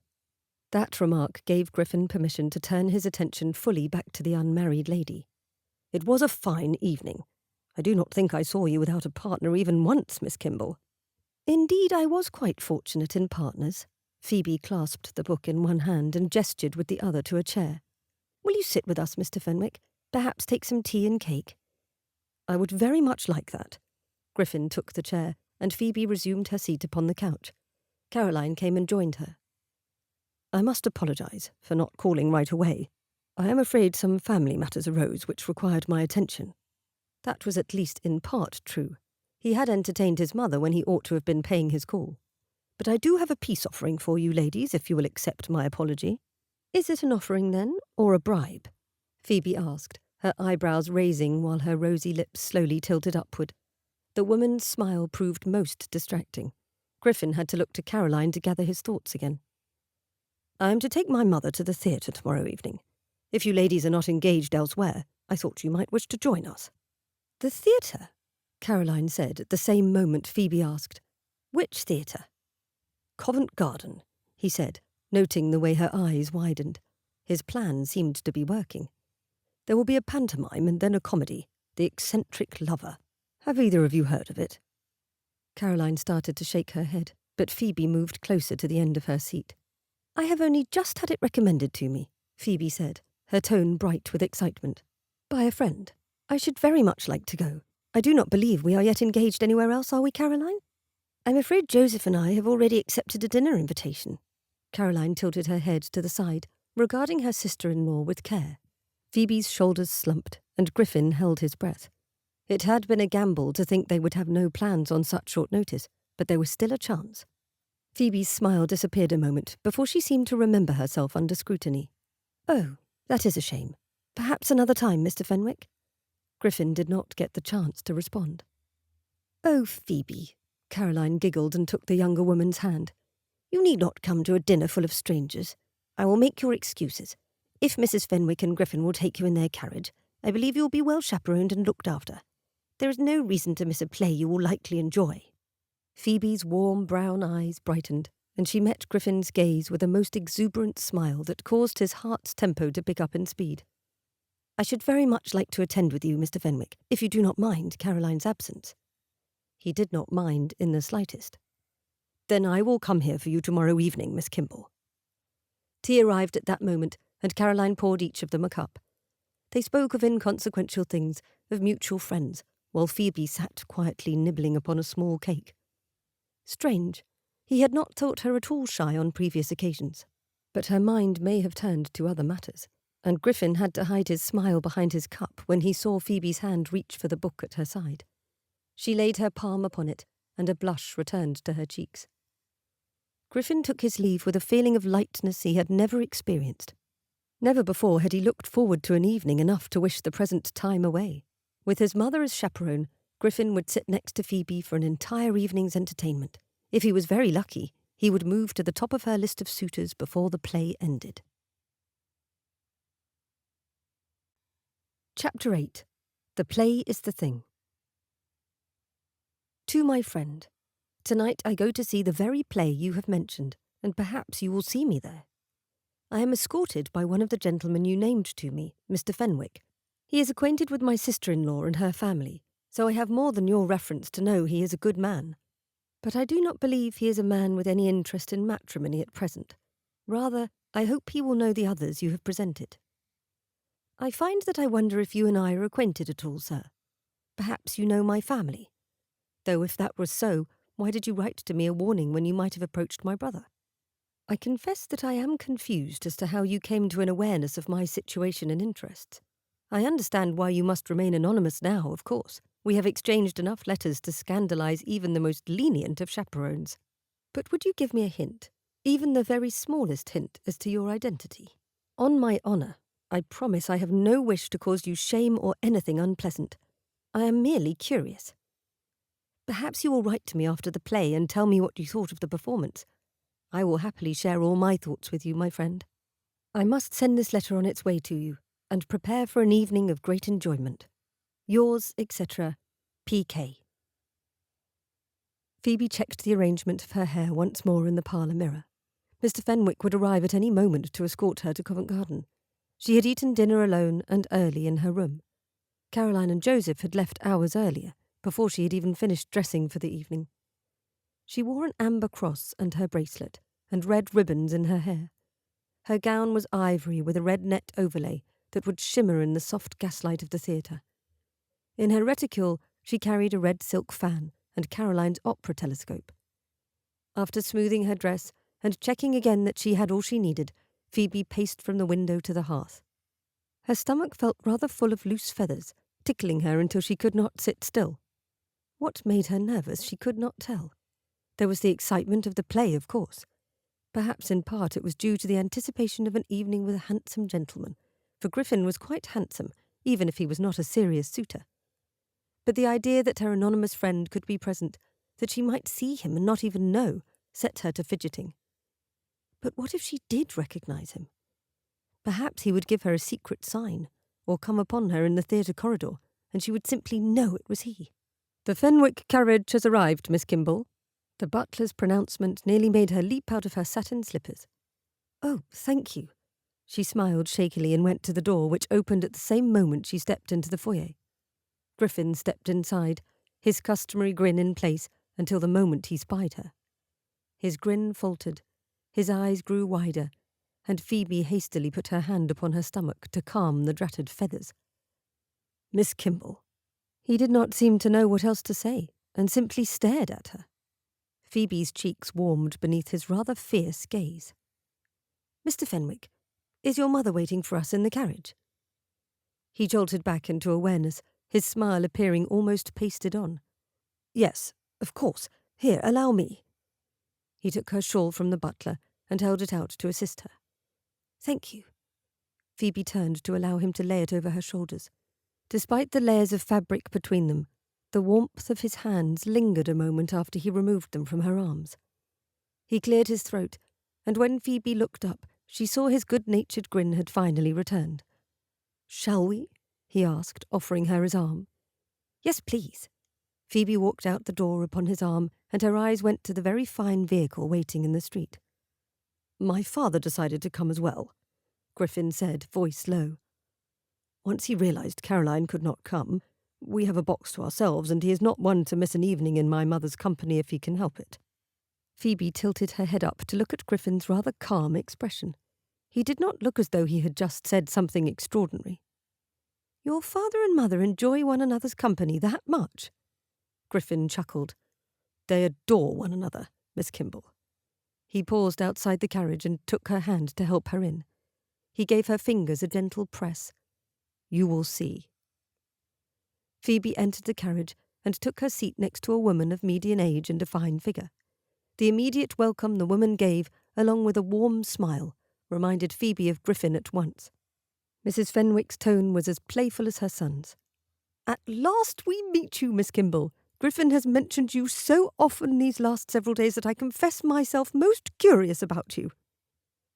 That remark gave Griffin permission to turn his attention fully back to the unmarried lady. "It was a fine evening. I do not think I saw you without a partner even once, Miss Kimball." "Indeed, I was quite fortunate in partners." Phoebe clasped the book in one hand and gestured with the other to a chair. "Will you sit with us, Mr. Fenwick? Perhaps take some tea and cake?" "I would very much like that." Griffin took the chair, and Phoebe resumed her seat upon the couch. Caroline came and joined her. "I must apologise for not calling right away. I am afraid some family matters arose which required my attention." That was at least in part true. He had entertained his mother when he ought to have been paying his call. "But I do have a peace offering for you ladies, if you will accept my apology." "Is it an offering, then, or a bribe?" Phoebe asked, her eyebrows raising while her rosy lips slowly tilted upward. The woman's smile proved most distracting. Griffin had to look to Caroline to gather his thoughts again. "I am to take my mother to the theatre tomorrow evening. If you ladies are not engaged elsewhere, I thought you might wish to join us." "The theatre?" Caroline said at the same moment Phoebe asked. "Which theatre?" "Covent Garden," he said, noting the way her eyes widened. His plan seemed to be working. "There will be a pantomime and then a comedy, The Eccentric Lover. Have either of you heard of it?" Caroline started to shake her head, but Phoebe moved closer to the end of her seat. "I have only just had it recommended to me," Phoebe said, her tone bright with excitement. "By a friend. I should very much like to go. I do not believe we are yet engaged anywhere else, are we, Caroline?" "I'm afraid Joseph and I have already accepted a dinner invitation." Caroline tilted her head to the side, regarding her sister-in-law with care. Phoebe's shoulders slumped, and Griffin held his breath. It had been a gamble to think they would have no plans on such short notice, but there was still a chance. Phoebe's smile disappeared a moment before she seemed to remember herself under scrutiny. "Oh, that is a shame. Perhaps another time, Mr. Fenwick." Griffin did not get the chance to respond. "Oh, Phoebe," Caroline giggled and took the younger woman's hand. "You need not come to a dinner full of strangers. I will make your excuses. If Mrs. Fenwick and Griffin will take you in their carriage, I believe you will be well chaperoned and looked after. There is no reason to miss a play you will likely enjoy." Phoebe's warm brown eyes brightened, and she met Griffin's gaze with a most exuberant smile that caused his heart's tempo to pick up in speed. "I should very much like to attend with you, Mr. Fenwick, if you do not mind Caroline's absence." He did not mind in the slightest. "Then I will come here for you tomorrow evening, Miss Kimball." Tea arrived at that moment, and Caroline poured each of them a cup. They spoke of inconsequential things, of mutual friends, while Phoebe sat quietly nibbling upon a small cake. Strange, he had not thought her at all shy on previous occasions, but her mind may have turned to other matters, and Griffin had to hide his smile behind his cup when he saw Phoebe's hand reach for the book at her side. She laid her palm upon it, and a blush returned to her cheeks. Griffin took his leave with a feeling of lightness he had never experienced. Never before had he looked forward to an evening enough to wish the present time away. With his mother as chaperone, Griffin would sit next to Phoebe for an entire evening's entertainment. If he was very lucky, he would move to the top of her list of suitors before the play ended. Chapter 8. The Play is the Thing. To my friend, tonight I go to see the very play you have mentioned, and perhaps you will see me there. I am escorted by one of the gentlemen you named to me, Mr. Fenwick. He is acquainted with my sister-in-law and her family, so I have more than your reference to know he is a good man. But I do not believe he is a man with any interest in matrimony at present. Rather, I hope he will know the others you have presented. I find that I wonder if you and I are acquainted at all, sir. Perhaps you know my family. Though if that was so, why did you write to me a warning when you might have approached my brother? I confess that I am confused as to how you came to an awareness of my situation and interests. I understand why you must remain anonymous now, of course. We have exchanged enough letters to scandalize even the most lenient of chaperones. But would you give me a hint, even the very smallest hint, as to your identity? On my honour, I promise I have no wish to cause you shame or anything unpleasant. I am merely curious. Perhaps you will write to me after the play and tell me what you thought of the performance. I will happily share all my thoughts with you, my friend. I must send this letter on its way to you, and prepare for an evening of great enjoyment. Yours, etc., P.K. Phoebe checked the arrangement of her hair once more in the parlour mirror. Mr. Fenwick would arrive at any moment to escort her to Covent Garden. She had eaten dinner alone and early in her room. Caroline and Joseph had left hours earlier, before she had even finished dressing for the evening. She wore an amber cross and her bracelet, and red ribbons in her hair. Her gown was ivory with a red net overlay that would shimmer in the soft gaslight of the theatre. In her reticule she carried a red silk fan and Caroline's opera telescope. After smoothing her dress and checking again that she had all she needed, Phoebe paced from the window to the hearth. Her stomach felt rather full of loose feathers, tickling her until she could not sit still. What made her nervous she could not tell. There was the excitement of the play, of course. Perhaps in part it was due to the anticipation of an evening with a handsome gentleman, for Griffin was quite handsome, even if he was not a serious suitor. But the idea that her anonymous friend could be present, that she might see him and not even know, set her to fidgeting. But what if she did recognise him? Perhaps he would give her a secret sign, or come upon her in the theatre corridor, and she would simply know it was he. "The Fenwick carriage has arrived, Miss Kimball." The butler's pronouncement nearly made her leap out of her satin slippers. "Oh, thank you." She smiled shakily and went to the door, which opened at the same moment she stepped into the foyer. Griffin stepped inside, his customary grin in place until the moment he spied her. His grin faltered, his eyes grew wider, and Phoebe hastily put her hand upon her stomach to calm the dratted feathers. "Miss Kimball." He did not seem to know what else to say, and simply stared at her. Phoebe's cheeks warmed beneath his rather fierce gaze. "Mr. Fenwick, is your mother waiting for us in the carriage?" He jolted back into awareness, his smile appearing almost pasted on. "Yes, of course. Here, allow me." He took her shawl from the butler and held it out to assist her. "Thank you." Phoebe turned to allow him to lay it over her shoulders. Despite the layers of fabric between them, the warmth of his hands lingered a moment after he removed them from her arms. He cleared his throat, and when Phoebe looked up, she saw his good-natured grin had finally returned. "Shall we?" he asked, offering her his arm. "Yes, please." Phoebe walked out the door upon his arm, and her eyes went to the very fine vehicle waiting in the street. "My father decided to come as well," Griffin said, voice low. "Once he realised Caroline could not come, we have a box to ourselves, and he is not one to miss an evening in my mother's company if he can help it." Phoebe tilted her head up to look at Griffin's rather calm expression. He did not look as though he had just said something extraordinary. "Your father and mother enjoy one another's company that much?" Griffin chuckled. "They adore one another, Miss Kimball." He paused outside the carriage and took her hand to help her in. He gave her fingers a gentle press. "You will see." Phoebe entered the carriage and took her seat next to a woman of median age and a fine figure. The immediate welcome the woman gave, along with a warm smile, reminded Phoebe of Griffin at once. Mrs. Fenwick's tone was as playful as her son's. "At last we meet you, Miss Kimball. Griffin has mentioned you so often these last several days that I confess myself most curious about you."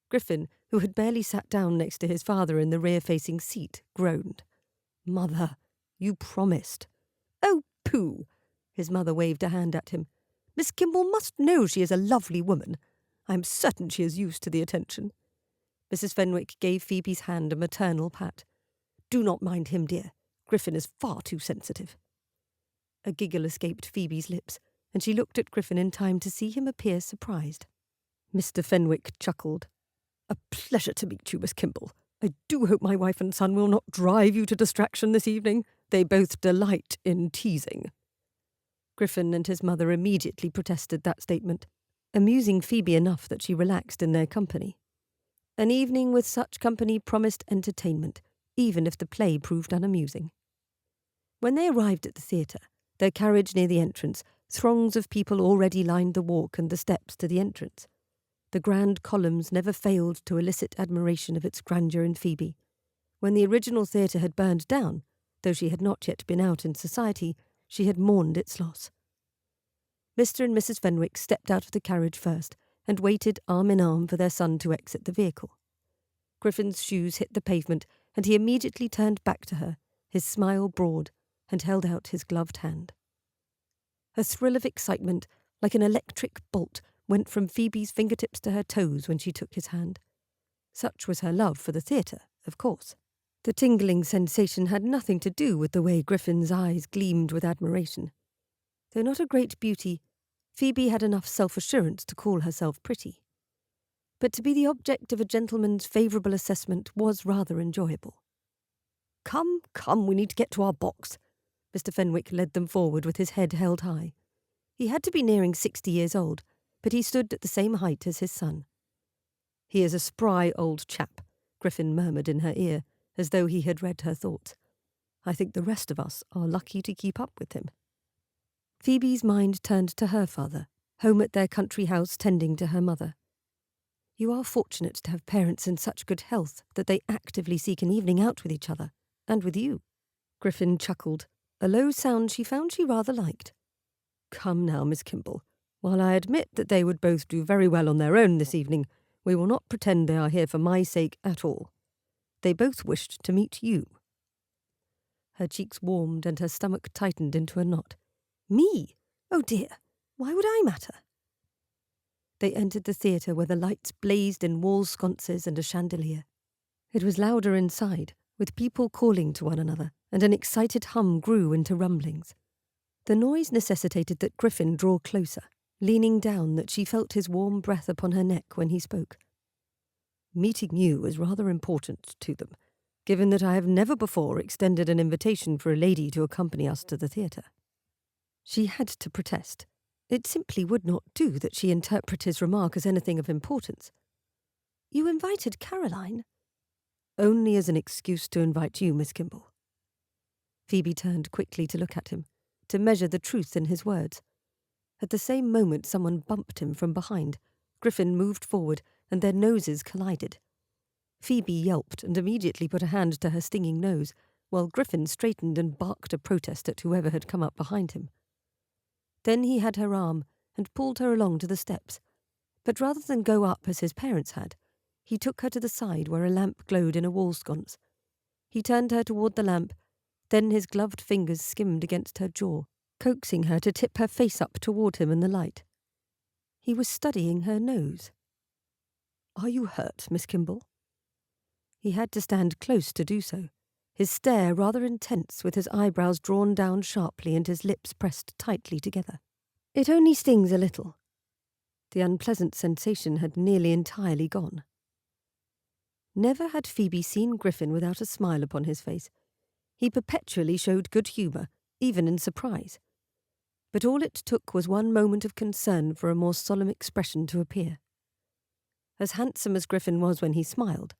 Griffin, who had barely sat down next to his father in the rear-facing seat, groaned. "Mother, you promised." "Oh, pooh!" His mother waved a hand at him. "Miss Kimball must know she is a lovely woman. I am certain she is used to the attention." Mrs. Fenwick gave Phoebe's hand a maternal pat. "Do not mind him, dear. Griffin is far too sensitive." A giggle escaped Phoebe's lips, and she looked at Griffin in time to see him appear surprised. Mr. Fenwick chuckled. "A pleasure to meet you, Miss Kimball. I do hope my wife and son will not drive you to distraction this evening. They both delight in teasing." Griffin and his mother immediately protested that statement, amusing Phoebe enough that she relaxed in their company. An evening with such company promised entertainment, even if the play proved unamusing. When they arrived at the theatre, their carriage near the entrance, throngs of people already lined the walk and the steps to the entrance. The grand columns never failed to elicit admiration of its grandeur in Phoebe. When the original theatre had burned down, though she had not yet been out in society, she had mourned its loss. Mr. and Mrs. Fenwick stepped out of the carriage first and waited arm in arm for their son to exit the vehicle. Griffin's shoes hit the pavement, and he immediately turned back to her, his smile broad, and held out his gloved hand. A thrill of excitement, like an electric bolt, went from Phoebe's fingertips to her toes when she took his hand. Such was her love for the theatre, of course. The tingling sensation had nothing to do with the way Griffin's eyes gleamed with admiration. Though not a great beauty, Phoebe had enough self-assurance to call herself pretty. But to be the object of a gentleman's favourable assessment was rather enjoyable. Come, we need to get to our box." Mr. Fenwick led them forward with his head held high. He had to be nearing 60 years old, but he stood at the same height as his son. "He is a spry old chap," Griffin murmured in her ear, as though he had read her thoughts. "I think the rest of us are lucky to keep up with him." Phoebe's mind turned to her father, home at their country house tending to her mother. "You are fortunate to have parents in such good health that they actively seek an evening out with each other, and with you." Griffin chuckled, a low sound she found she rather liked. "Come now, Miss Kimball. While I admit that they would both do very well on their own this evening, we will not pretend they are here for my sake at all. They both wished to meet you." Her cheeks warmed and her stomach tightened into a knot. "Me? Oh dear, why would I matter?" They entered the theatre where the lights blazed in wall sconces and a chandelier. It was louder inside, with people calling to one another, and an excited hum grew into rumblings. The noise necessitated that Griffin draw closer, leaning down that she felt his warm breath upon her neck when he spoke. "Meeting you is rather important to them, given that I have never before extended an invitation for a lady to accompany us to the theatre." She had to protest. It simply would not do that she interpret his remark as anything of importance. "You invited Caroline?" "Only as an excuse to invite you, Miss Kimball." Phoebe turned quickly to look at him, to measure the truth in his words. At the same moment someone bumped him from behind. Griffin moved forward, and their noses collided. Phoebe yelped and immediately put a hand to her stinging nose, while Griffin straightened and barked a protest at whoever had come up behind him. Then he had her arm and pulled her along to the steps, but rather than go up as his parents had, he took her to the side where a lamp glowed in a wall sconce. He turned her toward the lamp, then his gloved fingers skimmed against her jaw, coaxing her to tip her face up toward him in the light. He was studying her nose. "Are you hurt, Miss Kimball?" He had to stand close to do so, his stare rather intense, with his eyebrows drawn down sharply and his lips pressed tightly together. "It only stings a little." The unpleasant sensation had nearly entirely gone. Never had Phoebe seen Griffin without a smile upon his face. He perpetually showed good humour, even in surprise. But all it took was one moment of concern for a more solemn expression to appear. As handsome as Griffin was when he smiled,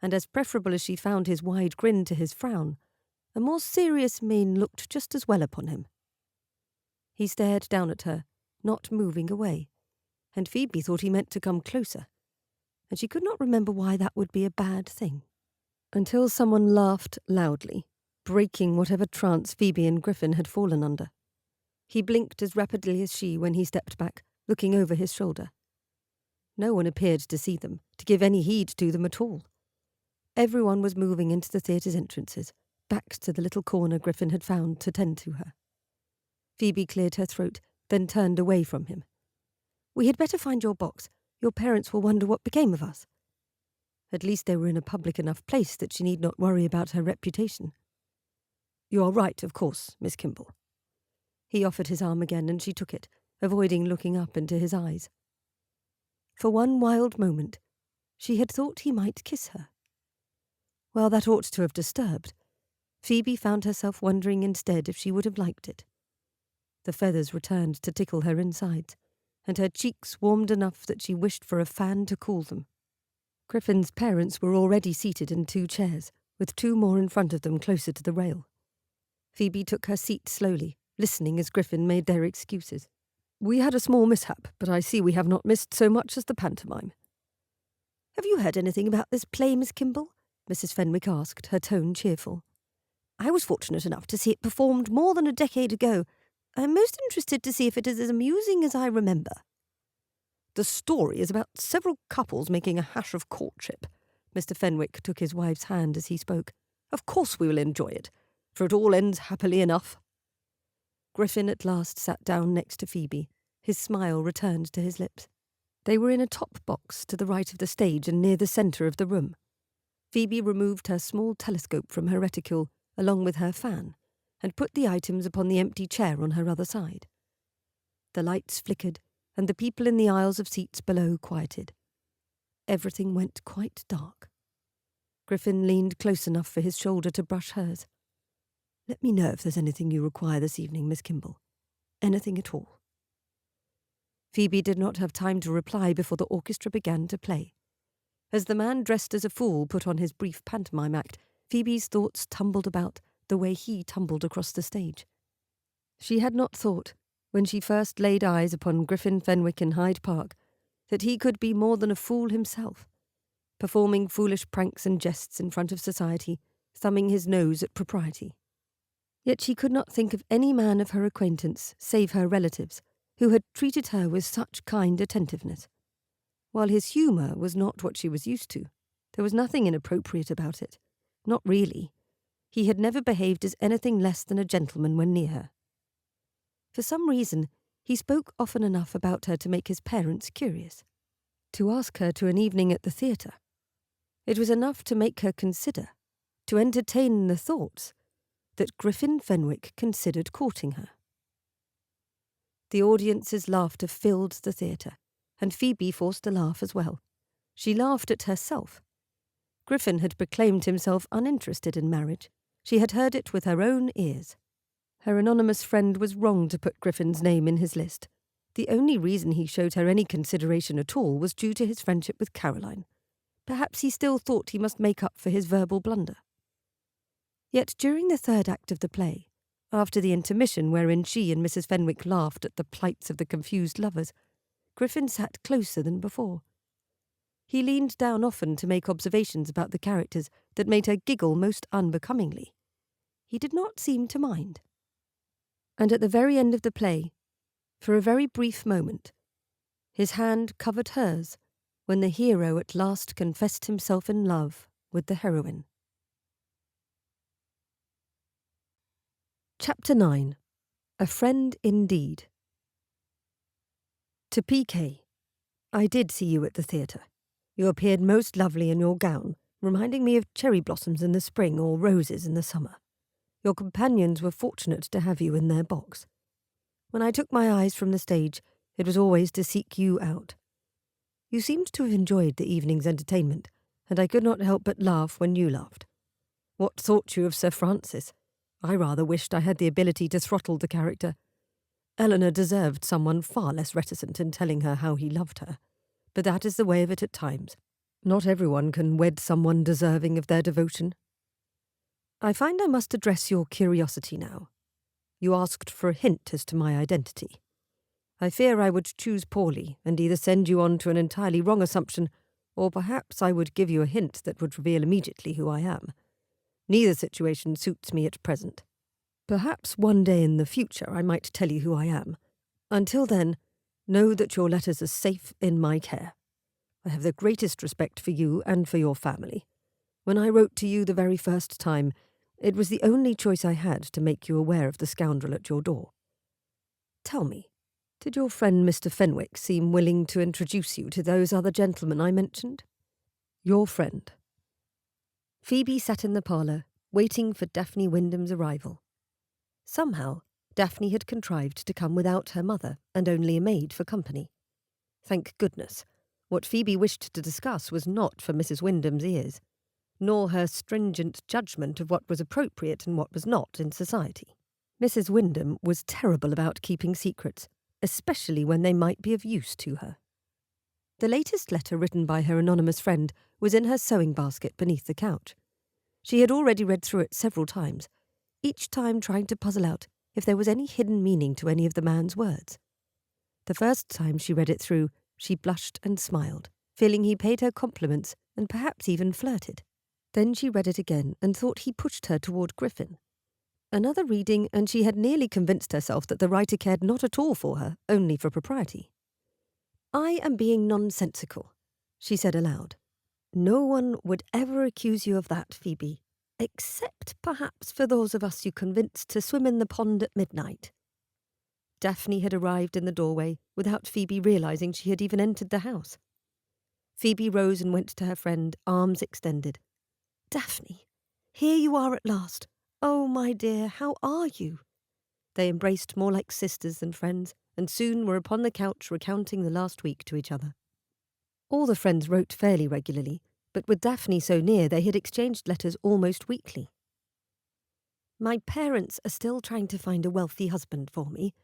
and as preferable as she found his wide grin to his frown, a more serious mien looked just as well upon him. He stared down at her, not moving away, and Phoebe thought he meant to come closer, and she could not remember why that would be a bad thing. Until someone laughed loudly, breaking whatever trance Phoebe and Griffin had fallen under. He blinked as rapidly as she when he stepped back, looking over his shoulder. No one appeared to see them, to give any heed to them at all. Everyone was moving into the theatre's entrances, back to the little corner Griffin had found to tend to her. Phoebe cleared her throat, then turned away from him. "We had better find your box. Your parents will wonder what became of us." At least they were in a public enough place that she need not worry about her reputation. "You are right, of course, Miss Kimball." He offered his arm again, and she took it, avoiding looking up into his eyes. For one wild moment, she had thought he might kiss her. While that ought to have disturbed, Phoebe found herself wondering instead if she would have liked it. The feathers returned to tickle her insides, and her cheeks warmed enough that she wished for a fan to cool them. Griffin's parents were already seated in 2 chairs, with 2 more in front of them closer to the rail. Phoebe took her seat slowly, listening as Griffin made their excuses. "We had a small mishap, but I see we have not missed so much as the pantomime." "Have you heard anything about this play, Miss Kimball?" Mrs. Fenwick asked, her tone cheerful. "I was fortunate enough to see it performed more than a decade ago. I'm most interested to see if it is as amusing as I remember." "The story is about several couples making a hash of courtship." Mr. Fenwick took his wife's hand as he spoke. "Of course we will enjoy it, for it all ends happily enough." Griffin at last sat down next to Phoebe. His smile returned to his lips. They were in a top box to the right of the stage and near the centre of the room. Phoebe removed her small telescope from her reticule, along with her fan, and put the items upon the empty chair on her other side. The lights flickered, and the people in the aisles of seats below quieted. Everything went quite dark. Griffin leaned close enough for his shoulder to brush hers. "Let me know if there's anything you require this evening, Miss Kimball. Anything at all." Phoebe did not have time to reply before the orchestra began to play. As the man dressed as a fool put on his brief pantomime act, Phoebe's thoughts tumbled about the way he tumbled across the stage. She had not thought, when she first laid eyes upon Griffin Fenwick in Hyde Park, that he could be more than a fool himself, performing foolish pranks and jests in front of society, thumbing his nose at propriety. Yet she could not think of any man of her acquaintance, save her relatives, who had treated her with such kind attentiveness. While his humour was not what she was used to, there was nothing inappropriate about it. Not really. He had never behaved as anything less than a gentleman when near her. For some reason, he spoke often enough about her to make his parents curious. To ask her to an evening at the theatre. It was enough to make her consider, to entertain the thoughts, that Griffin Fenwick considered courting her. The audience's laughter filled the theatre, and Phoebe forced a laugh as well. She laughed at herself. Griffin had proclaimed himself uninterested in marriage. She had heard it with her own ears. Her anonymous friend was wrong to put Griffin's name in his list. The only reason he showed her any consideration at all was due to his friendship with Caroline. Perhaps he still thought he must make up for his verbal blunder. Yet during the 3rd act of the play, after the intermission wherein she and Mrs. Fenwick laughed at the plights of the confused lovers, Griffin sat closer than before. He leaned down often to make observations about the characters that made her giggle most unbecomingly. He did not seem to mind. And at the very end of the play, for a very brief moment, his hand covered hers when the hero at last confessed himself in love with the heroine. Chapter 9. A Friend Indeed. To P.K. I did see you at the theatre. You appeared most lovely in your gown, reminding me of cherry blossoms in the spring or roses in the summer. Your companions were fortunate to have you in their box. When I took my eyes from the stage, it was always to seek you out. You seemed to have enjoyed the evening's entertainment, and I could not help but laugh when you laughed. What thought you of Sir Francis? I rather wished I had the ability to throttle the character. Eleanor deserved someone far less reticent in telling her how he loved her. But that is the way of it at times. Not everyone can wed someone deserving of their devotion. I find I must address your curiosity now. You asked for a hint as to my identity. I fear I would choose poorly and either send you on to an entirely wrong assumption, or perhaps I would give you a hint that would reveal immediately who I am. Neither situation suits me at present. Perhaps one day in the future I might tell you who I am. Until then, know that your letters are safe in my care. I have the greatest respect for you and for your family. When I wrote to you the very first time, it was the only choice I had to make you aware of the scoundrel at your door. Tell me, did your friend Mr. Fenwick seem willing to introduce you to those other gentlemen I mentioned? Your friend. Phoebe sat in the parlour, waiting for Daphne Wyndham's arrival. Somehow, Daphne had contrived to come without her mother and only a maid for company. Thank goodness, what Phoebe wished to discuss was not for Mrs. Wyndham's ears, nor her stringent judgment of what was appropriate and what was not in society. Mrs. Wyndham was terrible about keeping secrets, especially when they might be of use to her. The latest letter written by her anonymous friend was in her sewing basket beneath the couch. She had already read through it several times, each time trying to puzzle out if there was any hidden meaning to any of the man's words. The first time she read it through, she blushed and smiled, feeling he paid her compliments and perhaps even flirted. Then she read it again and thought he pushed her toward Griffin. Another reading, and she had nearly convinced herself that the writer cared not at all for her, only for propriety. I am being nonsensical, she said aloud. No one would ever accuse you of that, Phoebe, except perhaps for those of us you convinced to swim in the pond at midnight. Daphne had arrived in the doorway without Phoebe realizing she had even entered the house. Phoebe rose and went to her friend, arms extended. Daphne, here you are at last. Oh, my dear, how are you? They embraced more like sisters than friends, and soon were upon the couch recounting the last week to each other. All the friends wrote fairly regularly, but with Daphne so near they had exchanged letters almost weekly. My parents are still trying to find a wealthy husband for me,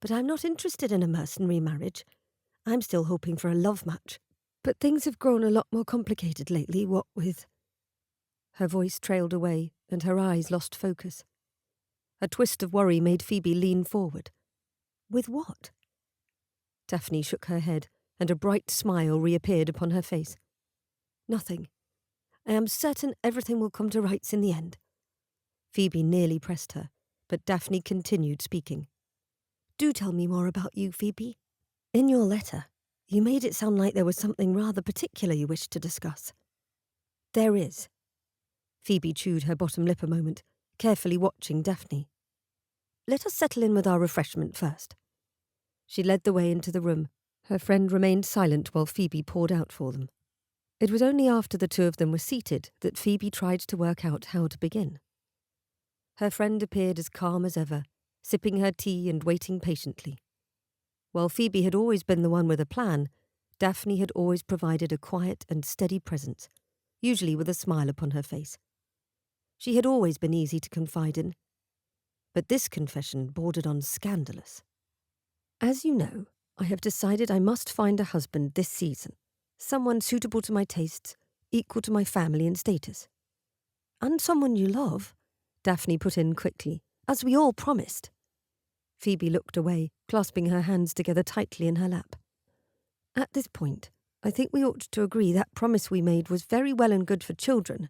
but I'm not interested in a mercenary marriage. I'm still hoping for a love match. But things have grown a lot more complicated lately, what with... Her voice trailed away, and her eyes lost focus. A twist of worry made Phoebe lean forward. With what? Daphne shook her head, and a bright smile reappeared upon her face. Nothing. I am certain everything will come to rights in the end. Phoebe nearly pressed her, but Daphne continued speaking. Do tell me more about you, Phoebe. In your letter, you made it sound like there was something rather particular you wished to discuss. There is. Phoebe chewed her bottom lip a moment, carefully watching Daphne. Let us settle in with our refreshment first. She led the way into the room. Her friend remained silent while Phoebe poured out for them. It was only after the two of them were seated that Phoebe tried to work out how to begin. Her friend appeared as calm as ever, sipping her tea and waiting patiently. While Phoebe had always been the one with a plan, Daphne had always provided a quiet and steady presence, usually with a smile upon her face. She had always been easy to confide in, but this confession bordered on scandalous. As you know, I have decided I must find a husband this season, someone suitable to my tastes, equal to my family and status. And someone you love, Daphne put in quickly, as we all promised. Phoebe looked away, clasping her hands together tightly in her lap. At this point, I think we ought to agree that promise we made was very well and good for children.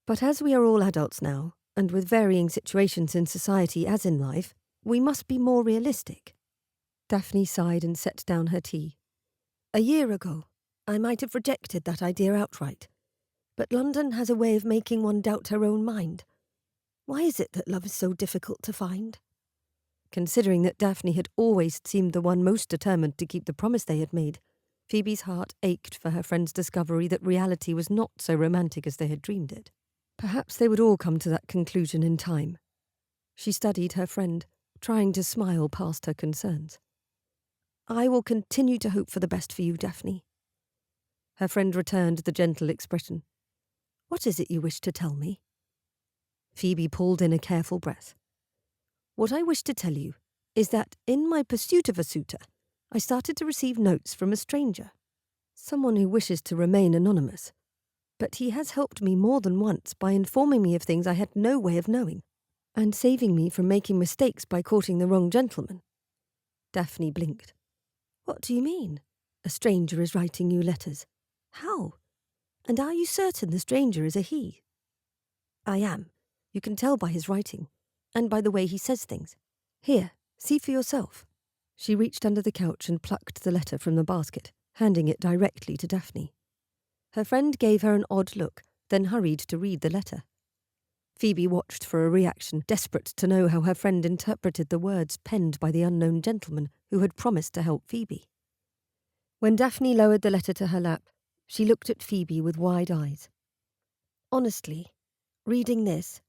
But as we are all adults now, and with varying situations in society as in life, we must be more realistic. Daphne sighed and set down her tea. A year ago, I might have rejected that idea outright. But London has a way of making one doubt her own mind. Why is it that love is so difficult to find? Considering that Daphne had always seemed the one most determined to keep the promise they had made, Phoebe's heart ached for her friend's discovery that reality was not so romantic as they had dreamed it. Perhaps they would all come to that conclusion in time. She studied her friend, trying to smile past her concerns. I will continue to hope for the best for you, Daphne. Her friend returned the gentle expression. What is it you wish to tell me? Phoebe pulled in a careful breath. What I wish to tell you is that in my pursuit of a suitor, I started to receive notes from a stranger, someone who wishes to remain anonymous. But he has helped me more than once by informing me of things I had no way of knowing, and saving me from making mistakes by courting the wrong gentleman. Daphne blinked. What do you mean? A stranger is writing you letters. How? And are you certain the stranger is a he? I am. You can tell by his writing, and by the way he says things. Here, see for yourself. She reached under the couch and plucked the letter from the basket, handing it directly to Daphne. Her friend gave her an odd look, then hurried to read the letter. Phoebe watched for a reaction, desperate to know how her friend interpreted the words penned by the unknown gentleman who had promised to help Phoebe. When Daphne lowered the letter to her lap, she looked at Phoebe with wide eyes. Honestly, reading this,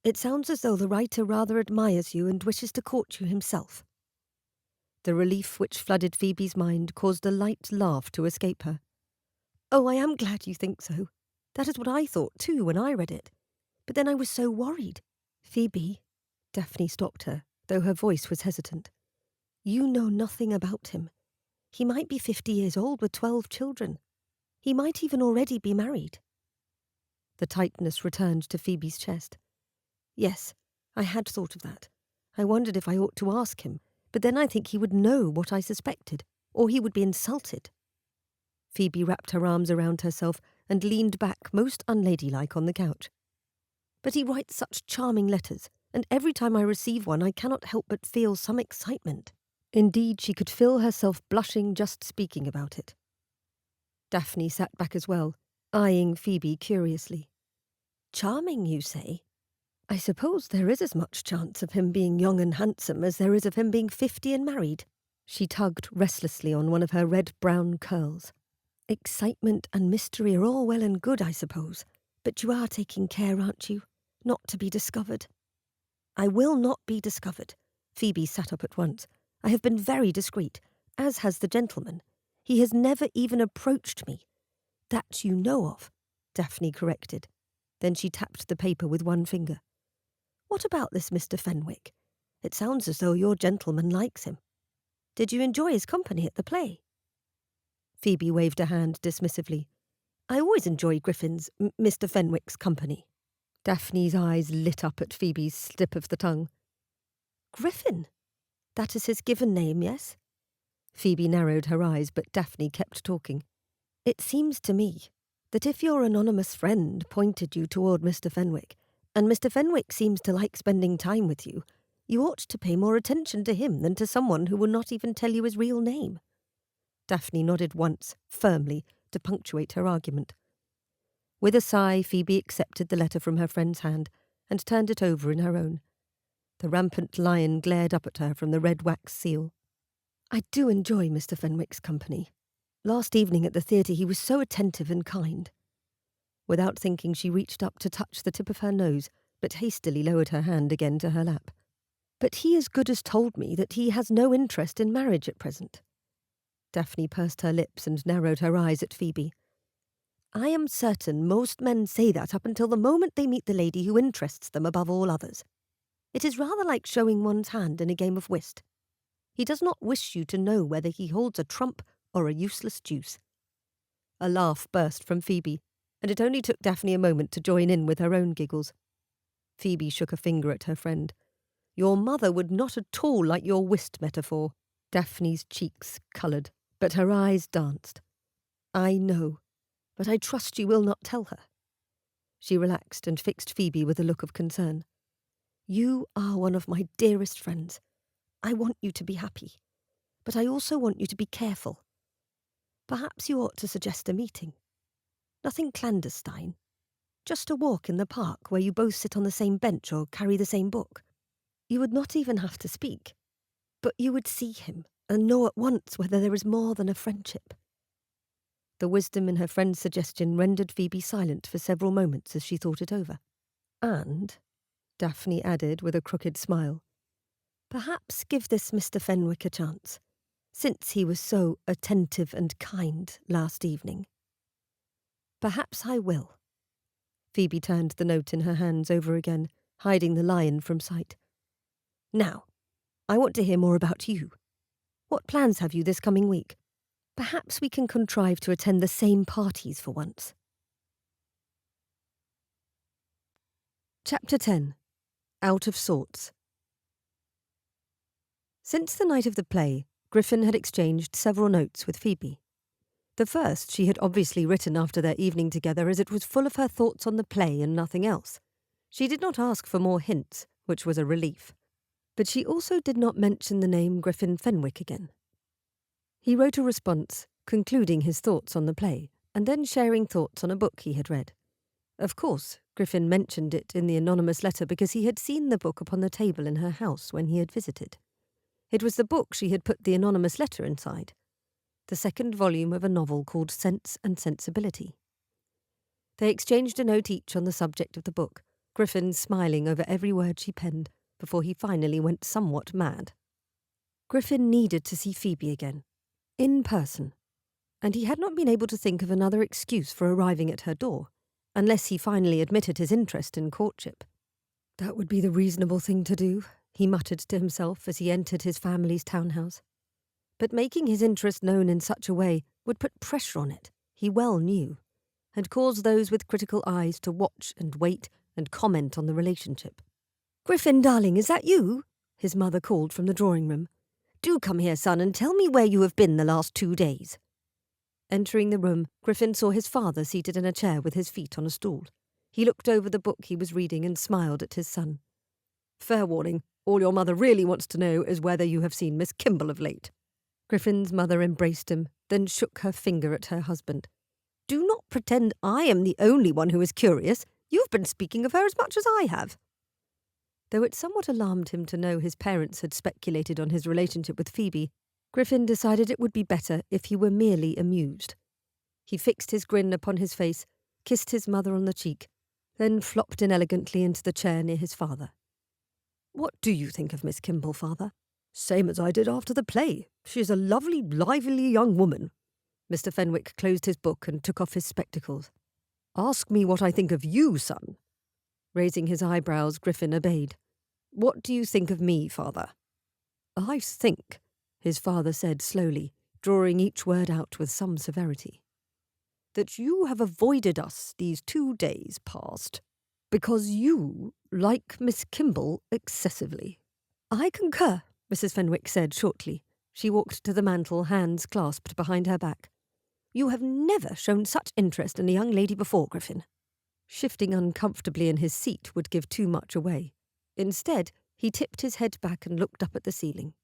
it sounds as though the writer rather admires you and wishes to court you himself. The relief which flooded Phoebe's mind caused a light laugh to escape her. Oh, I am glad you think so. That is what I thought too when I read it. But then I was so worried. Phoebe, Daphne stopped her, though her voice was hesitant. You know nothing about him. He might be 50 years old with 12 children. He might even already be married. The tightness returned to Phoebe's chest. Yes, I had thought of that. I wondered if I ought to ask him, but then I think he would know what I suspected, or he would be insulted. Phoebe wrapped her arms around herself and leaned back most unladylike on the couch. But he writes such charming letters, and every time I receive one I cannot help but feel some excitement. Indeed, she could feel herself blushing just speaking about it. Daphne sat back as well, eyeing Phoebe curiously. Charming, you say? I suppose there is as much chance of him being young and handsome as there is of him being 50 and married. She tugged restlessly on one of her red-brown curls. Excitement and mystery are all well and good, I suppose, but you are taking care, aren't you, not to be discovered? I will not be discovered. Phoebe sat up at once. I have been very discreet, as has the gentleman. He has never even approached me. That you know of, Daphne corrected. Then she tapped the paper with one finger. What about this Mr. Fenwick? It sounds as though your gentleman likes him. Did you enjoy his company at the play? Phoebe waved a hand dismissively. I always enjoy Mr. Fenwick's company. Daphne's eyes lit up at Phoebe's slip of the tongue. Griffin? That is his given name, yes? Phoebe narrowed her eyes, but Daphne kept talking. It seems to me that if your anonymous friend pointed you toward Mr. Fenwick, and Mr. Fenwick seems to like spending time with you, you ought to pay more attention to him than to someone who will not even tell you his real name. Daphne nodded once, firmly, to punctuate her argument. With a sigh, Phoebe accepted the letter from her friend's hand and turned it over in her own. The rampant lion glared up at her from the red wax seal. I do enjoy Mr. Fenwick's company. Last evening at the theatre he was so attentive and kind. Without thinking, she reached up to touch the tip of her nose, but hastily lowered her hand again to her lap. But he as good as told me that he has no interest in marriage at present. Daphne pursed her lips and narrowed her eyes at Phoebe. I am certain most men say that up until the moment they meet the lady who interests them above all others. It is rather like showing one's hand in a game of whist. He does not wish you to know whether he holds a trump or a useless deuce. A laugh burst from Phoebe, and it only took Daphne a moment to join in with her own giggles. Phoebe shook a finger at her friend. Your mother would not at all like your whist metaphor. Daphne's cheeks coloured, but her eyes danced. I know, but I trust you will not tell her. She relaxed and fixed Phoebe with a look of concern. You are one of my dearest friends. I want you to be happy, but I also want you to be careful. Perhaps you ought to suggest a meeting. Nothing clandestine. Just a walk in the park where you both sit on the same bench or carry the same book. You would not even have to speak, but you would see him and know at once whether there is more than a friendship. The wisdom in her friend's suggestion rendered Phoebe silent for several moments as she thought it over. And, Daphne added with a crooked smile, perhaps give this Mr. Fenwick a chance, since he was so attentive and kind last evening. Perhaps I will. Phoebe turned the note in her hands over again, hiding the lion from sight. Now, I want to hear more about you. What plans have you this coming week? Perhaps we can contrive to attend the same parties for once. Chapter 10. Out of Sorts. Since the night of the play, Griffin had exchanged several notes with Phoebe. The first she had obviously written after their evening together, as it was full of her thoughts on the play and nothing else. She did not ask for more hints, which was a relief. But she also did not mention the name Griffin Fenwick again. He wrote a response, concluding his thoughts on the play, and then sharing thoughts on a book he had read. Of course, Griffin mentioned it in the anonymous letter because he had seen the book upon the table in her house when he had visited. It was the book she had put the anonymous letter inside, the second volume of a novel called Sense and Sensibility. They exchanged a note each on the subject of the book, Griffin smiling over every word she penned, before he finally went somewhat mad. Griffin needed to see Phoebe again, in person, and he had not been able to think of another excuse for arriving at her door, unless he finally admitted his interest in courtship. That would be the reasonable thing to do, he muttered to himself as he entered his family's townhouse. But making his interest known in such a way would put pressure on it, he well knew, and cause those with critical eyes to watch and wait and comment on the relationship. "Griffin, darling, is that you?" his mother called from the drawing-room. "Do come here, son, and tell me where you have been the last 2 days." Entering the room, Griffin saw his father seated in a chair with his feet on a stool. He looked over the book he was reading and smiled at his son. "Fair warning, all your mother really wants to know is whether you have seen Miss Kimball of late." Griffin's mother embraced him, then shook her finger at her husband. "Do not pretend I am the only one who is curious. You've been speaking of her as much as I have." Though it somewhat alarmed him to know his parents had speculated on his relationship with Phoebe, Griffin decided it would be better if he were merely amused. He fixed his grin upon his face, kissed his mother on the cheek, then flopped inelegantly into the chair near his father. "What do you think of Miss Kimball, father?" "Same as I did after the play. She is a lovely, lively young woman." Mr. Fenwick closed his book and took off his spectacles. "Ask me what I think of you, son." Raising his eyebrows, Griffin obeyed. "What do you think of me, father?" "I think," his father said slowly, drawing each word out with some severity, "that you have avoided us these 2 days past because you like Miss Kimball excessively." "I concur," Mrs. Fenwick said shortly. She walked to the mantel, hands clasped behind her back. "You have never shown such interest in a young lady before, Griffin." Shifting uncomfortably in his seat would give too much away. Instead, he tipped his head back and looked up at the ceiling.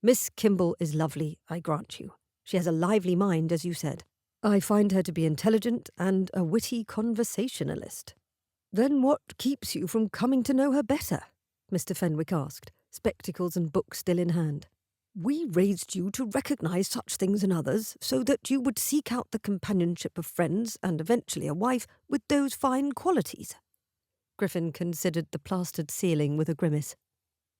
"Miss Kimball is lovely, I grant you. She has a lively mind, as you said. I find her to be intelligent and a witty conversationalist." "Then what keeps you from coming to know her better?" Mr. Fenwick asked, spectacles and book still in hand. "We raised you to recognize such things in others, so that you would seek out the companionship of friends and eventually a wife with those fine qualities." Griffin considered the plastered ceiling with a grimace.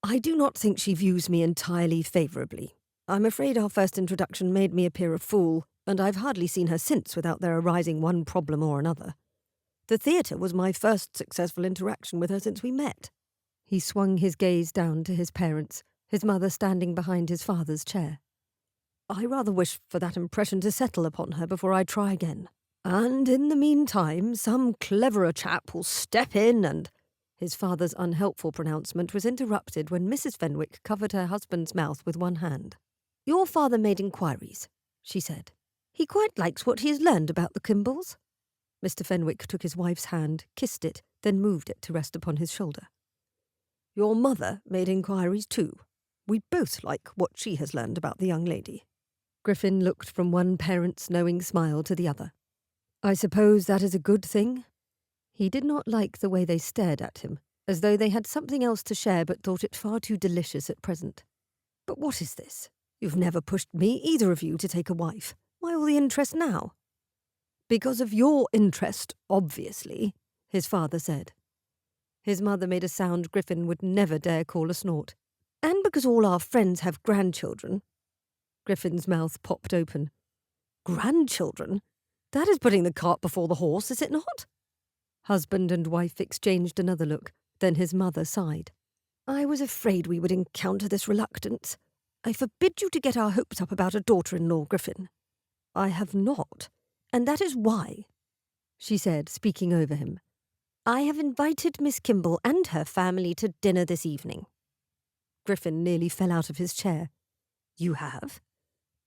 "I do not think she views me entirely favourably. I'm afraid our first introduction made me appear a fool, and I've hardly seen her since without there arising one problem or another. The theatre was my first successful interaction with her since we met." He swung his gaze down to his parents, his mother standing behind his father's chair. "I rather wish for that impression to settle upon her before I try again. And in the meantime, some cleverer chap will step in and—" His father's unhelpful pronouncement was interrupted when Mrs. Fenwick covered her husband's mouth with one hand. "Your father made inquiries," she said. "He quite likes what he has learned about the Kimballs." Mr. Fenwick took his wife's hand, kissed it, then moved it to rest upon his shoulder. "Your mother made inquiries too. We both like what she has learned about the young lady." Griffin looked from one parent's knowing smile to the other. "I suppose that is a good thing?" He did not like the way they stared at him, as though they had something else to share but thought it far too delicious at present. "But what is this? You've never pushed me, either of you, to take a wife. Why all the interest now?" "Because of your interest, obviously," his father said. His mother made a sound Griffin would never dare call a snort. "And because all our friends have grandchildren." Griffin's mouth popped open. "Grandchildren? That is putting the cart before the horse, is it not?" Husband and wife exchanged another look, then his mother sighed. "I was afraid we would encounter this reluctance. I forbid you to get our hopes up about a daughter-in-law, Griffin." "I have not, and that is why," she said, speaking over him. "I have invited Miss Kimball and her family to dinner this evening." Griffin nearly fell out of his chair. You have?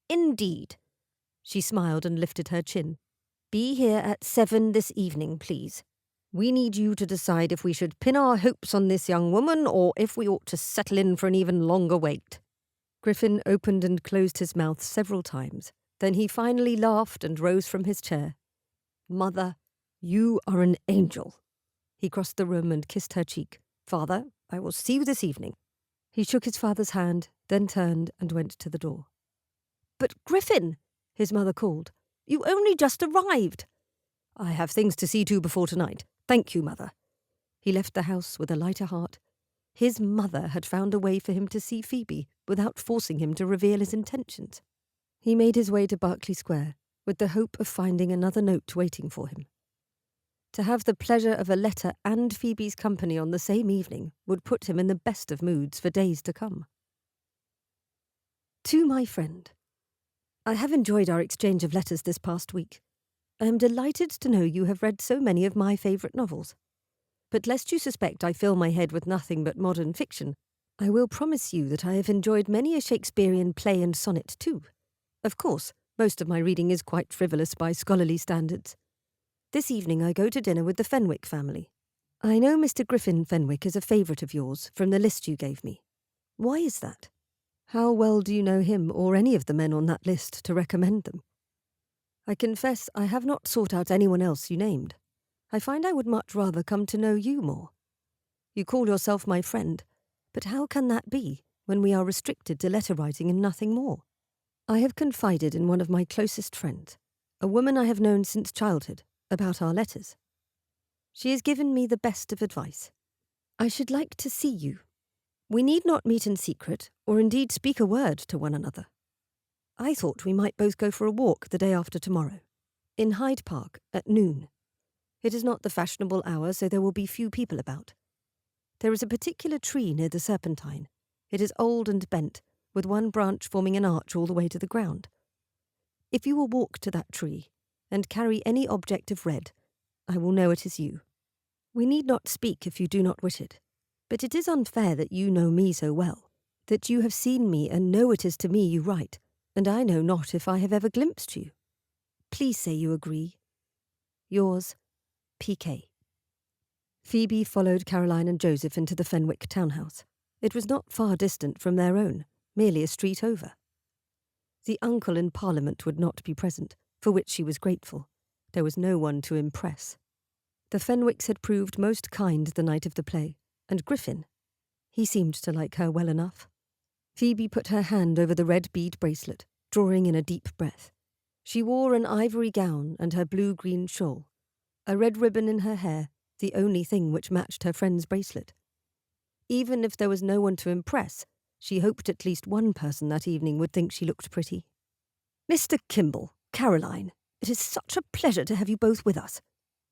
Indeed. She smiled and lifted her chin. Be here at 7 this evening, please. We need you to decide if we should pin our hopes on this young woman or if we ought to settle in for an even longer wait. Griffin opened and closed his mouth several times. Then he finally laughed and rose from his chair. Mother, you are an angel. He crossed the room and kissed her cheek. Father, I will see you this evening. He shook his father's hand, then turned and went to the door. But Griffin, his mother called, you only just arrived. I have things to see to before tonight. Thank you, Mother. He left the house with a lighter heart. His mother had found a way for him to see Phoebe without forcing him to reveal his intentions. He made his way to Berkeley Square with the hope of finding another note waiting for him. To have the pleasure of a letter and Phoebe's company on the same evening would put him in the best of moods for days to come. To my friend, I have enjoyed our exchange of letters this past week. I am delighted to know you have read so many of my favourite novels. But lest you suspect I fill my head with nothing but modern fiction, I will promise you that I have enjoyed many a Shakespearean play and sonnet too. Of course, most of my reading is quite frivolous by scholarly standards. This evening I go to dinner with the Fenwick family. I know Mr. Griffin Fenwick is a favourite of yours from the list you gave me. Why is that? How well do you know him or any of the men on that list to recommend them? I confess I have not sought out anyone else you named. I find I would much rather come to know you more. You call yourself my friend, but how can that be when we are restricted to letter writing and nothing more? I have confided in one of my closest friends, a woman I have known since childhood, about our letters. She has given me the best of advice. I should like to see you. We need not meet in secret, or indeed speak a word to one another. I thought we might both go for a walk the day after tomorrow, in Hyde Park at noon. It is not the fashionable hour, so there will be few people about. There is a particular tree near the Serpentine. It is old and bent, with one branch forming an arch all the way to the ground. If you will walk to that tree, and carry any object of red, I will know it is you. We need not speak if you do not wish it, but it is unfair that you know me so well, that you have seen me and know it is to me you write, and I know not if I have ever glimpsed you. Please say you agree. Yours, P.K. Phoebe followed Caroline and Joseph into the Fenwick townhouse. It was not far distant from their own, merely a street over. The uncle in Parliament would not be present, for which she was grateful. There was no one to impress. The Fenwicks had proved most kind the night of the play, and Griffin, he seemed to like her well enough. Phoebe put her hand over the red bead bracelet, drawing in a deep breath. She wore an ivory gown and her blue-green shawl, a red ribbon in her hair, the only thing which matched her friend's bracelet. Even if there was no one to impress, she hoped at least one person that evening would think she looked pretty. Mr. Kimball, Caroline, it is such a pleasure to have you both with us.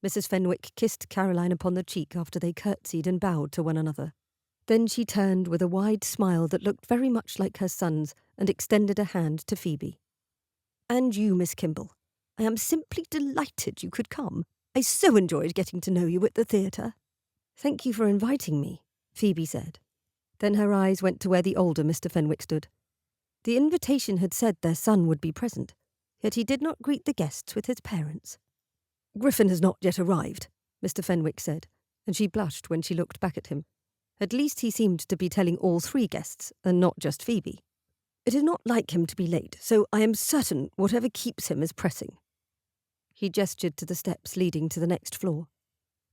Mrs. Fenwick kissed Caroline upon the cheek after they curtsied and bowed to one another. Then she turned with a wide smile that looked very much like her son's and extended a hand to Phoebe. And you, Miss Kimball, I am simply delighted you could come. I so enjoyed getting to know you at the theatre. Thank you for inviting me, Phoebe said. Then her eyes went to where the older Mr. Fenwick stood. The invitation had said their son would be present, yet he did not greet the guests with his parents. Griffin has not yet arrived, Mr. Fenwick said, and she blushed when she looked back at him. At least he seemed to be telling all three guests, and not just Phoebe. It is not like him to be late, so I am certain whatever keeps him is pressing. He gestured to the steps leading to the next floor.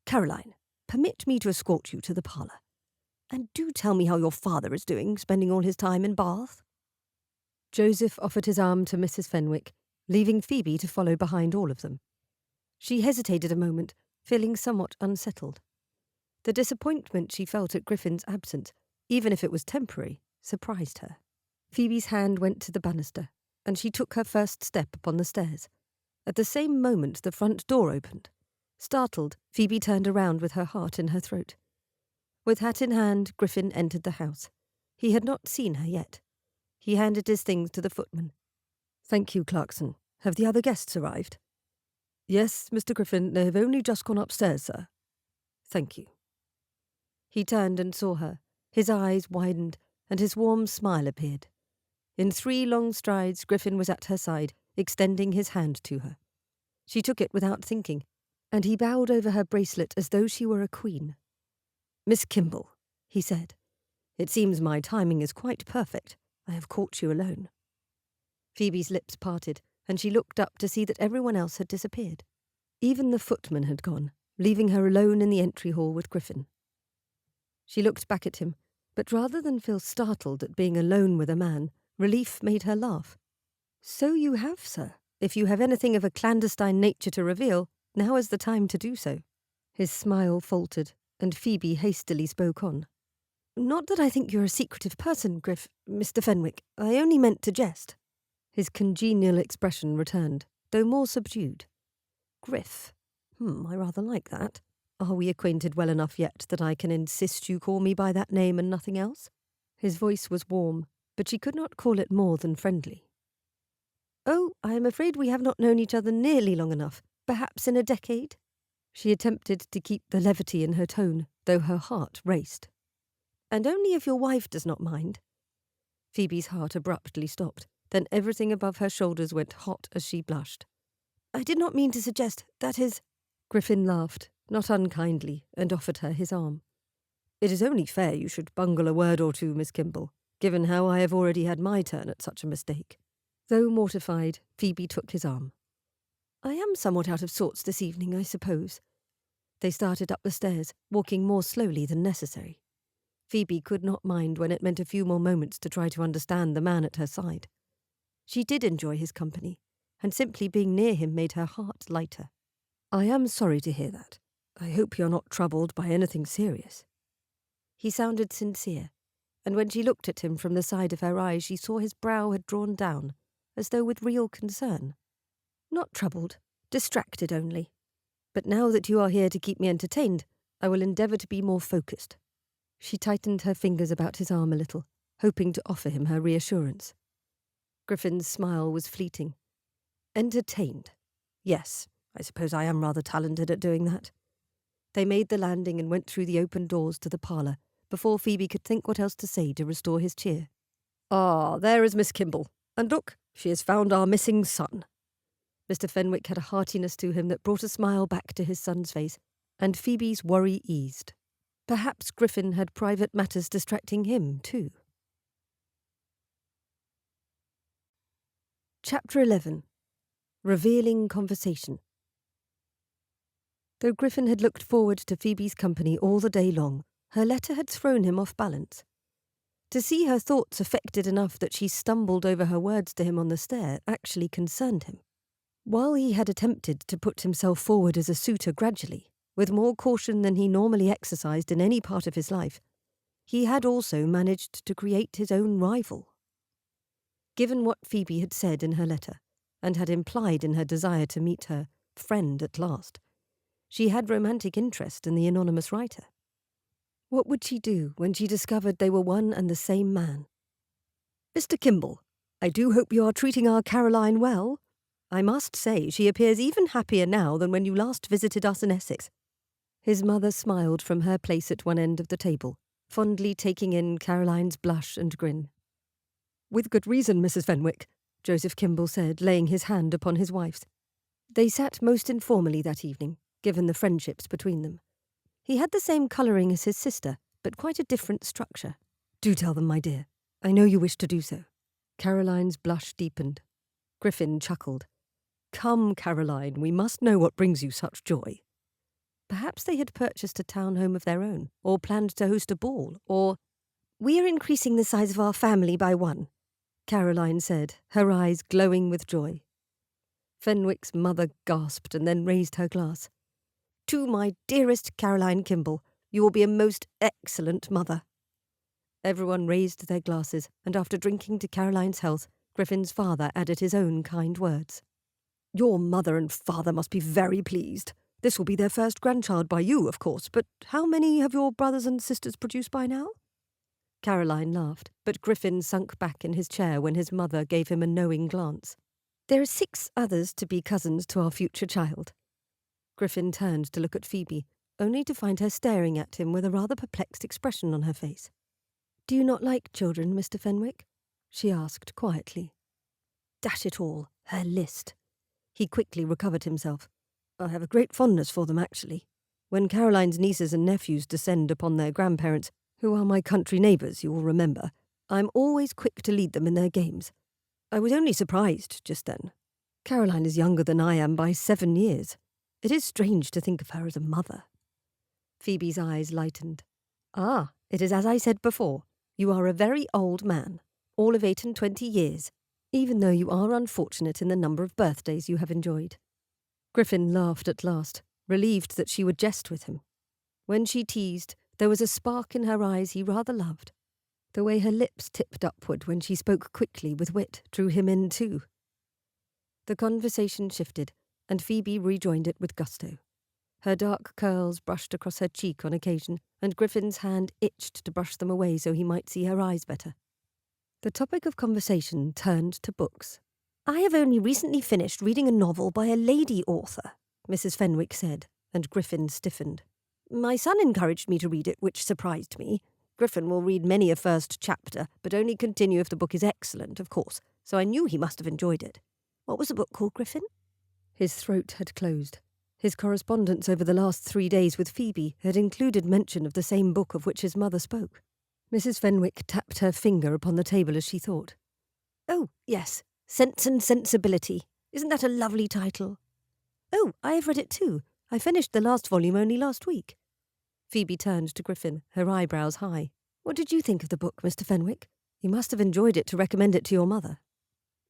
Caroline, permit me to escort you to the parlour. And do tell me how your father is doing, spending all his time in Bath. Joseph offered his arm to Mrs. Fenwick, leaving Phoebe to follow behind all of them. She hesitated a moment, feeling somewhat unsettled. The disappointment she felt at Griffin's absence, even if it was temporary, surprised her. Phoebe's hand went to the banister, and she took her first step upon the stairs. At the same moment the front door opened. Startled, Phoebe turned around with her heart in her throat. With hat in hand, Griffin entered the house. He had not seen her yet. He handed his things to the footman. Thank you, Clarkson. Have the other guests arrived? Yes, Mr. Griffin, they have only just gone upstairs, sir. Thank you. He turned and saw her. His eyes widened, and his warm smile appeared. In 3 long strides, Griffin was at her side, extending his hand to her. She took it without thinking, and he bowed over her bracelet as though she were a queen. "Miss Kimball," he said, "it seems my timing is quite perfect. I have caught you alone." Phoebe's lips parted, and she looked up to see that everyone else had disappeared. Even the footman had gone, leaving her alone in the entry hall with Griffin. She looked back at him, but rather than feel startled at being alone with a man, relief made her laugh. "So you have, sir. If you have anything of a clandestine nature to reveal, now is the time to do so." His smile faltered, and Phoebe hastily spoke on. "Not that I think you're a secretive person, Mr. Fenwick. I only meant to jest." His congenial expression returned, though more subdued. "Griff. I rather like that. Are we acquainted well enough yet that I can insist you call me by that name and nothing else?" His voice was warm, but she could not call it more than friendly. "Oh, I am afraid we have not known each other nearly long enough. Perhaps in a decade?" She attempted to keep the levity in her tone, though her heart raced. "And only if your wife does not mind." Phoebe's heart abruptly stopped, then everything above her shoulders went hot as she blushed. "I did not mean to suggest, that is—" Griffin laughed, not unkindly, and offered her his arm. "It is only fair you should bungle a word or two, Miss Kimball, given how I have already had my turn at such a mistake." Though mortified, Phoebe took his arm. "I am somewhat out of sorts this evening, I suppose." They started up the stairs, walking more slowly than necessary. Phoebe could not mind when it meant a few more moments to try to understand the man at her side. She did enjoy his company, and simply being near him made her heart lighter. "I am sorry to hear that. I hope you're not troubled by anything serious." He sounded sincere, and when she looked at him from the side of her eyes she saw his brow had drawn down, as though with real concern. "Not troubled, distracted only. But now that you are here to keep me entertained, I will endeavour to be more focused." She tightened her fingers about his arm a little, hoping to offer him her reassurance. Griffin's smile was fleeting. "Entertained. Yes, I suppose I am rather talented at doing that." They made the landing and went through the open doors to the parlour, before Phoebe could think what else to say to restore his cheer. "Ah, there is Miss Kimball. And look, she has found our missing son." Mr. Fenwick had a heartiness to him that brought a smile back to his son's face, and Phoebe's worry eased. Perhaps Griffin had private matters distracting him, too. Chapter 11. Revealing Conversation. Though Griffin had looked forward to Phoebe's company all the day long, her letter had thrown him off balance. To see her thoughts affected enough that she stumbled over her words to him on the stair actually concerned him. While he had attempted to put himself forward as a suitor gradually, with more caution than he normally exercised in any part of his life, he had also managed to create his own rival. Given what Phoebe had said in her letter, and had implied in her desire to meet her friend at last, she had romantic interest in the anonymous writer. What would she do when she discovered they were one and the same man? "Mr. Kimball, I do hope you are treating our Caroline well. I must say she appears even happier now than when you last visited us in Essex." His mother smiled from her place at one end of the table, fondly taking in Caroline's blush and grin. "With good reason, Mrs. Fenwick," Joseph Kimball said, laying his hand upon his wife's. They sat most informally that evening, given the friendships between them. He had the same colouring as his sister, but quite a different structure. "Do tell them, my dear. I know you wish to do so." Caroline's blush deepened. Griffin chuckled. "Come, Caroline, we must know what brings you such joy." Perhaps they had purchased a town home of their own, or planned to host a ball, or— "We are increasing the size of our family by 1, Caroline said, her eyes glowing with joy. Fenwick's mother gasped and then raised her glass. "To my dearest Caroline Kimball, you will be a most excellent mother." Everyone raised their glasses, and after drinking to Caroline's health, Griffin's father added his own kind words. "Your mother and father must be very pleased. This will be their first grandchild by you, of course, but how many have your brothers and sisters produced by now?" Caroline laughed, but Griffin sunk back in his chair when his mother gave him a knowing glance. "There are 6 others to be cousins to our future child." Griffin turned to look at Phoebe, only to find her staring at him with a rather perplexed expression on her face. "Do you not like children, Mr. Fenwick?" she asked quietly. Dash it all, her list. He quickly recovered himself. I have a great fondness for them, actually. When Caroline's nieces and nephews descend upon their grandparents, who are my country neighbours, you will remember, I'm always quick to lead them in their games. I was only surprised just then. Caroline is younger than I am by 7 years. It is strange to think of her as a mother. Phoebe's eyes lightened. Ah, it is as I said before. You are a very old man, all of 28 years, even though you are unfortunate in the number of birthdays you have enjoyed. Griffin laughed at last, relieved that she would jest with him. When she teased, there was a spark in her eyes he rather loved. The way her lips tipped upward when she spoke quickly with wit drew him in too. The conversation shifted, and Phoebe rejoined it with gusto. Her dark curls brushed across her cheek on occasion, and Griffin's hand itched to brush them away so he might see her eyes better. The topic of conversation turned to books. I have only recently finished reading a novel by a lady author, Mrs. Fenwick said, and Griffin stiffened. My son encouraged me to read it, which surprised me. Griffin will read many a first chapter, but only continue if the book is excellent, of course, so I knew he must have enjoyed it. What was the book called, Griffin? His throat had closed. His correspondence over the last 3 days with Phoebe had included mention of the same book of which his mother spoke. Mrs. Fenwick tapped her finger upon the table as she thought. Oh, yes, Sense and Sensibility. Isn't that a lovely title? Oh, I have read it too. I finished the last volume only last week. Phoebe turned to Griffin, her eyebrows high. What did you think of the book, Mr. Fenwick? You must have enjoyed it to recommend it to your mother.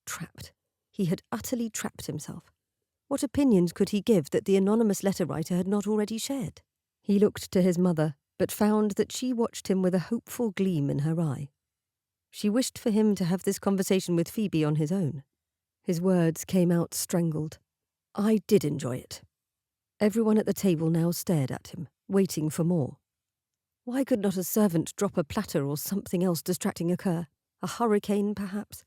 Trapped. He had utterly trapped himself. What opinions could he give that the anonymous letter writer had not already shared? He looked to his mother, but found that she watched him with a hopeful gleam in her eye. She wished for him to have this conversation with Phoebe on his own. His words came out strangled. I did enjoy it. Everyone at the table now stared at him, waiting for more. Why could not a servant drop a platter or something else distracting occur? A hurricane, perhaps?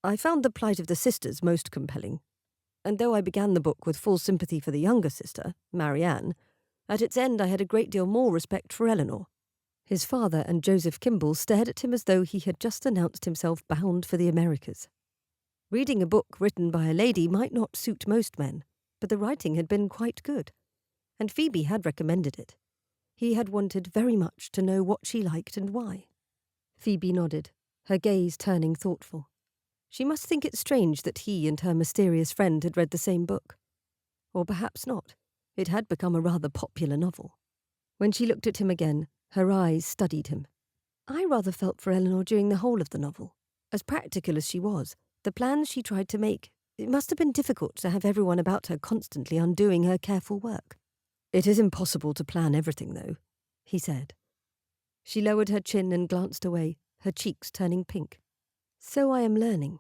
I found the plight of the sisters most compelling. And though I began the book with full sympathy for the younger sister, Marianne, at its end I had a great deal more respect for Eleanor. His father and Joseph Kimball stared at him as though he had just announced himself bound for the Americas. Reading a book written by a lady might not suit most men, but the writing had been quite good, and Phoebe had recommended it. He had wanted very much to know what she liked and why. Phoebe nodded, her gaze turning thoughtful. She must think it strange that he and her mysterious friend had read the same book. Or perhaps not. It had become a rather popular novel. When she looked at him again, her eyes studied him. I rather felt for Eleanor during the whole of the novel. As practical as she was, the plans she tried to make, it must have been difficult to have everyone about her constantly undoing her careful work. It is impossible to plan everything, though, he said. She lowered her chin and glanced away, her cheeks turning pink. So I am learning.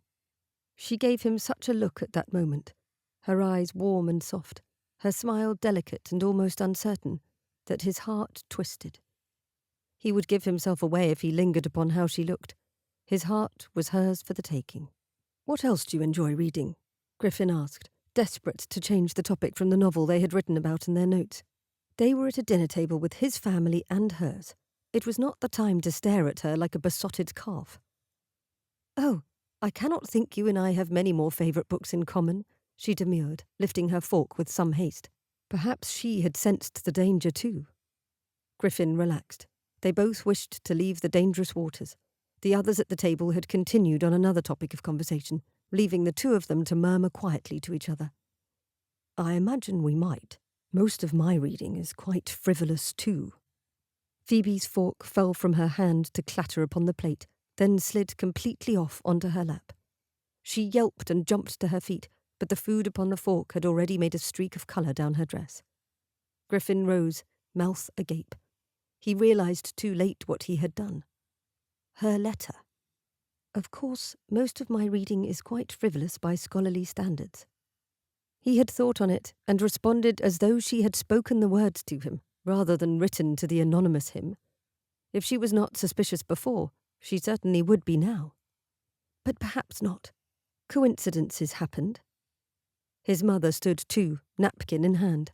She gave him such a look at that moment, her eyes warm and soft, her smile delicate and almost uncertain, that his heart twisted. He would give himself away if he lingered upon how she looked. His heart was hers for the taking. What else do you enjoy reading? Griffin asked, desperate to change the topic from the novel they had written about in their notes. They were at a dinner table with his family and hers. It was not the time to stare at her like a besotted calf. Oh, I cannot think you and I have many more favourite books in common, she demurred, lifting her fork with some haste. Perhaps she had sensed the danger too. Griffin relaxed. They both wished to leave the dangerous waters. The others at the table had continued on another topic of conversation, leaving the two of them to murmur quietly to each other. I imagine we might. Most of my reading is quite frivolous too. Phoebe's fork fell from her hand to clatter upon the plate, then slid completely off onto her lap. She yelped and jumped to her feet, but the food upon the fork had already made a streak of colour down her dress. Griffin rose, mouth agape. He realised too late what he had done. Her letter. Of course, most of my reading is quite frivolous by scholarly standards. He had thought on it and responded as though she had spoken the words to him, rather than written to the anonymous him. If she was not suspicious before, she certainly would be now. But perhaps not. Coincidences happened. His mother stood too, napkin in hand.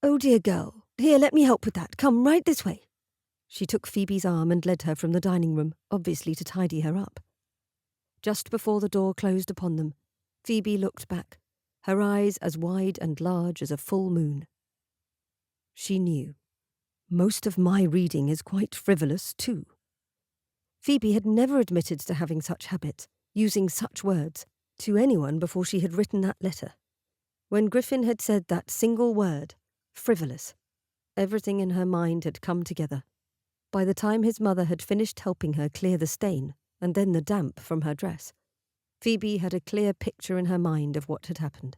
Oh, dear girl. Here, let me help with that. Come right this way. She took Phoebe's arm and led her from the dining room, obviously to tidy her up. Just before the door closed upon them, Phoebe looked back, her eyes as wide and large as a full moon. She knew. Most of my reading is quite frivolous, too. Phoebe had never admitted to having such habits, using such words, to anyone before she had written that letter. When Griffin had said that single word, frivolous, everything in her mind had come together. By the time his mother had finished helping her clear the stain, and then the damp from her dress, Phoebe had a clear picture in her mind of what had happened.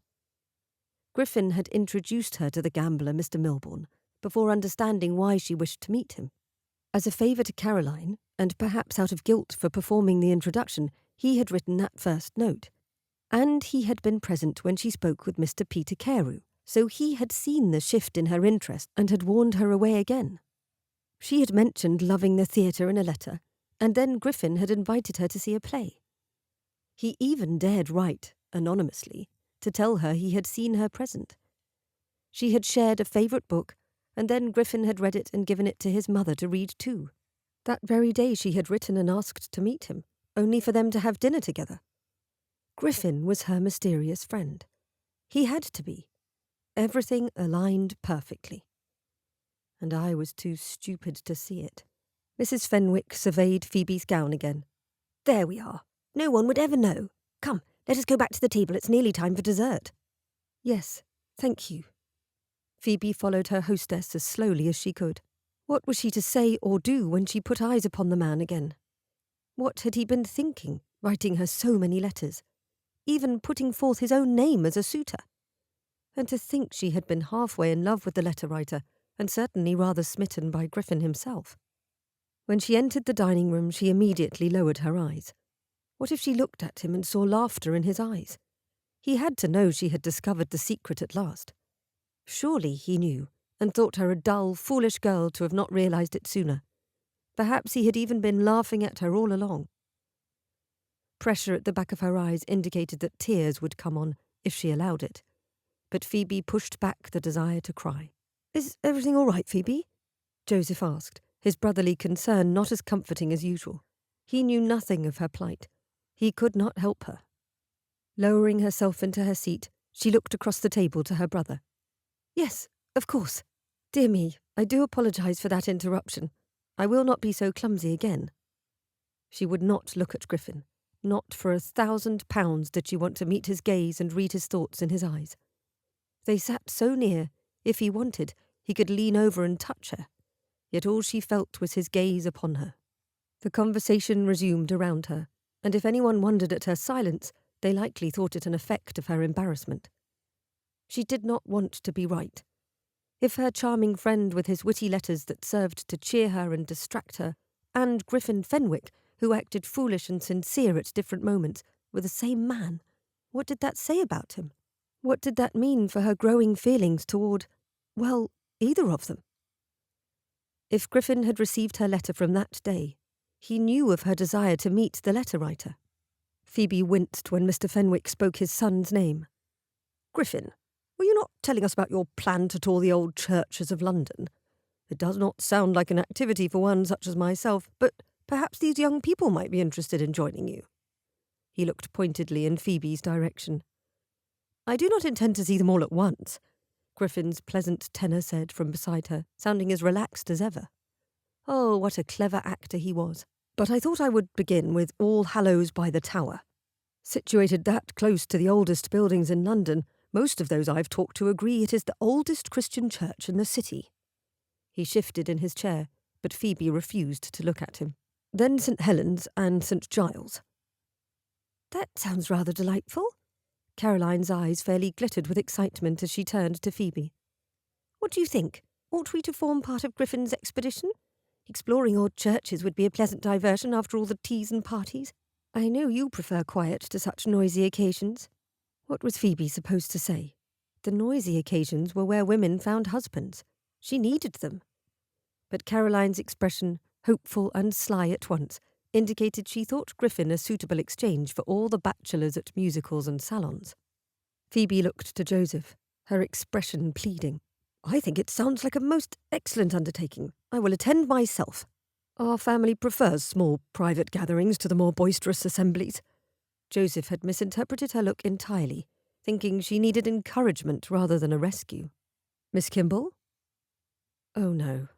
Griffin had introduced her to the gambler, Mr. Milbourne, before understanding why she wished to meet him. As a favour to Caroline, and perhaps out of guilt for performing the introduction, he had written that first note. And he had been present when she spoke with Mr. Peter Carew, so he had seen the shift in her interest and had warned her away again. She had mentioned loving the theatre in a letter, and then Griffin had invited her to see a play. He even dared write, anonymously, to tell her he had seen her present. She had shared a favourite book, and then Griffin had read it and given it to his mother to read too. That very day she had written and asked to meet him, only for them to have dinner together. Griffin was her mysterious friend. He had to be. Everything aligned perfectly. And I was too stupid to see it. Mrs. Fenwick surveyed Phoebe's gown again. "There we are. No one would ever know. Come, let us go back to the table. It's nearly time for dessert." "Yes, thank you." Phoebe followed her hostess as slowly as she could. What was she to say or do when she put eyes upon the man again? What had he been thinking, writing her so many letters, even putting forth his own name as a suitor? And to think she had been halfway in love with the letter writer, and certainly rather smitten by Griffin himself. When she entered the dining room, she immediately lowered her eyes. What if she looked at him and saw laughter in his eyes? He had to know she had discovered the secret at last. Surely he knew, and thought her a dull, foolish girl to have not realised it sooner. Perhaps he had even been laughing at her all along. Pressure at the back of her eyes indicated that tears would come on if she allowed it. But Phoebe pushed back the desire to cry. "Is everything all right, Phoebe?" Joseph asked, his brotherly concern not as comforting as usual. He knew nothing of her plight. He could not help her. Lowering herself into her seat, she looked across the table to her brother. "Yes, of course. Dear me, I do apologise for that interruption. I will not be so clumsy again." She would not look at Griffin. Not for £1,000 did she want to meet his gaze and read his thoughts in his eyes. They sat so near, if he wanted, he could lean over and touch her. Yet all she felt was his gaze upon her. The conversation resumed around her, and if anyone wondered at her silence, they likely thought it an effect of her embarrassment. She did not want to be right. If her charming friend with his witty letters that served to cheer her and distract her, and Griffin Fenwick, who acted foolish and sincere at different moments, were the same man, what did that say about him? What did that mean for her growing feelings toward, well, either of them? If Griffin had received her letter from that day, he knew of her desire to meet the letter writer. Phoebe winced when Mr. Fenwick spoke his son's name. "Griffin, were you not telling us about your plan to tour the old churches of London? It does not sound like an activity for one such as myself, but perhaps these young people might be interested in joining you." He looked pointedly in Phoebe's direction. "I do not intend to see them all at once," Griffin's pleasant tenor said from beside her, sounding as relaxed as ever. Oh, what a clever actor he was. "But I thought I would begin with All Hallows by the Tower. Situated that close to the oldest buildings in London, most of those I've talked to agree it is the oldest Christian church in the city." He shifted in his chair, but Phoebe refused to look at him. "Then St. Helens and St. Giles." "That sounds rather delightful." Caroline's eyes fairly glittered with excitement as she turned to Phoebe. "What do you think? Ought we to form part of Griffin's expedition? Exploring old churches would be a pleasant diversion after all the teas and parties. I know you prefer quiet to such noisy occasions." What was Phoebe supposed to say? The noisy occasions were where women found husbands. She needed them. But Caroline's expression, hopeful and sly at once, indicated she thought Griffin a suitable exchange for all the bachelors at musicals and salons. Phoebe looked to Joseph, her expression pleading. "I think it sounds like a most excellent undertaking. I will attend myself. Our family prefers small private gatherings to the more boisterous assemblies. Joseph had misinterpreted her look entirely, thinking she needed encouragement rather than a rescue. Miss Kimball? Oh no.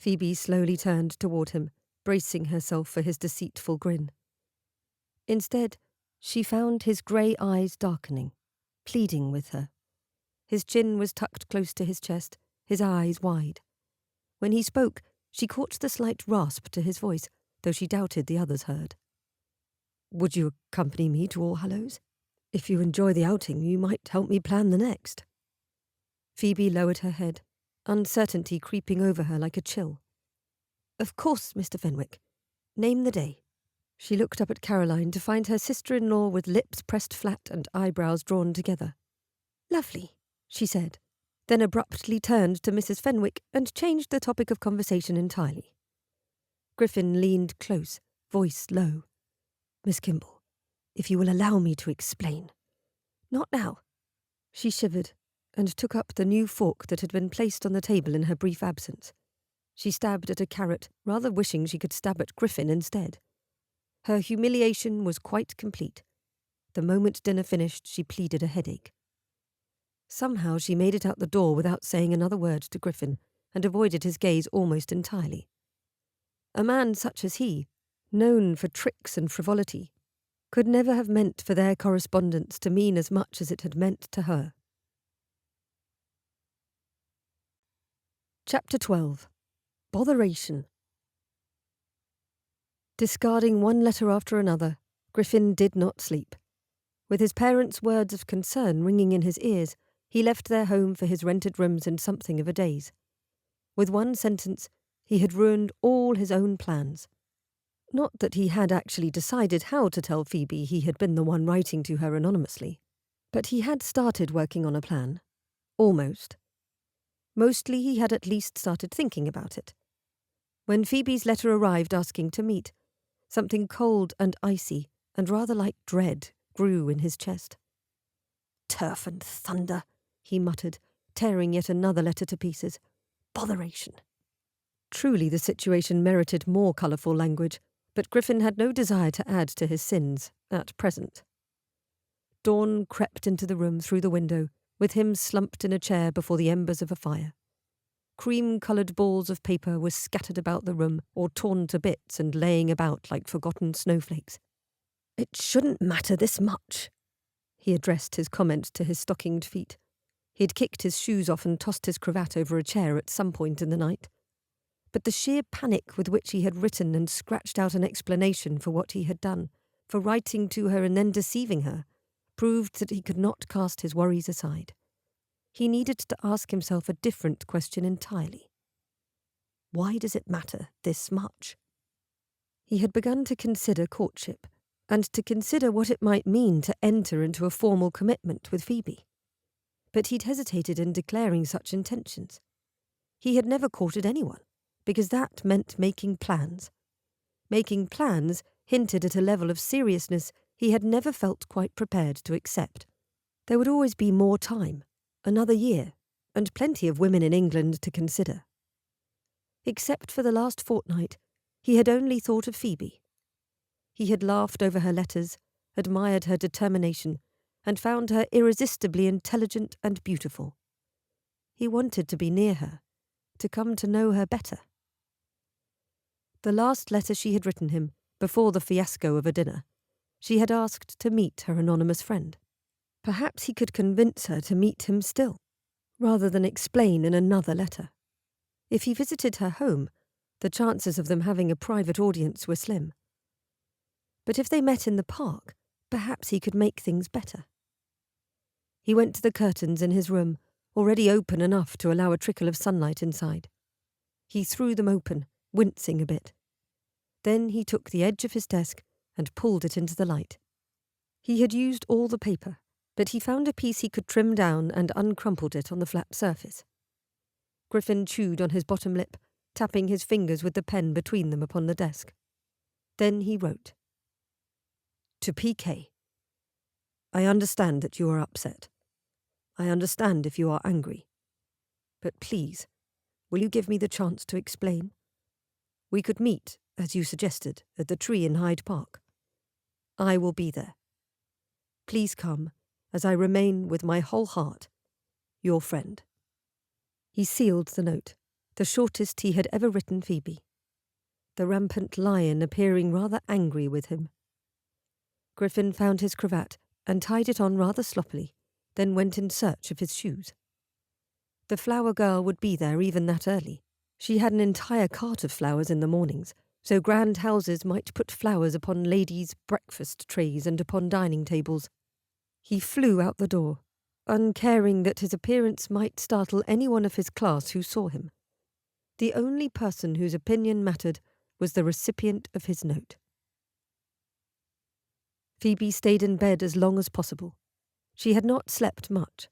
Phoebe slowly turned toward him, bracing herself for his deceitful grin. Instead, she found his grey eyes darkening, pleading with her. His chin was tucked close to his chest, his eyes wide. When he spoke, she caught the slight rasp to his voice, though she doubted the others heard. Would you accompany me to All Hallows? If you enjoy the outing, you might help me plan the next. Phoebe lowered her head, uncertainty creeping over her like a chill. Of course, Mr. Fenwick. Name the day. She looked up at Caroline to find her sister-in-law with lips pressed flat and eyebrows drawn together. Lovely, she said, then abruptly turned to Mrs. Fenwick and changed the topic of conversation entirely. Griffin leaned close, voice low. Miss Kimball, if you will allow me to explain. Not now. She shivered and took up the new fork that had been placed on the table in her brief absence. She stabbed at a carrot, rather wishing she could stab at Griffin instead. Her humiliation was quite complete. The moment dinner finished, she pleaded a headache. Somehow she made it out the door without saying another word to Griffin, and avoided his gaze almost entirely. A man such as he, known for tricks and frivolity, could never have meant for their correspondence to mean as much as it had meant to her. Chapter 12. Botheration. Discarding one letter after another, Griffin did not sleep. With his parents' words of concern ringing in his ears, he left their home for his rented rooms in something of a daze. With one sentence, he had ruined all his own plans. Not that he had actually decided how to tell Phoebe he had been the one writing to her anonymously, but he had started working on a plan. Almost. Mostly he had at least started thinking about it. When Phoebe's letter arrived asking to meet, something cold and icy, and rather like dread, grew in his chest. Turf and thunder, he muttered, tearing yet another letter to pieces. Botheration. Truly the situation merited more colourful language, but Griffin had no desire to add to his sins, at present. Dawn crept into the room through the window, with him slumped in a chair before the embers of a fire. Cream-coloured balls of paper were scattered about the room or torn to bits and laying about like forgotten snowflakes. It shouldn't matter this much. He addressed his comment to his stockinged feet. He had kicked his shoes off and tossed his cravat over a chair at some point in the night. But the sheer panic with which he had written and scratched out an explanation for what he had done, for writing to her and then deceiving her, proved that he could not cast his worries aside. He needed to ask himself a different question entirely. Why does it matter this much? He had begun to consider courtship, and to consider what it might mean to enter into a formal commitment with Phoebe. But he'd hesitated in declaring such intentions. He had never courted anyone, because that meant making plans. Making plans hinted at a level of seriousness he had never felt quite prepared to accept. There would always be more time, another year, and plenty of women in England to consider. Except for the last fortnight, he had only thought of Phoebe. He had laughed over her letters, admired her determination, and found her irresistibly intelligent and beautiful. He wanted to be near her, to come to know her better. The last letter she had written him, before the fiasco of a dinner, she had asked to meet her anonymous friend. Perhaps he could convince her to meet him still, rather than explain in another letter. If he visited her home, the chances of them having a private audience were slim. But if they met in the park, perhaps he could make things better. He went to the curtains in his room, already open enough to allow a trickle of sunlight inside. He threw them open, wincing a bit. Then he took the edge of his desk and pulled it into the light. He had used all the paper, but he found a piece he could trim down and uncrumpled it on the flat surface. Griffin chewed on his bottom lip, tapping his fingers with the pen between them upon the desk. Then he wrote. To PK. I understand that you are upset. I understand if you are angry. But please, will you give me the chance to explain? We could meet, as you suggested, at the tree in Hyde Park. I will be there. Please come, as I remain with my whole heart, your friend. He sealed the note, the shortest he had ever written Phoebe, the rampant lion appearing rather angry with him. Griffin found his cravat and tied it on rather sloppily, then went in search of his shoes. The flower girl would be there even that early. She had an entire cart of flowers in the mornings, so grand houses might put flowers upon ladies' breakfast trays and upon dining tables. He flew out the door, uncaring that his appearance might startle anyone of his class who saw him. The only person whose opinion mattered was the recipient of his note. Phoebe stayed in bed as long as possible. She had not slept much.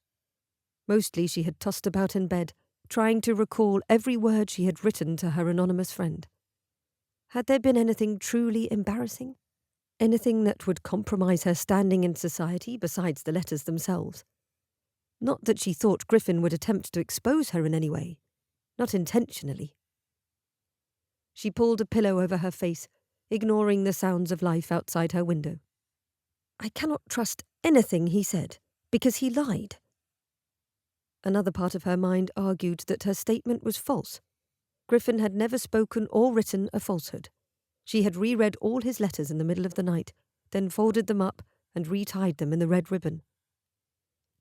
Mostly she had tossed about in bed, trying to recall every word she had written to her anonymous friend. Had there been anything truly embarrassing? Anything that would compromise her standing in society besides the letters themselves? Not that she thought Griffin would attempt to expose her in any way. Not intentionally. She pulled a pillow over her face, ignoring the sounds of life outside her window. I cannot trust anything he said, because he lied. Another part of her mind argued that her statement was false. Griffin had never spoken or written a falsehood. She had reread all his letters in the middle of the night, then folded them up and retied them in the red ribbon.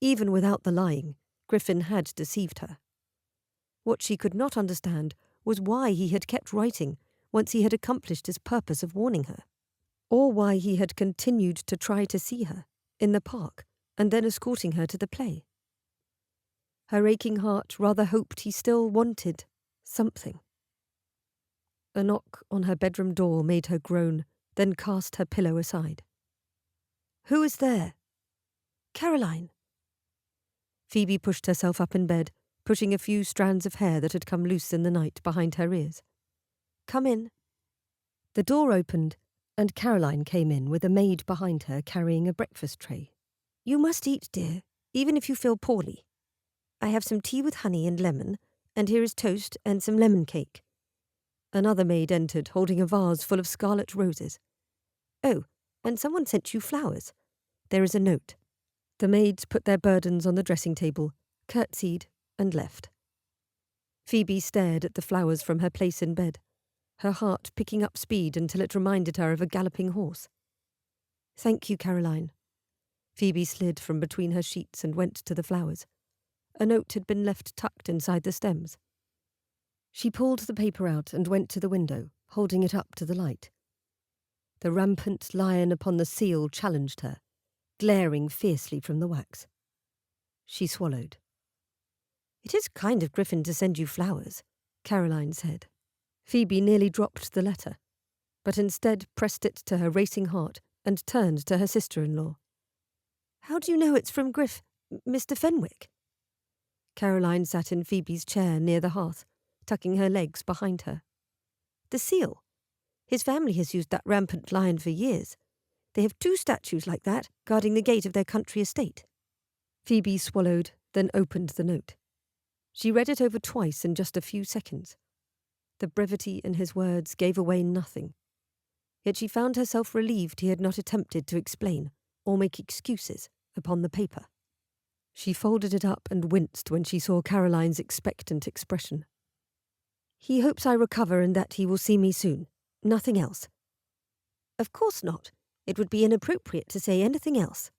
Even without the lying, Griffin had deceived her. What she could not understand was why he had kept writing once he had accomplished his purpose of warning her, or why he had continued to try to see her, in the park, and then escorting her to the play. Her aching heart rather hoped he still wanted something. A knock on her bedroom door made her groan, then cast her pillow aside. Who is there? Caroline. Phoebe pushed herself up in bed, pushing a few strands of hair that had come loose in the night behind her ears. Come in. The door opened, and Caroline came in with a maid behind her carrying a breakfast tray. You must eat, dear, even if you feel poorly. I have some tea with honey and lemon, and here is toast and some lemon cake. Another maid entered, holding a vase full of scarlet roses. Oh, and someone sent you flowers. There is a note. The maids put their burdens on the dressing table, curtsied, and left. Phoebe stared at the flowers from her place in bed, her heart picking up speed until it reminded her of a galloping horse. Thank you, Caroline. Phoebe slid from between her sheets and went to the flowers. A note had been left tucked inside the stems. She pulled the paper out and went to the window, holding it up to the light. The rampant lion upon the seal challenged her, glaring fiercely from the wax. She swallowed. It is kind of Griffin to send you flowers, Caroline said. Phoebe nearly dropped the letter, but instead pressed it to her racing heart and turned to her sister-in-law. How do you know it's from Mr. Fenwick? Caroline sat in Phoebe's chair near the hearth, tucking her legs behind her. The seal. His family has used that rampant lion for years. They have 2 statues like that, guarding the gate of their country estate. Phoebe swallowed, then opened the note. She read it over twice in just a few seconds. The brevity in his words gave away nothing. Yet she found herself relieved he had not attempted to explain, or make excuses, upon the paper. She folded it up and winced when she saw Caroline's expectant expression. He hopes I recover and that he will see me soon. Nothing else. Of course not. It would be inappropriate to say anything else.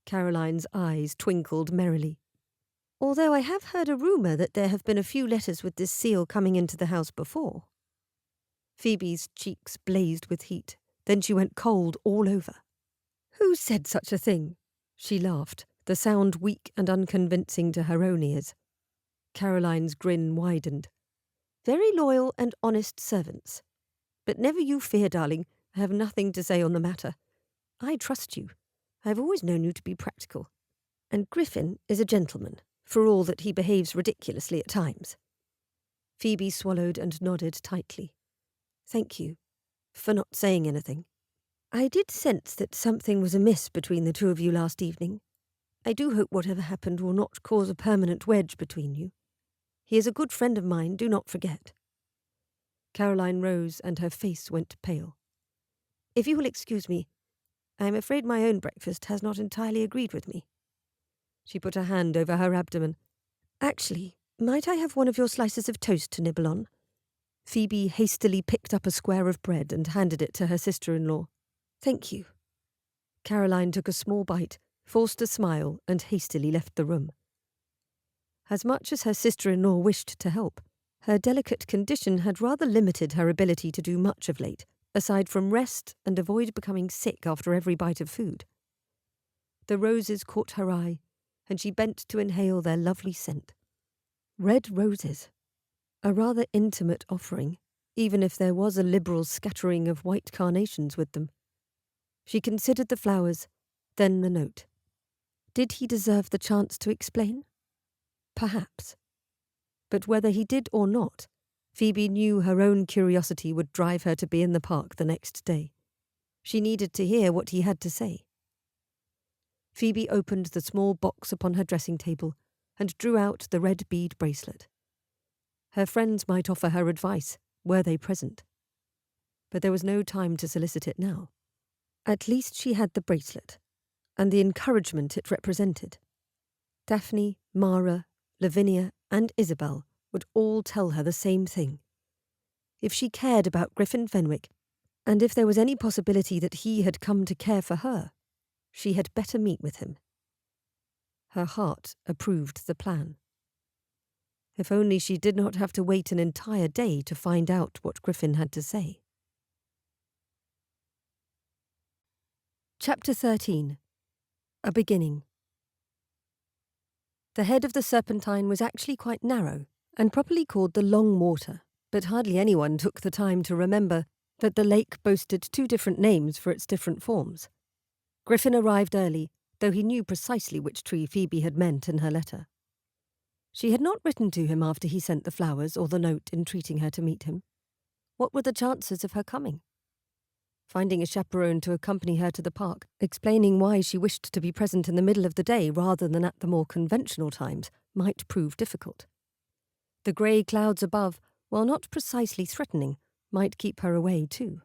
Caroline's eyes twinkled merrily. Although I have heard a rumour that there have been a few letters with this seal coming into the house before. Phoebe's cheeks blazed with heat. Then she went cold all over. Who said such a thing? She laughed, the sound weak and unconvincing to her own ears. Caroline's grin widened. Very loyal and honest servants. But never you fear, darling, I have nothing to say on the matter. I trust you. I have always known you to be practical. And Griffin is a gentleman, for all that he behaves ridiculously at times. Phoebe swallowed and nodded tightly. Thank you for not saying anything. I did sense that something was amiss between the 2 of you last evening. I do hope whatever happened will not cause a permanent wedge between you. He is a good friend of mine, do not forget. Caroline rose and her face went pale. If you will excuse me, I'm afraid my own breakfast has not entirely agreed with me. She put a hand over her abdomen. Actually, might I have one of your slices of toast to nibble on? Phoebe hastily picked up a square of bread and handed it to her sister-in-law. Thank you. Caroline took a small bite, forced a smile, and hastily left the room. As much as her sister-in-law wished to help, her delicate condition had rather limited her ability to do much of late, aside from rest and avoid becoming sick after every bite of food. The roses caught her eye, and she bent to inhale their lovely scent. Red roses. A rather intimate offering, even if there was a liberal scattering of white carnations with them. She considered the flowers, then the note. Did he deserve the chance to explain? Perhaps. But whether he did or not, Phoebe knew her own curiosity would drive her to be in the park the next day. She needed to hear what he had to say. Phoebe opened the small box upon her dressing table and drew out the red bead bracelet. Her friends might offer her advice, were they present. But there was no time to solicit it now. At least she had the bracelet, and the encouragement it represented. Daphne, Mara, Lavinia, and Isabel would all tell her the same thing. If she cared about Griffin Fenwick, and if there was any possibility that he had come to care for her, she had better meet with him. Her heart approved the plan. If only she did not have to wait an entire day to find out what Griffin had to say. Chapter 13. A Beginning. The head of the Serpentine was actually quite narrow, and properly called the Long Water, but hardly anyone took the time to remember that the lake boasted 2 different names for its different forms. Griffin arrived early, though he knew precisely which tree Phoebe had meant in her letter. She had not written to him after he sent the flowers or the note entreating her to meet him. What were the chances of her coming? Finding a chaperone to accompany her to the park, explaining why she wished to be present in the middle of the day rather than at the more conventional times, might prove difficult. The grey clouds above, while not precisely threatening, might keep her away too.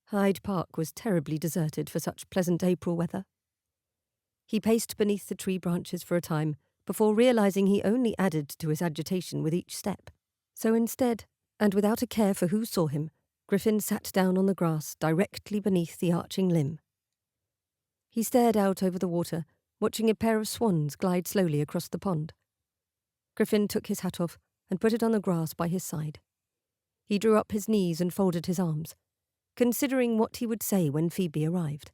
Hyde Park was terribly deserted for such pleasant April weather. He paced beneath the tree branches for a time, before realising he only added to his agitation with each step. So instead, and without a care for who saw him, Griffin sat down on the grass directly beneath the arching limb. He stared out over the water, watching a pair of swans glide slowly across the pond. Griffin took his hat off and put it on the grass by his side. He drew up his knees and folded his arms, considering what he would say when Phoebe arrived.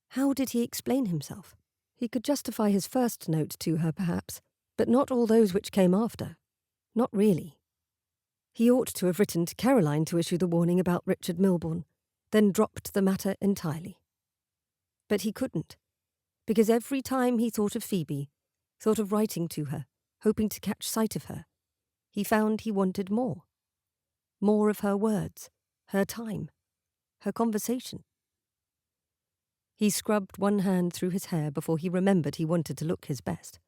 How did he explain himself? He could justify his first note to her, perhaps, but not all those which came after. Not really. He ought to have written to Caroline to issue the warning about Richard Milbourne, then dropped the matter entirely. But he couldn't, because every time he thought of Phoebe, thought of writing to her, hoping to catch sight of her, he found he wanted more. More of her words, her time, her conversation. He scrubbed one hand through his hair before he remembered he wanted to look his best.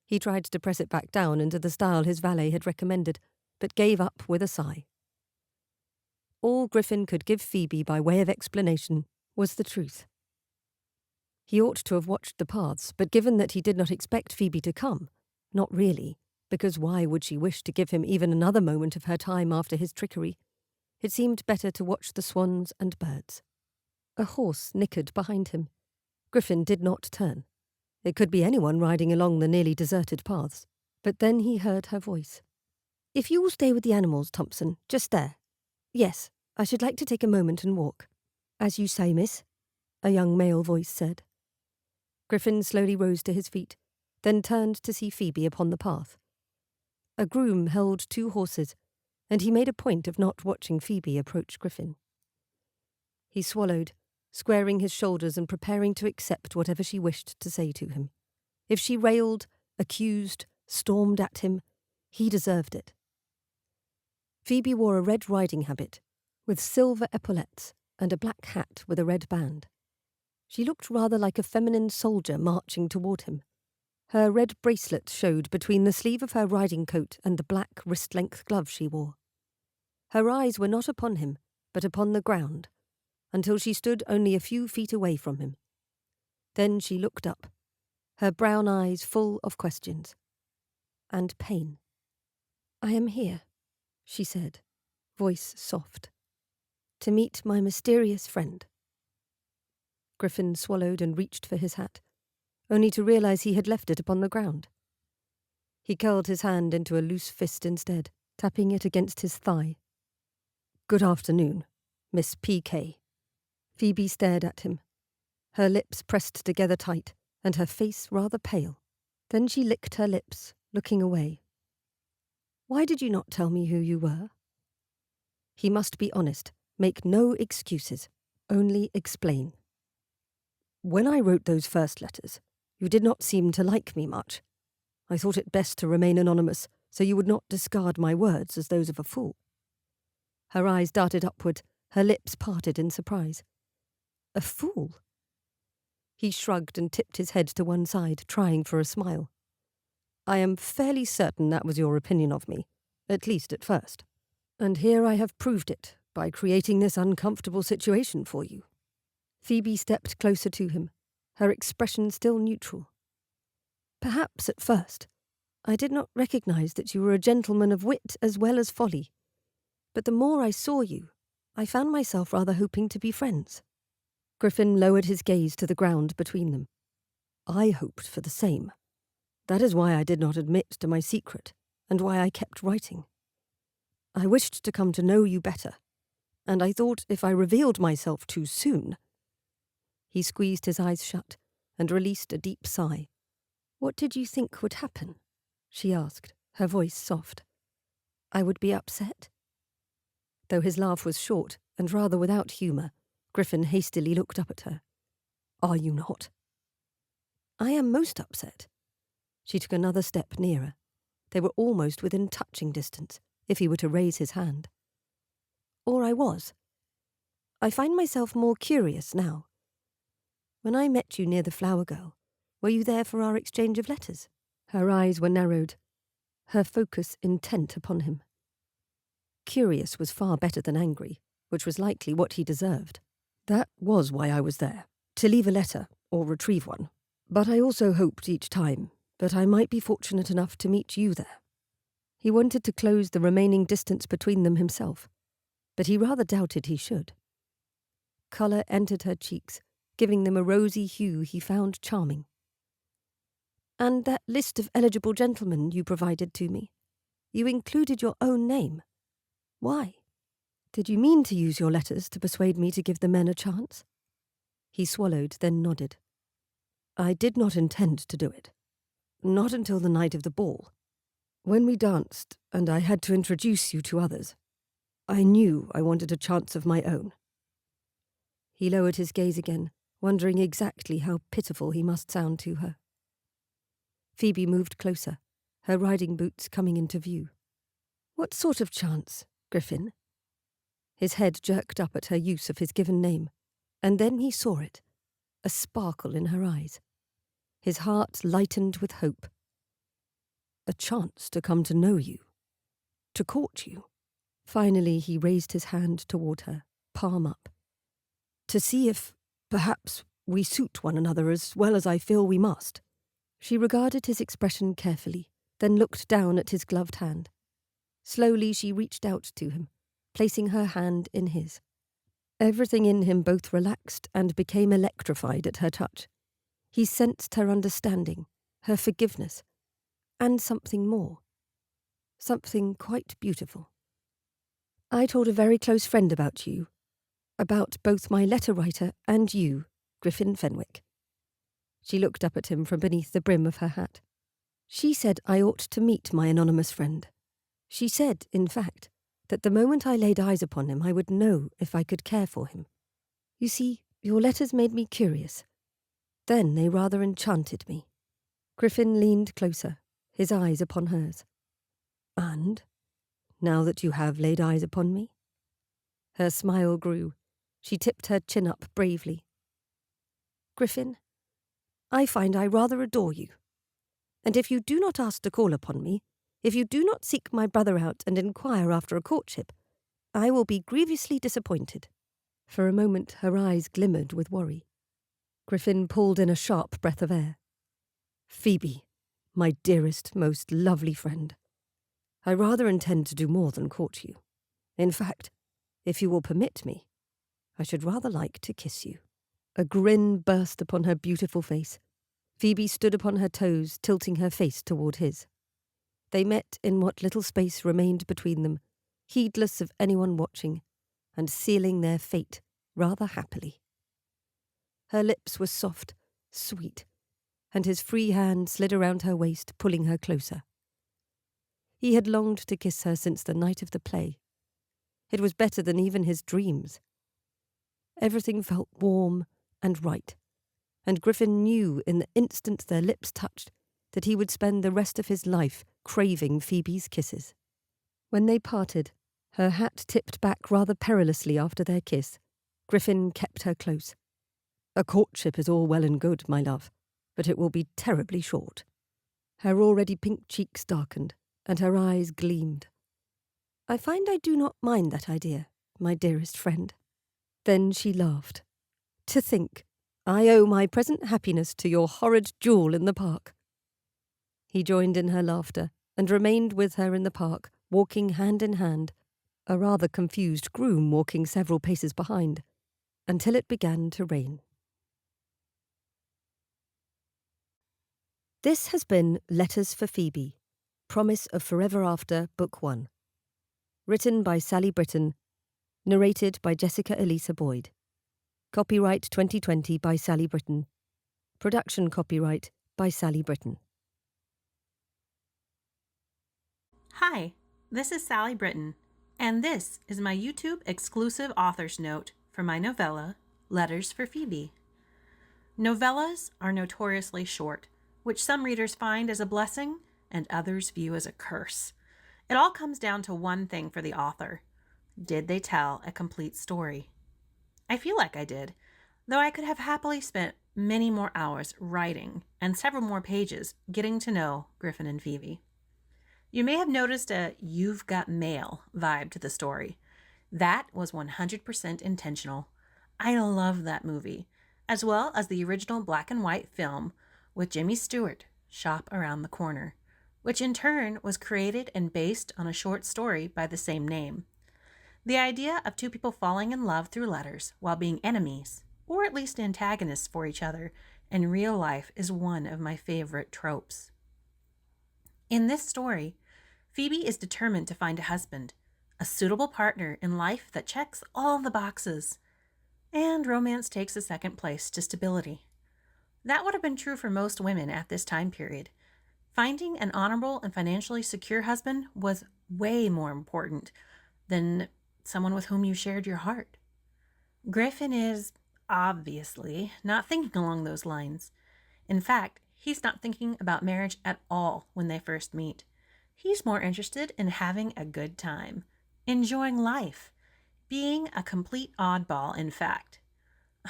He tried to press it back down into the style his valet had recommended, but gave up with a sigh. All Griffin could give Phoebe by way of explanation was the truth. He ought to have watched the paths, but given that he did not expect Phoebe to come, not really, because why would she wish to give him even another moment of her time after his trickery? It seemed better to watch the swans and birds. A horse nickered behind him. Griffin did not turn. It could be anyone riding along the nearly deserted paths. But then he heard her voice. "If you will stay with the animals, Thompson, just there." "Yes, I should like to take a moment and walk." "As you say, miss," a young male voice said. Griffin slowly rose to his feet, then turned to see Phoebe upon the path. A groom held 2 horses, and he made a point of not watching Phoebe approach Griffin. He swallowed, squaring his shoulders and preparing to accept whatever she wished to say to him. If she railed, accused, stormed at him, he deserved it. Phoebe wore a red riding habit, with silver epaulettes and a black hat with a red band. She looked rather like a feminine soldier marching toward him. Her red bracelet showed between the sleeve of her riding coat and the black wrist-length glove she wore. Her eyes were not upon him, but upon the ground, until she stood only a few feet away from him. Then she looked up, her brown eyes full of questions and pain. "I am here," she said, voice soft, "to meet my mysterious friend." Griffin swallowed and reached for his hat, only to realize he had left it upon the ground. He curled his hand into a loose fist instead, tapping it against his thigh. "Good afternoon, Miss P.K." Phoebe stared at him, her lips pressed together tight, and her face rather pale. Then she licked her lips, looking away. "Why did you not tell me who you were?" He must be honest, make no excuses, only explain. "When I wrote those first letters, you did not seem to like me much. I thought it best to remain anonymous, so you would not discard my words as those of a fool." Her eyes darted upward, her lips parted in surprise. "A fool?" He shrugged and tipped his head to one side, trying for a smile. "I am fairly certain that was your opinion of me, at least at first. And here I have proved it by creating this uncomfortable situation for you." Phoebe stepped closer to him, her expression still neutral. "Perhaps at first I did not recognize that you were a gentleman of wit as well as folly. But the more I saw you, I found myself rather hoping to be friends." Griffin lowered his gaze to the ground between them. "I hoped for the same. That is why I did not admit to my secret, and why I kept writing. I wished to come to know you better, and I thought if I revealed myself too soon—" He squeezed his eyes shut and released a deep sigh. "What did you think would happen?" she asked, her voice soft. "I would be upset?" Though his laugh was short and rather without humour, Griffin hastily looked up at her. "Are you not?" "I am most upset." She took another step nearer. They were almost within touching distance, if he were to raise his hand. "Or I was. I find myself more curious now. When I met you near the Flower Girl, were you there for our exchange of letters?" Her eyes were narrowed, her focus intent upon him. Curious was far better than angry, which was likely what he deserved. "That was why I was there, to leave a letter, or retrieve one. But I also hoped each time that I might be fortunate enough to meet you there." He wanted to close the remaining distance between them himself, but he rather doubted he should. Colour entered her cheeks, giving them a rosy hue he found charming. "And that list of eligible gentlemen you provided to me, you included your own name. Why? Did you mean to use your letters to persuade me to give the men a chance?" He swallowed, then nodded. "I did not intend to do it. Not until the night of the ball. When we danced, and I had to introduce you to others, I knew I wanted a chance of my own." He lowered his gaze again, wondering exactly how pitiful he must sound to her. Phoebe moved closer, her riding boots coming into view. "What sort of chance, Griffin?" His head jerked up at her use of his given name, and then he saw it, a sparkle in her eyes. His heart lightened with hope. "A chance to come to know you, to court you." Finally he raised his hand toward her, palm up. "To see if, perhaps, we suit one another as well as I feel we must." She regarded his expression carefully, then looked down at his gloved hand. Slowly she reached out to him, placing her hand in his. Everything in him both relaxed and became electrified at her touch. He sensed her understanding, her forgiveness, and something more. Something quite beautiful. "I told a very close friend about you, about both my letter writer and you, Griffin Fenwick." She looked up at him from beneath the brim of her hat. "She said I ought to meet my anonymous friend. She said, in fact, that the moment I laid eyes upon him I would know if I could care for him. You see, your letters made me curious. Then they rather enchanted me." Griffin leaned closer, his eyes upon hers. "And, now that you have laid eyes upon me?" Her smile grew. She tipped her chin up bravely. "Griffin, I find I rather adore you. And if you do not ask to call upon me, if you do not seek my brother out and inquire after a courtship, I will be grievously disappointed." For a moment her eyes glimmered with worry. Griffin pulled in a sharp breath of air. "Phoebe, my dearest, most lovely friend, I rather intend to do more than court you. In fact, if you will permit me, I should rather like to kiss you." A grin burst upon her beautiful face. Phoebe stood upon her toes, tilting her face toward his. They met in what little space remained between them, heedless of anyone watching, and sealing their fate rather happily. Her lips were soft, sweet, and his free hand slid around her waist, pulling her closer. He had longed to kiss her since the night of the play. It was better than even his dreams. Everything felt warm and right, and Griffin knew in the instant their lips touched that he would spend the rest of his life craving Phoebe's kisses. When they parted, her hat tipped back rather perilously after their kiss, Griffin kept her close. "A courtship is all well and good, my love, but it will be terribly short." Her already pink cheeks darkened, and her eyes gleamed. "I find I do not mind that idea, my dearest friend." Then she laughed. "To think, I owe my present happiness to your horrid duel in the park." He joined in her laughter, and remained with her in the park, walking hand in hand, a rather confused groom walking several paces behind, until it began to rain. This has been Letters for Phoebe, Promise of Forever After, Book 1. Written by Sally Britton, narrated by Jessica Elisa Boyd. Copyright 2020 by Sally Britton. Production copyright by Sally Britton. Hi, this is Sally Britton, and this is my YouTube exclusive author's note for my novella, Letters for Phoebe. Novellas are notoriously short, which some readers find as a blessing and others view as a curse. It all comes down to one thing for the author. Did they tell a complete story? I feel like I did, though I could have happily spent many more hours writing and several more pages getting to know Griffin and Phoebe. You may have noticed a "you've got mail" vibe to the story. That was 100% intentional. I love that movie, as well as the original black and white film with Jimmy Stewart, Shop Around the Corner, which in turn was created and based on a short story by the same name. The idea of two people falling in love through letters while being enemies, or at least antagonists for each other, in real life is one of my favorite tropes. In this story, Phoebe is determined to find a husband, a suitable partner in life that checks all the boxes, and romance takes a second place to stability. That would have been true for most women at this time period. Finding an honorable and financially secure husband was way more important than someone with whom you shared your heart. Griffin is, obviously, not thinking along those lines. In fact, he's not thinking about marriage at all when they first meet. He's more interested in having a good time, enjoying life, being a complete oddball, in fact.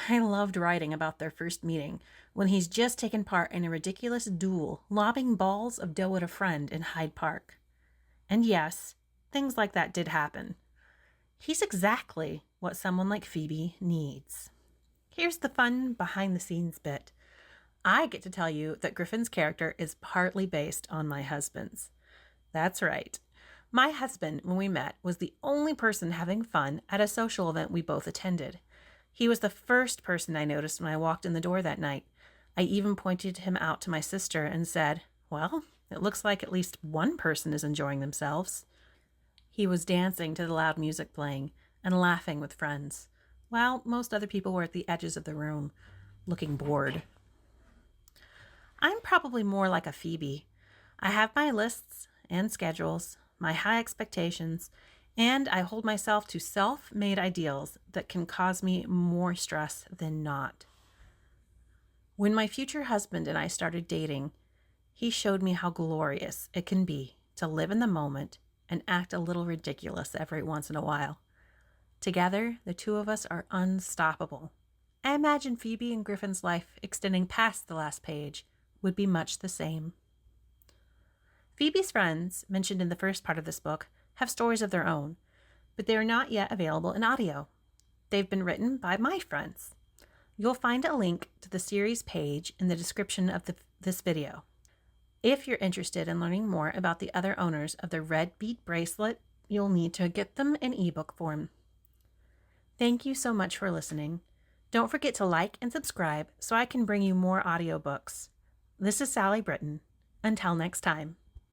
I loved writing about their first meeting, when he's just taken part in a ridiculous duel, lobbing balls of dough at a friend in Hyde Park. And yes, things like that did happen. He's exactly what someone like Phoebe needs. Here's the fun behind-the-scenes bit. I get to tell you that Griffin's character is partly based on my husband's. That's right. My husband, when we met, was the only person having fun at a social event we both attended. He was the first person I noticed when I walked in the door that night. I even pointed him out to my sister and said, "Well, it looks like at least one person is enjoying themselves." He was dancing to the loud music playing and laughing with friends, while most other people were at the edges of the room, looking bored. I'm probably more like a Phoebe. I have my lists and schedules, my high expectations, and I hold myself to self-made ideals that can cause me more stress than not. When my future husband and I started dating, he showed me how glorious it can be to live in the moment and act a little ridiculous every once in a while. Together, the two of us are unstoppable. I imagine Phoebe and Griffin's life extending past the last page would be much the same. Phoebe's friends, mentioned in the first part of this book, have stories of their own, but they are not yet available in audio. They've been written by my friends. You'll find a link to the series page in the description of this video. If you're interested in learning more about the other owners of the red bead bracelet, you'll need to get them in ebook form. Thank you so much for listening. Don't forget to like and subscribe so I can bring you more audiobooks. This is Sally Britton. Until next time.